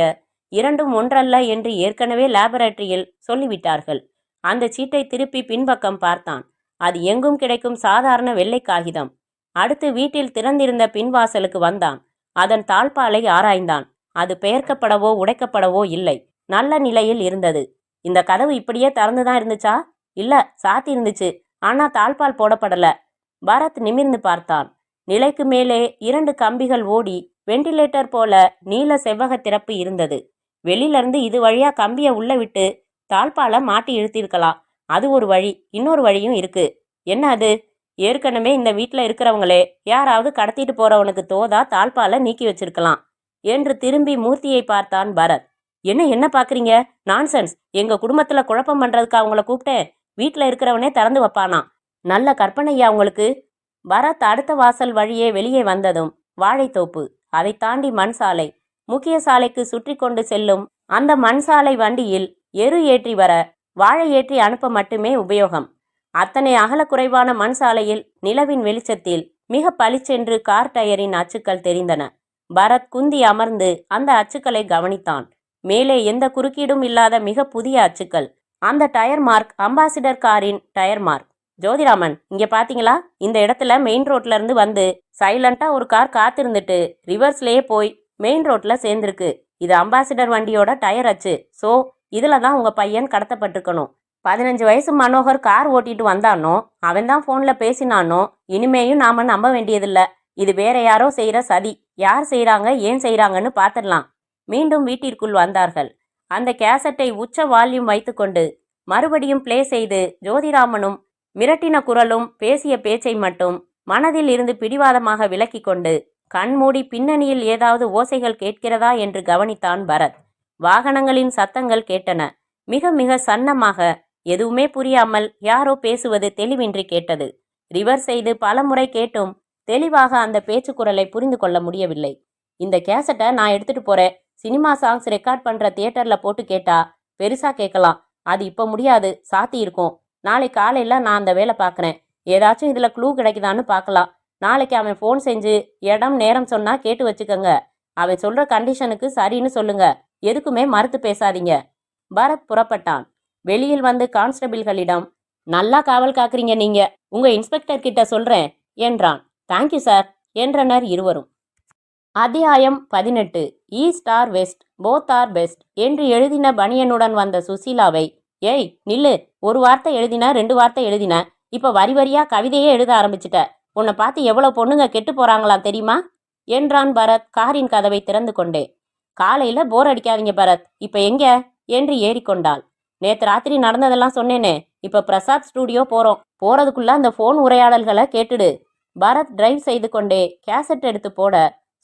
இரண்டும் ஒன்றல்ல என்று ஏற்கனவே லேபரேட்டரியில் சொல்லிவிட்டார்கள். அந்த சீட்டை திருப்பி பின்பக்கம் பார்த்தான். அது எங்கும் கிடைக்கும் சாதாரண வெள்ளை காகிதம். அடுத்து வீட்டில் திறந்திருந்த பின்வாசலுக்கு வந்தான். அதன் தாழ்பாலை ஆராய்ந்தான். அது பெயர்க்கப்படவோ உடைக்கப்படவோ இல்லை, நல்ல நிலையில் இருந்தது. இந்த கதவு இப்படியே திறந்துதான் இருந்துச்சா? இல்ல, சாத்தி இருந்துச்சு, ஆனா தாழ்பால் போடப்படல. பரத் நிமிர்ந்து பார்த்தான். நிலைக்கு மேலே 2 கம்பிகள் ஓடி வெண்டிலேட்டர் போல நீல செவ்வக திறப்பு இருந்தது. வெளியிலிருந்து இது வழியா கம்பியை உள்ள விட்டு தாழ்பால மாட்டி இழுத்திருக்கலாம். அது ஒரு வழி. இன்னொரு வழியும் இருக்கு. என்ன அது? ஏற்கனவே இந்த வீட்டில் இருக்கிறவங்களே யாராவது கடத்திட்டு போறவனுக்கு தோதா தாழ்பால நீக்கி வச்சிருக்கலாம் என்று திரும்பி மூர்த்தியை பார்த்தான் பரத். என்ன பாக்குறீங்க? நான்சென்ஸ். எங்க குடும்பத்துல குழப்பம் பண்றதுக்கு அவங்கள கூப்பிட்டேன். வீட்டில் இருக்கிறவனே திறந்து வைப்பானா? நல்ல கற்பனையா உங்களுக்கு? பரத் அடுத்த வாசல் வழியே வெளியே வந்ததும் வாழைத்தோப்பு, அதை தாண்டி மண் சாலை, முக்கிய சாலைக்கு சுற்றி கொண்டு செல்லும் அந்த மண் சாலை வண்டியில் எரு ஏற்றி வர வாழை ஏற்றி அனுப்ப மட்டுமே உபயோகம். அத்தனை அகல குறைவான மண் சாலையில் நிலவின் வெளிச்சத்தில் மிக பளிச்சென்று கார் டயரின் அச்சுக்கள் தெரிந்தன. பரத் குந்தி அமர்ந்து அந்த அச்சுக்களை கவனித்தான். மேலே எந்த குறுக்கீடும் இல்லாத மிக புதிய அச்சுக்கள். அந்த டயர் மார்க் அம்பாசிடர் காரின் டயர் மார்க். ஜோதிராமன், இங்க பாத்தீங்களா? இந்த இடத்துல மெயின் ரோட்ல இருந்து வந்து சைலண்டா ஒரு கார் காத்திருந்துட்டு ரிவர்ஸ்லயே போய் மெயின் ரோட்ல சேர்ந்திருக்கு. இது அம்பாசிடர் வண்டியோட டயர் அச்சு. ஸோ இதுல தான் உங்க பையன் கடத்தப்பட்டிருக்கணும். 15 வயசு மனோகர் கார் ஓட்டிட்டு வந்தானோ, அவன் தான் போன்ல பேசினானோ, இனிமேயும் நாம நம்ப வேண்டியதில்ல. இது வேற யாரோ செய்யற சதி. யார் செய்யறாங்க, ஏன் செய்யறாங்கன்னு பார்த்துடலாம். மீண்டும் வீட்டிற்குள் வந்தார்கள். அந்த கேசட்டை உச்ச வால்யூம் வைத்துக்கொண்டு மறுபடியும் பிளே செய்து ஜோதிராமனும் மிரட்டின குரலும் பேசிய பேச்சை மட்டும் மனதில் இருந்து பிடிவாதமாக விலக்கி கொண்டு கண்மூடி பின்னணியில் ஏதாவது ஓசைகள் கேட்கிறதா என்று கவனித்தான் பரத். வாகனங்களின் சத்தங்கள் கேட்டன. மிக மிக சன்னமாக, எதுவுமே புரியாமல் யாரோ பேசுவது தெளிவின்றி கேட்டது. ரிவர்ஸ் செய்து பல முறை கேட்டும் தெளிவாக அந்த பேச்சு குரலை புரிந்து கொள்ள முடியவில்லை. இந்த கேசட்டை நான் எடுத்துட்டு போறேன். சினிமா சாங்ஸ் ரெக்கார்ட் பண்ற தியேட்டர்ல போட்டு கேட்டா பெருசா கேட்கலாம். அது இப்ப முடியாது, சாத்தி இருக்கும். நாளை காலையில நான் அந்த வேலை பார்க்குறேன். ஏதாச்சும் இதுல க்ளூ கிடைக்குதான்னு பார்க்கலாம். நாளைக்கு அவன் ஃபோன் செஞ்சு இடம் நேரம் சொன்னா கேட்டு வச்சுக்கோங்க. அவன் சொல்ற கண்டிஷனுக்கு சரின்னு சொல்லுங்க. எதுக்குமே மறுத்து பேசாதீங்க. பரத் புறப்பட்டான். வெளியில் வந்து கான்ஸ்டபிள்களிடம், நல்லா காவல் காக்குறீங்க நீங்க, உங்க இன்ஸ்பெக்டர் கிட்ட சொல்றேன் என்றான். தேங்க்யூ சார் என்றனர் இருவரும். அத்தியாயம் 18. East or west, both are best என்று எழுதின பனியனுடன் வந்த சுசீலாவை, ஏய் நில்லு, ஒரு வார்த்தை எழுதின, 2 வார்த்தை எழுதின, இப்ப வரி வரியா கவிதையே எழுத ஆரம்பிச்சிட்ட. உன்னை பார்த்து எவ்வளவு பொண்ணுங்க கெட்டு போறாங்களாம் தெரியுமா என்றான் பரத் காரின் கதவை திறந்து கொண்டே. காலையில போர் அடிக்காதீங்க பரத், இப்ப எங்க என்று ஏறிக்கொண்டாள். நேத்து ராத்திரி நடந்ததெல்லாம் சொன்னேனே, இப்ப பிரசாத் ஸ்டூடியோ போறோம். போறதுக்குள்ள அந்த போன் உரையாடல்களை கேட்டுடு. பரத் டிரைவ் செய்து கொண்டே கேசட் எடுத்து போட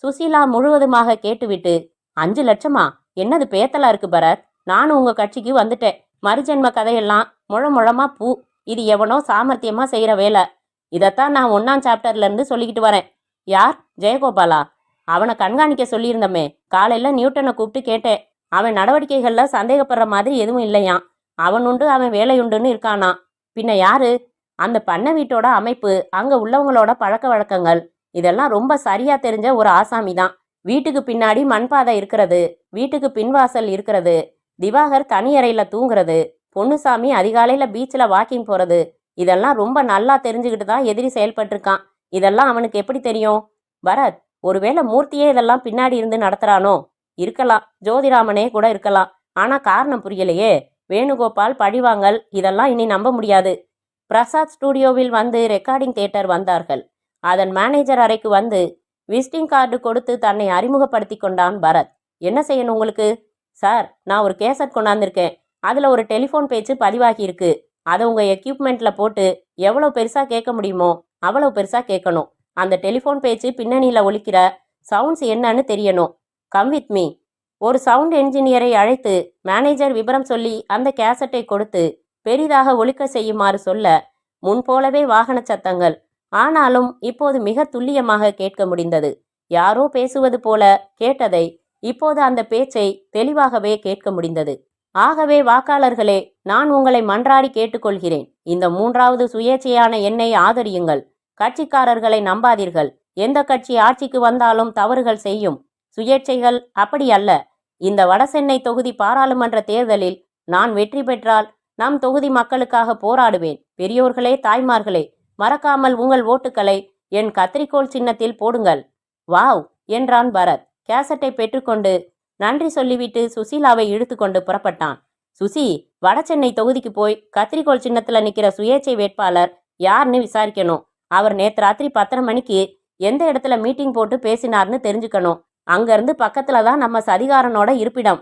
சுசீலா முழுவதுமாக கேட்டுவிட்டு, 5 லட்சமா? என்னது பேத்தலா இருக்கு பரத், நானும் உங்க கட்சிக்கு வந்துட்டேன். மறுஜென்ம கதையெல்லாம் முழமா பூ. இது எவனோ சாமர்த்தியமா செய்யற வேலை. இதைத்தான் நான் 1ஆம் சாப்டர்ல இருந்து சொல்லிக்கிட்டு வரேன். யார்? ஜெயகோபாலா? அவனை கண்காணிக்க சொல்லியிருந்தமே. காலையில் நியூட்டனை கூப்பிட்டு கேட்டேன். அவன் நடவடிக்கைகளில் சந்தேகப்படுற மாதிரி எதுவும் இல்லையாம். அவன் உண்டு, அவன் வேலையுண்டுன்னு இருக்கானா. பின்ன யாரு? அந்த பண்ணை வீட்டோட அமைப்பு, அங்கே உள்ளவங்களோட பழக்க வழக்கங்கள், இதெல்லாம் ரொம்ப சரியா தெரிஞ்ச ஒரு ஆசாமி தான். வீட்டுக்கு பின்னாடி மண்பாதை இருக்கிறது, வீட்டுக்கு பின்வாசல் இருக்கிறது, திவாகர் தனி அறையில் தூங்குறது, பொன்னுசாமி அதிகாலையில் பீச்சில் வாக்கிங் போகிறது, இதெல்லாம் ரொம்ப நல்லா தெரிஞ்சுக்கிட்டு தான் எதிரி செயல்பட்டிருக்கான். இதெல்லாம் அவனுக்கு எப்படி தெரியும்? பரத், ஒருவேளை மூர்த்தியே இதெல்லாம் பின்னாடி இருந்து நடத்துறானோ? இருக்கலாம், ஜோதிராமனே கூட இருக்கலாம். ஆனால் காரணம் புரியலையே. வேணுகோபால், பழிவாங்கல், இதெல்லாம் இனி நம்ப முடியாது. பிரசாத் ஸ்டூடியோவில் வந்து ரெக்கார்டிங் தியேட்டர் வந்தார்கள். அதன் மேனேஜர் அறைக்கு வந்து விசிட்டிங் கார்டு கொடுத்து தன்னை அறிமுகப்படுத்தி கொண்டான் பரத். என்ன செய்யணும் உங்களுக்கு? சார், நான் ஒரு கேசட் கொண்டாந்துருக்கேன். அதில் ஒரு டெலிஃபோன் பேச்சு பதிவாகி இருக்கு. அதை உங்கள் எக்யூப்மெண்ட்டில் போட்டு எவ்வளோ பெருசாக கேட்க முடியுமோ அவ்வளோ பெருசாக கேட்கணும். அந்த டெலிஃபோன் பேச்சு பின்னணியில் ஒலிக்கிற சவுண்ட்ஸ் என்னன்னு தெரியணும். Come with me. ஒரு சவுண்ட் என்ஜினியரை அழைத்து மேனேஜர் விபரம் சொல்லி அந்த கேசட்டை கொடுத்து பெரிதாக ஒலிக்க செய்யுமாறு சொல்ல, முன்போலவே வாகன சத்தங்கள், ஆனாலும் இப்போது மிக துல்லியமாக கேட்க முடிந்தது. யாரோ பேசுவது போல கேட்டதை இப்போது அந்த பேச்சை தெளிவாகவே கேட்க முடிந்தது. ஆகவே வாக்காளர்களே, நான் உங்களை மன்றாடி கேட்டுக்கொள்கிறேன். இந்த மூன்றாவது சுயேட்சையான எண்ணை ஆதரியுங்கள். கட்சிக்காரர்களை நம்பாதீர்கள். எந்த கட்சி ஆட்சிக்கு வந்தாலும் தவறுகள் செய்யும். சுயேட்சைகள் அப்படி அல்ல. இந்த வடசென்னை தொகுதி பாராளுமன்ற தேர்தலில் நான் வெற்றி பெற்றால் நம் தொகுதி மக்களுக்காக போராடுவேன். பெரியோர்களே, தாய்மார்களே, மறக்காமல் உங்கள் ஓட்டுக்களை என் கத்திரிக்கோள் சின்னத்தில் போடுங்கள். வாவ் என்றான் பரத். கேசட்டை பெற்றுக்கொண்டு நன்றி சொல்லிவிட்டு சுசீலாவை இழுத்து கொண்டு புறப்பட்டான். சுசி, வடசென்னை தொகுதிக்கு போய் கத்திரிக்கோள் சின்னத்தில் நிற்கிற சுயேட்சை வேட்பாளர் யாருன்னு விசாரிக்கணும். அவர் நேற்று ராத்திரி 10:30 மணிக்கு எந்த இடத்துல மீட்டிங் போட்டு பேசினார்னு தெரிஞ்சுக்கணும். அங்கேருந்து பக்கத்தில் தான் நம்ம சதிகாரனோட இருப்பிடம்.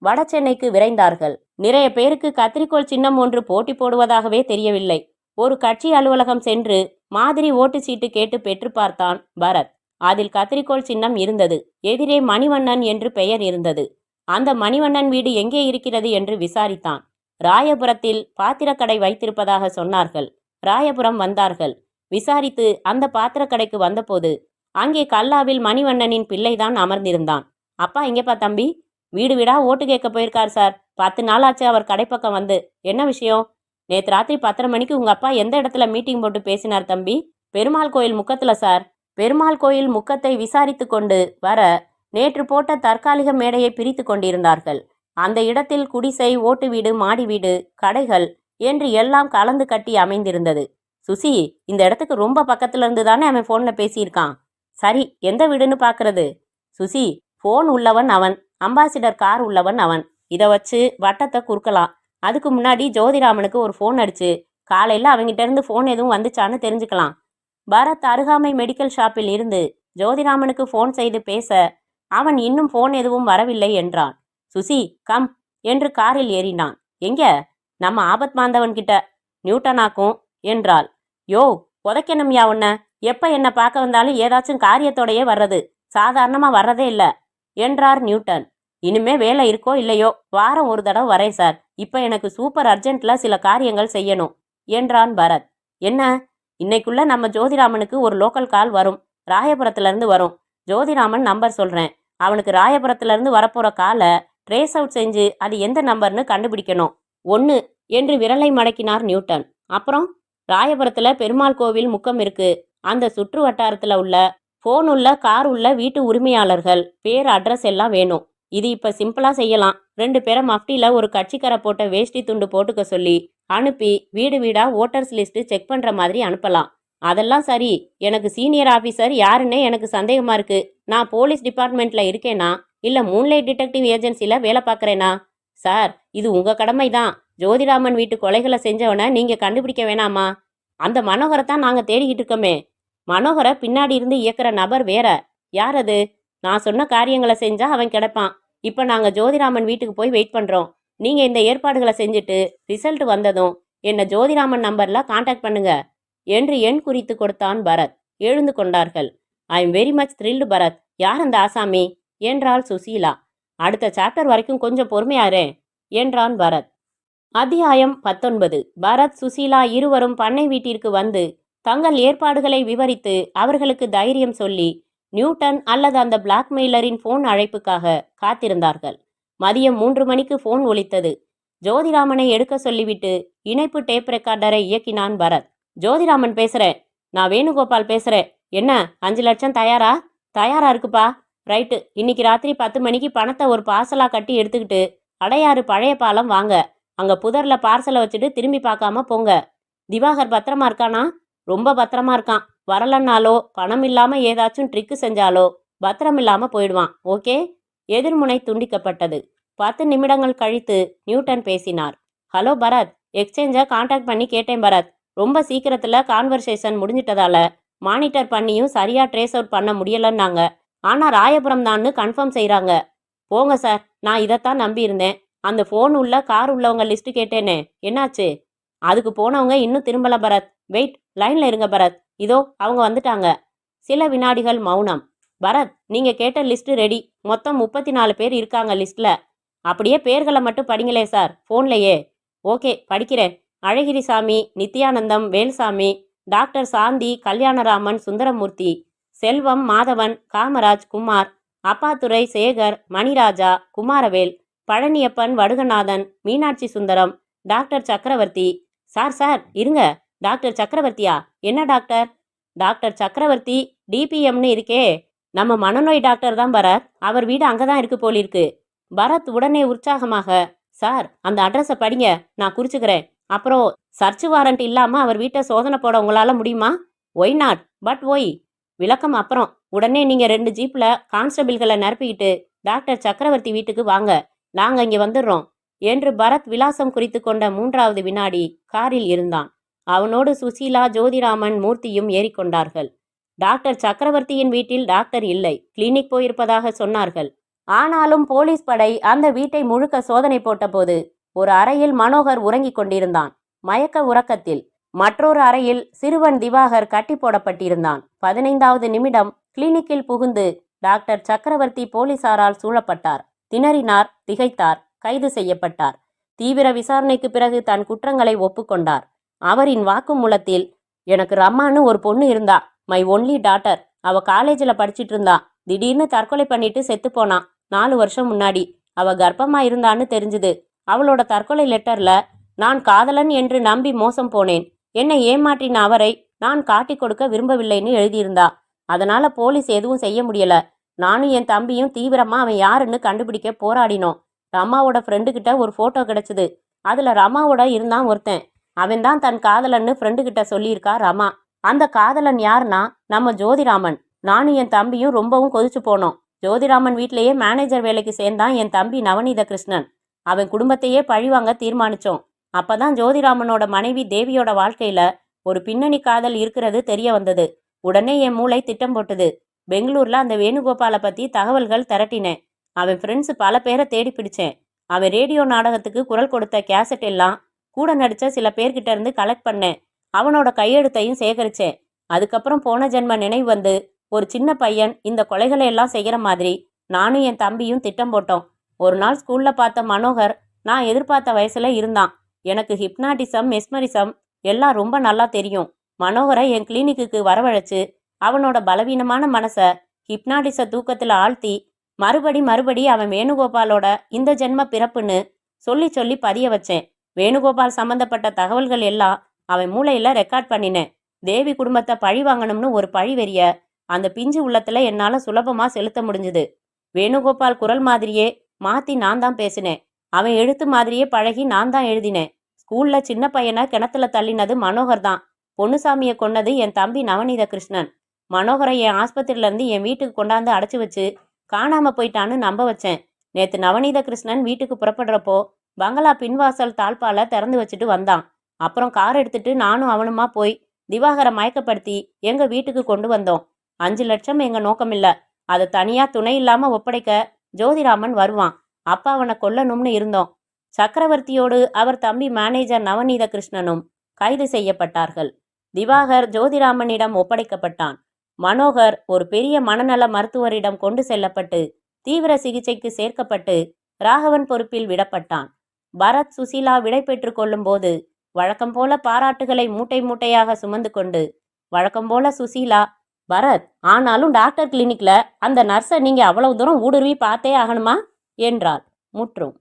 வடசென்னைக்கு விரைந்தார்கள். நிறைய பேருக்கு கத்திரிக்கோள் சின்னம் ஒன்று போட்டி போடுவதாகவே தெரியவில்லை. ஒரு கட்சி அலுவலகம் சென்று மாதிரி ஓட்டு சீட்டு கேட்டு பெற்று பார்த்தான் பரத். அதில் கத்திரிக்கோள் சின்னம் இருந்தது. எதிரே மணிவண்ணன் என்று பெயர் இருந்தது. அந்த மணிவண்ணன் வீடு எங்கே இருக்கிறது என்று விசாரித்தான். ராயபுரத்தில் பாத்திரக்கடை வைத்திருப்பதாக சொன்னார்கள். ராயபுரம் வந்தார்கள். விசாரித்து அந்த பாத்திரக்கடைக்கு வந்தபோது அங்கே கல்லாவில் மணிவண்ணனின் பிள்ளைதான் அமர்ந்திருந்தான். அப்பா எங்கேப்பா தம்பி? வீடு வீடா ஓட்டு கேட்க போயிருக்கார் சார். 10 நாளாச்சு அவர் கடைப்பக்கம் வந்து. என்ன விஷயம்? நேற்று ராத்திரி 10:30 மணிக்கு உங்க அப்பா எந்த இடத்துல மீட்டிங் போட்டு பேசினார் தம்பி? பெருமாள் கோயில் முக்கத்துல சார். பெருமாள் கோயில் முக்கத்தை விசாரித்து கொண்டு வர நேற்று போட்ட தற்காலிக மேடையை பிரித்து கொண்டிருந்தார்கள். அந்த இடத்தில் குடிசை, ஓட்டு வீடு, மாடி வீடு, கடைகள் என்று எல்லாம் கலந்து கட்டி அமைந்திருந்தது. சுசி, இந்த இடத்துக்கு ரொம்ப பக்கத்துல இருந்து தானே அவன் ஃபோனில் பேசியிருக்கான். சரி, எந்த வீடுன்னு பார்க்கறது? சுசி, ஃபோன் உள்ளவன் அவன், அம்பாசிடர் கார் உள்ளவன் அவன். இதை வச்சு வட்டத்தை குறுக்கலாம். அதுக்கு முன்னாடி ஜோதிராமனுக்கு ஒரு ஃபோன் அடிச்சு காலையில் அவங்கிட்ட இருந்து ஃபோன் எதுவும் வந்துச்சான்னு தெரிஞ்சுக்கலாம். பரத் அருகாமை மெடிக்கல் ஷாப்பில் இருந்து ஜோதிராமனுக்கு ஃபோன் செய்து பேச அவன் இன்னும் ஃபோன் எதுவும் வரவில்லை என்றான். சுசி, கம் என்று காரில் ஏறினான். எங்க? நம்ம ஆபத் மாந்தவன் கிட்ட, நியூட்டனாக்கும் என்றாள். யோ, உதைக்கணும்யா உன்ன. எப்போ என்னை பார்க்க வந்தாலும் ஏதாச்சும் காரியத்தோடையே வர்றது, சாதாரணமாக வர்றதே இல்லை என்றார் நியூட்டன். இனிமே வேலை இருக்கோ இல்லையோ, வாரம் ஒரு தடவை வரேன் சார். இப்போ எனக்கு சூப்பர் அர்ஜென்ட்டில் சில காரியங்கள் செய்யணும் என்றான் பரத். என்ன? இன்னைக்குள்ள நம்ம ஜோதிராமனுக்கு ஒரு லோக்கல் கால் வரும். ராயபுரத்துலேருந்து வரும். ஜோதிராமன் நம்பர் சொல்கிறேன். அவனுக்கு ராயபுரத்துலேருந்து வரப்போகிற காலை ட்ரேஸ் அவுட் செஞ்சு அது எந்த நம்பர்னு கண்டுபிடிக்கணும். 1 என்று விரலை மடக்கினார் நியூட்டன். அப்புறம் ராயபுரத்தில் பெருமாள் கோவில் முக்கம் இருக்கு. அந்த சுற்று வட்டாரத்தில் உள்ள ஃபோன் உள்ள, கார் உள்ள வீட்டு உரிமையாளர்கள் பேர், அட்ரஸ் எல்லாம் வேணும். இது இப்போ சிம்பிளாக செய்யலாம். 2 பேரை மஃப்டியில் ஒரு கட்சிக்கரை போட்ட வேஷ்டி துண்டு போட்டுக்க சொல்லி அனுப்பி வீடு வீடாக ஓட்டர்ஸ் லிஸ்ட்டு செக் பண்ணுற மாதிரி அனுப்பலாம். அதெல்லாம் சரி. எனக்கு சீனியர் ஆஃபீஸர் யாருன்னே எனக்கு சந்தேகமாக இருக்குது. நான் போலீஸ் டிபார்ட்மெண்ட்டில் இருக்கேனா இல்லை மூன்லைட் டிடெக்டிவ் ஏஜென்சியில் வேலை பார்க்குறேனா? சார், இது உங்கள் கடமை தான். ஜோதிராமன் வீட்டு கொலைகளை செஞ்சவனை நீங்கள் கண்டுபிடிக்க வேணாமா? அந்த மனோகரை தான் நாங்கள் தேடிக்கிட்டு இருக்கோமே. மனோகரை பின்னாடி இருந்து இயக்குற நபர் வேற. யார் அது? நான் சொன்ன காரியங்களை செஞ்சால் அவன் கிடைப்பான். இப்போ நாங்கள் ஜோதிராமன் வீட்டுக்கு போய் வெயிட் பண்ணுறோம். நீங்கள் இந்த ஏற்பாடுகளை செஞ்சுட்டு ரிசல்ட் வந்ததும் என்னை ஜோதிராமன் நம்பரில் காண்டாக்ட் பண்ணுங்க என்று எண் குறித்து கொடுத்தான் பரத். எழுந்து கொண்டார்கள். I am very much thrilled Bharat. யார் அந்த ஆசாமி என்றாள் சுசீலா. அடுத்த சாப்டர் வரைக்கும் கொஞ்சம் பொறுமையாரே என்றான் பரத். அத்தியாயம் 19. பரத், சுசீலா இருவரும் பண்ணை வீட்டிற்கு வந்து தங்கள் ஏற்பாடுகளை விவரித்து அவர்களுக்கு தைரியம் சொல்லி நியூட்டன் அல்லது அந்த பிளாக்மெயிலரின் போன் அழைப்புக்காக காத்திருந்தார்கள். மதியம் 3 மணிக்கு போன் ஒலித்தது. ஜோதிராமனை எடுக்க சொல்லிவிட்டு இணைப்பு டேப் ரெக்கார்டரை இயக்கினான் பரத். ஜோதிராமன் பேசுறேன். நான் வேணுகோபால் பேசுறேன். என்ன 5 லட்சம் தயாரா? தயாரா இருக்குப்பா. ரைட்டு, இன்னைக்கு ராத்திரி 10 மணிக்கு பணத்தை ஒரு பார்சலா கட்டி எடுத்துக்கிட்டு அடையாறு பழைய பாலம் வாங்க. அங்க புதர்ல பார்சலை வச்சுட்டு திரும்பி பார்க்காம போங்க. திவாகர் பத்திரமா இருக்கானா? ரொம்ப பத்திரமா இருக்கான். வரலன்னாலோ பணம் இல்லாம ஏதாச்சும் ட்ரிக்கு செஞ்சாலோ பத்திரம் இல்லாம போயிடுவான். ஓகே. எதிர்முனை துண்டிக்கப்பட்டது. 10 நிமிடங்கள் கழித்து நியூட்டன் பேசினார். ஹலோ பரத், எக்ஸ்சேஞ்சை கான்டாக்ட் பண்ணி கேட்டேன் பரத். ரொம்ப சீக்கிரத்துல கான்வர்சேஷன் முடிஞ்சிட்டதால மானிட்டர் பண்ணியும் சரியா ட்ரேஸ் அவுட் பண்ண முடியலன்னாங்க. ஆனா ராயபுரம் தான்னு கன்ஃபார்ம் செய்கிறாங்க. போங்க சார், நான் இதைத்தான் நம்பி இருந்தேன். அந்த ஃபோன் உள்ள கார் உள்ளவங்க லிஸ்ட்டு கேட்டேனே, என்னாச்சு? அதுக்கு போனவங்க இன்னும் திரும்பல பரத். வெயிட், லைன்ல இருங்க பரத். இதோ அவங்க வந்துட்டாங்க. சில வினாடிகள் மௌனம். பரத், நீங்க கேட்ட லிஸ்ட் ரெடி. மொத்தம் 34 பேர் இருக்காங்க லிஸ்ட்ல. அப்படியே பேர்களை மட்டும் படிங்களே சார், ஃபோன்லையே. ஓகே, படிக்கிறேன். அழகிரிசாமி, நித்யானந்தம், வேல்சாமி, டாக்டர் சாந்தி, கல்யாணராமன், சுந்தரமூர்த்தி, செல்வம், மாதவன், காமராஜ், குமார், அப்பாத்துரை, சேகர், மணிராஜா, குமாரவேல், பழனியப்பன், வடுகநாதன், மீனாட்சி சுந்தரம், டாக்டர் சக்கரவர்த்தி. சார் சார் இருங்க, டாக்டர் சக்கரவர்த்தியா? என்ன டாக்டர்? டாக்டர் சக்கரவர்த்தி டிபிஎம்னு இருக்கே, நம்ம மனநோய் டாக்டர் தான் பரத். அவர் வீடு அங்கதான் இருக்கு போலிருக்கு. பரத் உடனே உற்சாகமாக, சார் அந்த அட்ரஸை படிங்க, நான் குறிச்சுக்கிறேன். அப்புறம் சர்ச் வாரண்ட் இல்லாம அவர் வீட்டை சோதனை போட உங்களால முடியுமா? Why not, but why? விளக்கம் அப்புறம். உடனே நீங்க 2 ஜீப்ல கான்ஸ்டபிள்களை நிரப்பிக்கிட்டு டாக்டர் சக்கரவர்த்தி வீட்டுக்கு வாங்க, நாங்க இங்க வந்துடுறோம் என்று பரத் விலாசம் குறித்து கொண்ட 3வது வினாடி காரில் இருந்தான். அவனோடு சுசீலா, ஜோதிராமன், மூர்த்தியும் ஏறிக்கொண்டார்கள். டாக்டர் சக்கரவர்த்தியின் வீட்டில் டாக்டர் இல்லை, கிளினிக் போயிருப்பதாக சொன்னார்கள். ஆனாலும் போலீஸ் படை அந்த வீட்டை முழுக்க சோதனை போட்டபோது ஒரு அறையில் மனோகர் உறங்கிக் கொண்டிருந்தான், மயக்க உறக்கத்தில். மற்றொரு அறையில் சிறுவன் திவாகர் கட்டி போடப்பட்டிருந்தான். 15வது நிமிடம் கிளினிக்கில் புகுந்து டாக்டர் சக்கரவர்த்தி போலீசாரால் சூழப்பட்டார். திணறினார், திகைத்தார், கைது செய்யப்பட்டார். தீவிர விசாரணைக்கு பிறகு தன் குற்றங்களை ஒப்புக்கொண்டார். அவரின் வாக்குமூலத்தில், எனக்கு ரம்மான்னு ஒரு பொண்ணு இருந்தா, மை ஒன்லி டாட்டர். அவ காலேஜில் படிச்சிட்டு இருந்தா. திடீர்னு தற்கொலை பண்ணிட்டு செத்து போனான் 4 வருஷம் முன்னாடி. அவ கர்ப்பமா இருந்தான்னு தெரிஞ்சுது. அவளோட தற்கொலை லெட்டர்ல, நான் காதலன் என்று நம்பி மோசம் போனேன், என்னை ஏமாற்றின அவரை நான் காட்டி கொடுக்க விரும்பவில்லைன்னு எழுதியிருந்தா. அதனால போலீஸ் எதுவும் செய்ய முடியல. நானும் என் தம்பியும் தீவிரமா அவன் யாருன்னு கண்டுபிடிக்க போராடினோம். ரமாவோட ஃப்ரெண்டு கிட்ட ஒரு போட்டோ கிடைச்சது. அதுல ரமாவோட இருந்தான் ஒருத்தன். அவன் தான் தன் காதலன்னு ஃப்ரெண்டு கிட்ட சொல்லியிருக்கா ரமா. அந்த காதலன் யாருன்னா நம்ம ஜோதிராமன். நானும் என் தம்பியும் ரொம்பவும் கொதிச்சு போனோம். ஜோதிராமன் வீட்டிலேயே மேனேஜர் வேலைக்கு சேர்ந்தான் என் தம்பி நவநீத கிருஷ்ணன். அவன் குடும்பத்தையே பழிவாங்க தீர்மானிச்சோம். அப்பதான் ஜோதிராமனோட மனைவி தேவியோட வாழ்க்கையில ஒரு பின்னணி காதல் இருக்கிறது தெரிய வந்தது. உடனே என் மூளை திட்டம் போட்டுது. பெங்களூர்ல அந்த வேணுகோபாலை பத்தி தகவல்கள் திரட்டினேன். அவன் ஃப்ரெண்ட்ஸ் பல பேரை தேடி பிடிச்சேன். அவன் ரேடியோ நாடகத்துக்கு குரல் கொடுத்த கேசட் எல்லாம் கூட நடிச்ச சில பேர்கிட்ட இருந்து கலெக்ட் பண்ணேன். அவனோட கையெழுத்தையும் சேகரிச்சேன். அதுக்கப்புறம் போன ஜென்ம நினைவு வந்து ஒரு சின்ன பையன் இந்த கொலைகளை எல்லாம் செய்கிற மாதிரி நானும் என் தம்பியும் திட்டம் போட்டோம். ஒரு நாள் ஸ்கூல்ல பார்த்த மனோகர் நான் எதிர்பார்த்த வயசுல இருந்தான். எனக்கு ஹிப்னாட்டிசம், மெஸ்மரிசம் எல்லாம் ரொம்ப நல்லா தெரியும். மனோகரை என் கிளினிக்கு வரவழைச்சு அவனோட பலவீனமான மனசை ஹிப்னாட்டிச தூக்கத்தில் ஆழ்த்தி மறுபடி அவன் வேணுகோபாலோட இந்த ஜென்ம பிறப்புன்னு சொல்லி சொல்லி பதிய வச்சேன். வேணுகோபால் சம்பந்தப்பட்ட தகவல்கள் எல்லாம் அவன் மூளையில ரெக்கார்ட் பண்ணினேன். தேவி குடும்பத்தை பழி வாங்கணும்னு ஒரு பழி வெறிய அந்த பிஞ்சு உள்ளத்துல என்னால சுலபமா செலுத்த முடிஞ்சுது. வேணுகோபால் குரல் மாதிரியே மாத்தி நான் தான் பேசினேன். அவன் எழுத்து மாதிரியே பழகி நான் தான் எழுதினேன். ஸ்கூல்ல சின்ன பையனை கிணத்துல தள்ளினது மனோகர் தான். பொன்னுசாமியை கொன்னது என் தம்பி நவநீத கிருஷ்ணன். மனோகரை என் ஆஸ்பத்திரியில இருந்து என் வீட்டுக்கு கொண்டாந்து அடைச்சி வச்சு காணாம போயிட்டான்னு நம்ப வச்சேன். நேத்து நவநீத கிருஷ்ணன் வீட்டுக்கு புறப்படுறப்போ பங்களா பின்வாசல் தாழ்பால திறந்து வச்சுட்டு வந்தான். அப்புறம் கார் எடுத்துட்டு நானும் அவனுமா போய் திவாகரை மயக்கப்படுத்தி எங்க வீட்டுக்கு கொண்டு வந்தோம். 5 லட்சம் எங்க நோக்கமில்ல. அதை தனியா துணை இல்லாம ஒப்படைக்க ஜோதிராமன் வருவான். அப்பா அவனை கொல்லணும்னு இருந்தோம். சக்கரவர்த்தியோடு அவர் தம்பி மேனேஜர் நவநீத கிருஷ்ணனும் கைது செய்யப்பட்டார்கள். திவாகர் ஜோதிராமனிடம் ஒப்படைக்கப்பட்டான். மனோகர் ஒரு பெரிய மனநல மருத்துவரிடம் கொண்டு செல்லப்பட்டு தீவிர சிகிச்சைக்கு சேர்க்கப்பட்டு ராகவன் பொறுப்பில் விடப்பட்டான். பரத், சுசீலா விடை பெற்று கொள்ளும் போது வழக்கம் போல பாராட்டுகளை மூட்டை மூட்டையாக சுமந்து கொண்டு வழக்கம் போல சுசீலா, பரத், ஆனாலும் டாக்டர் கிளினிக்ல அந்த நர்ஸை நீங்க அவ்வளவு தூரம் ஊடுருவி பார்த்தே ஆகணுமா என்றாள். முற்றும்.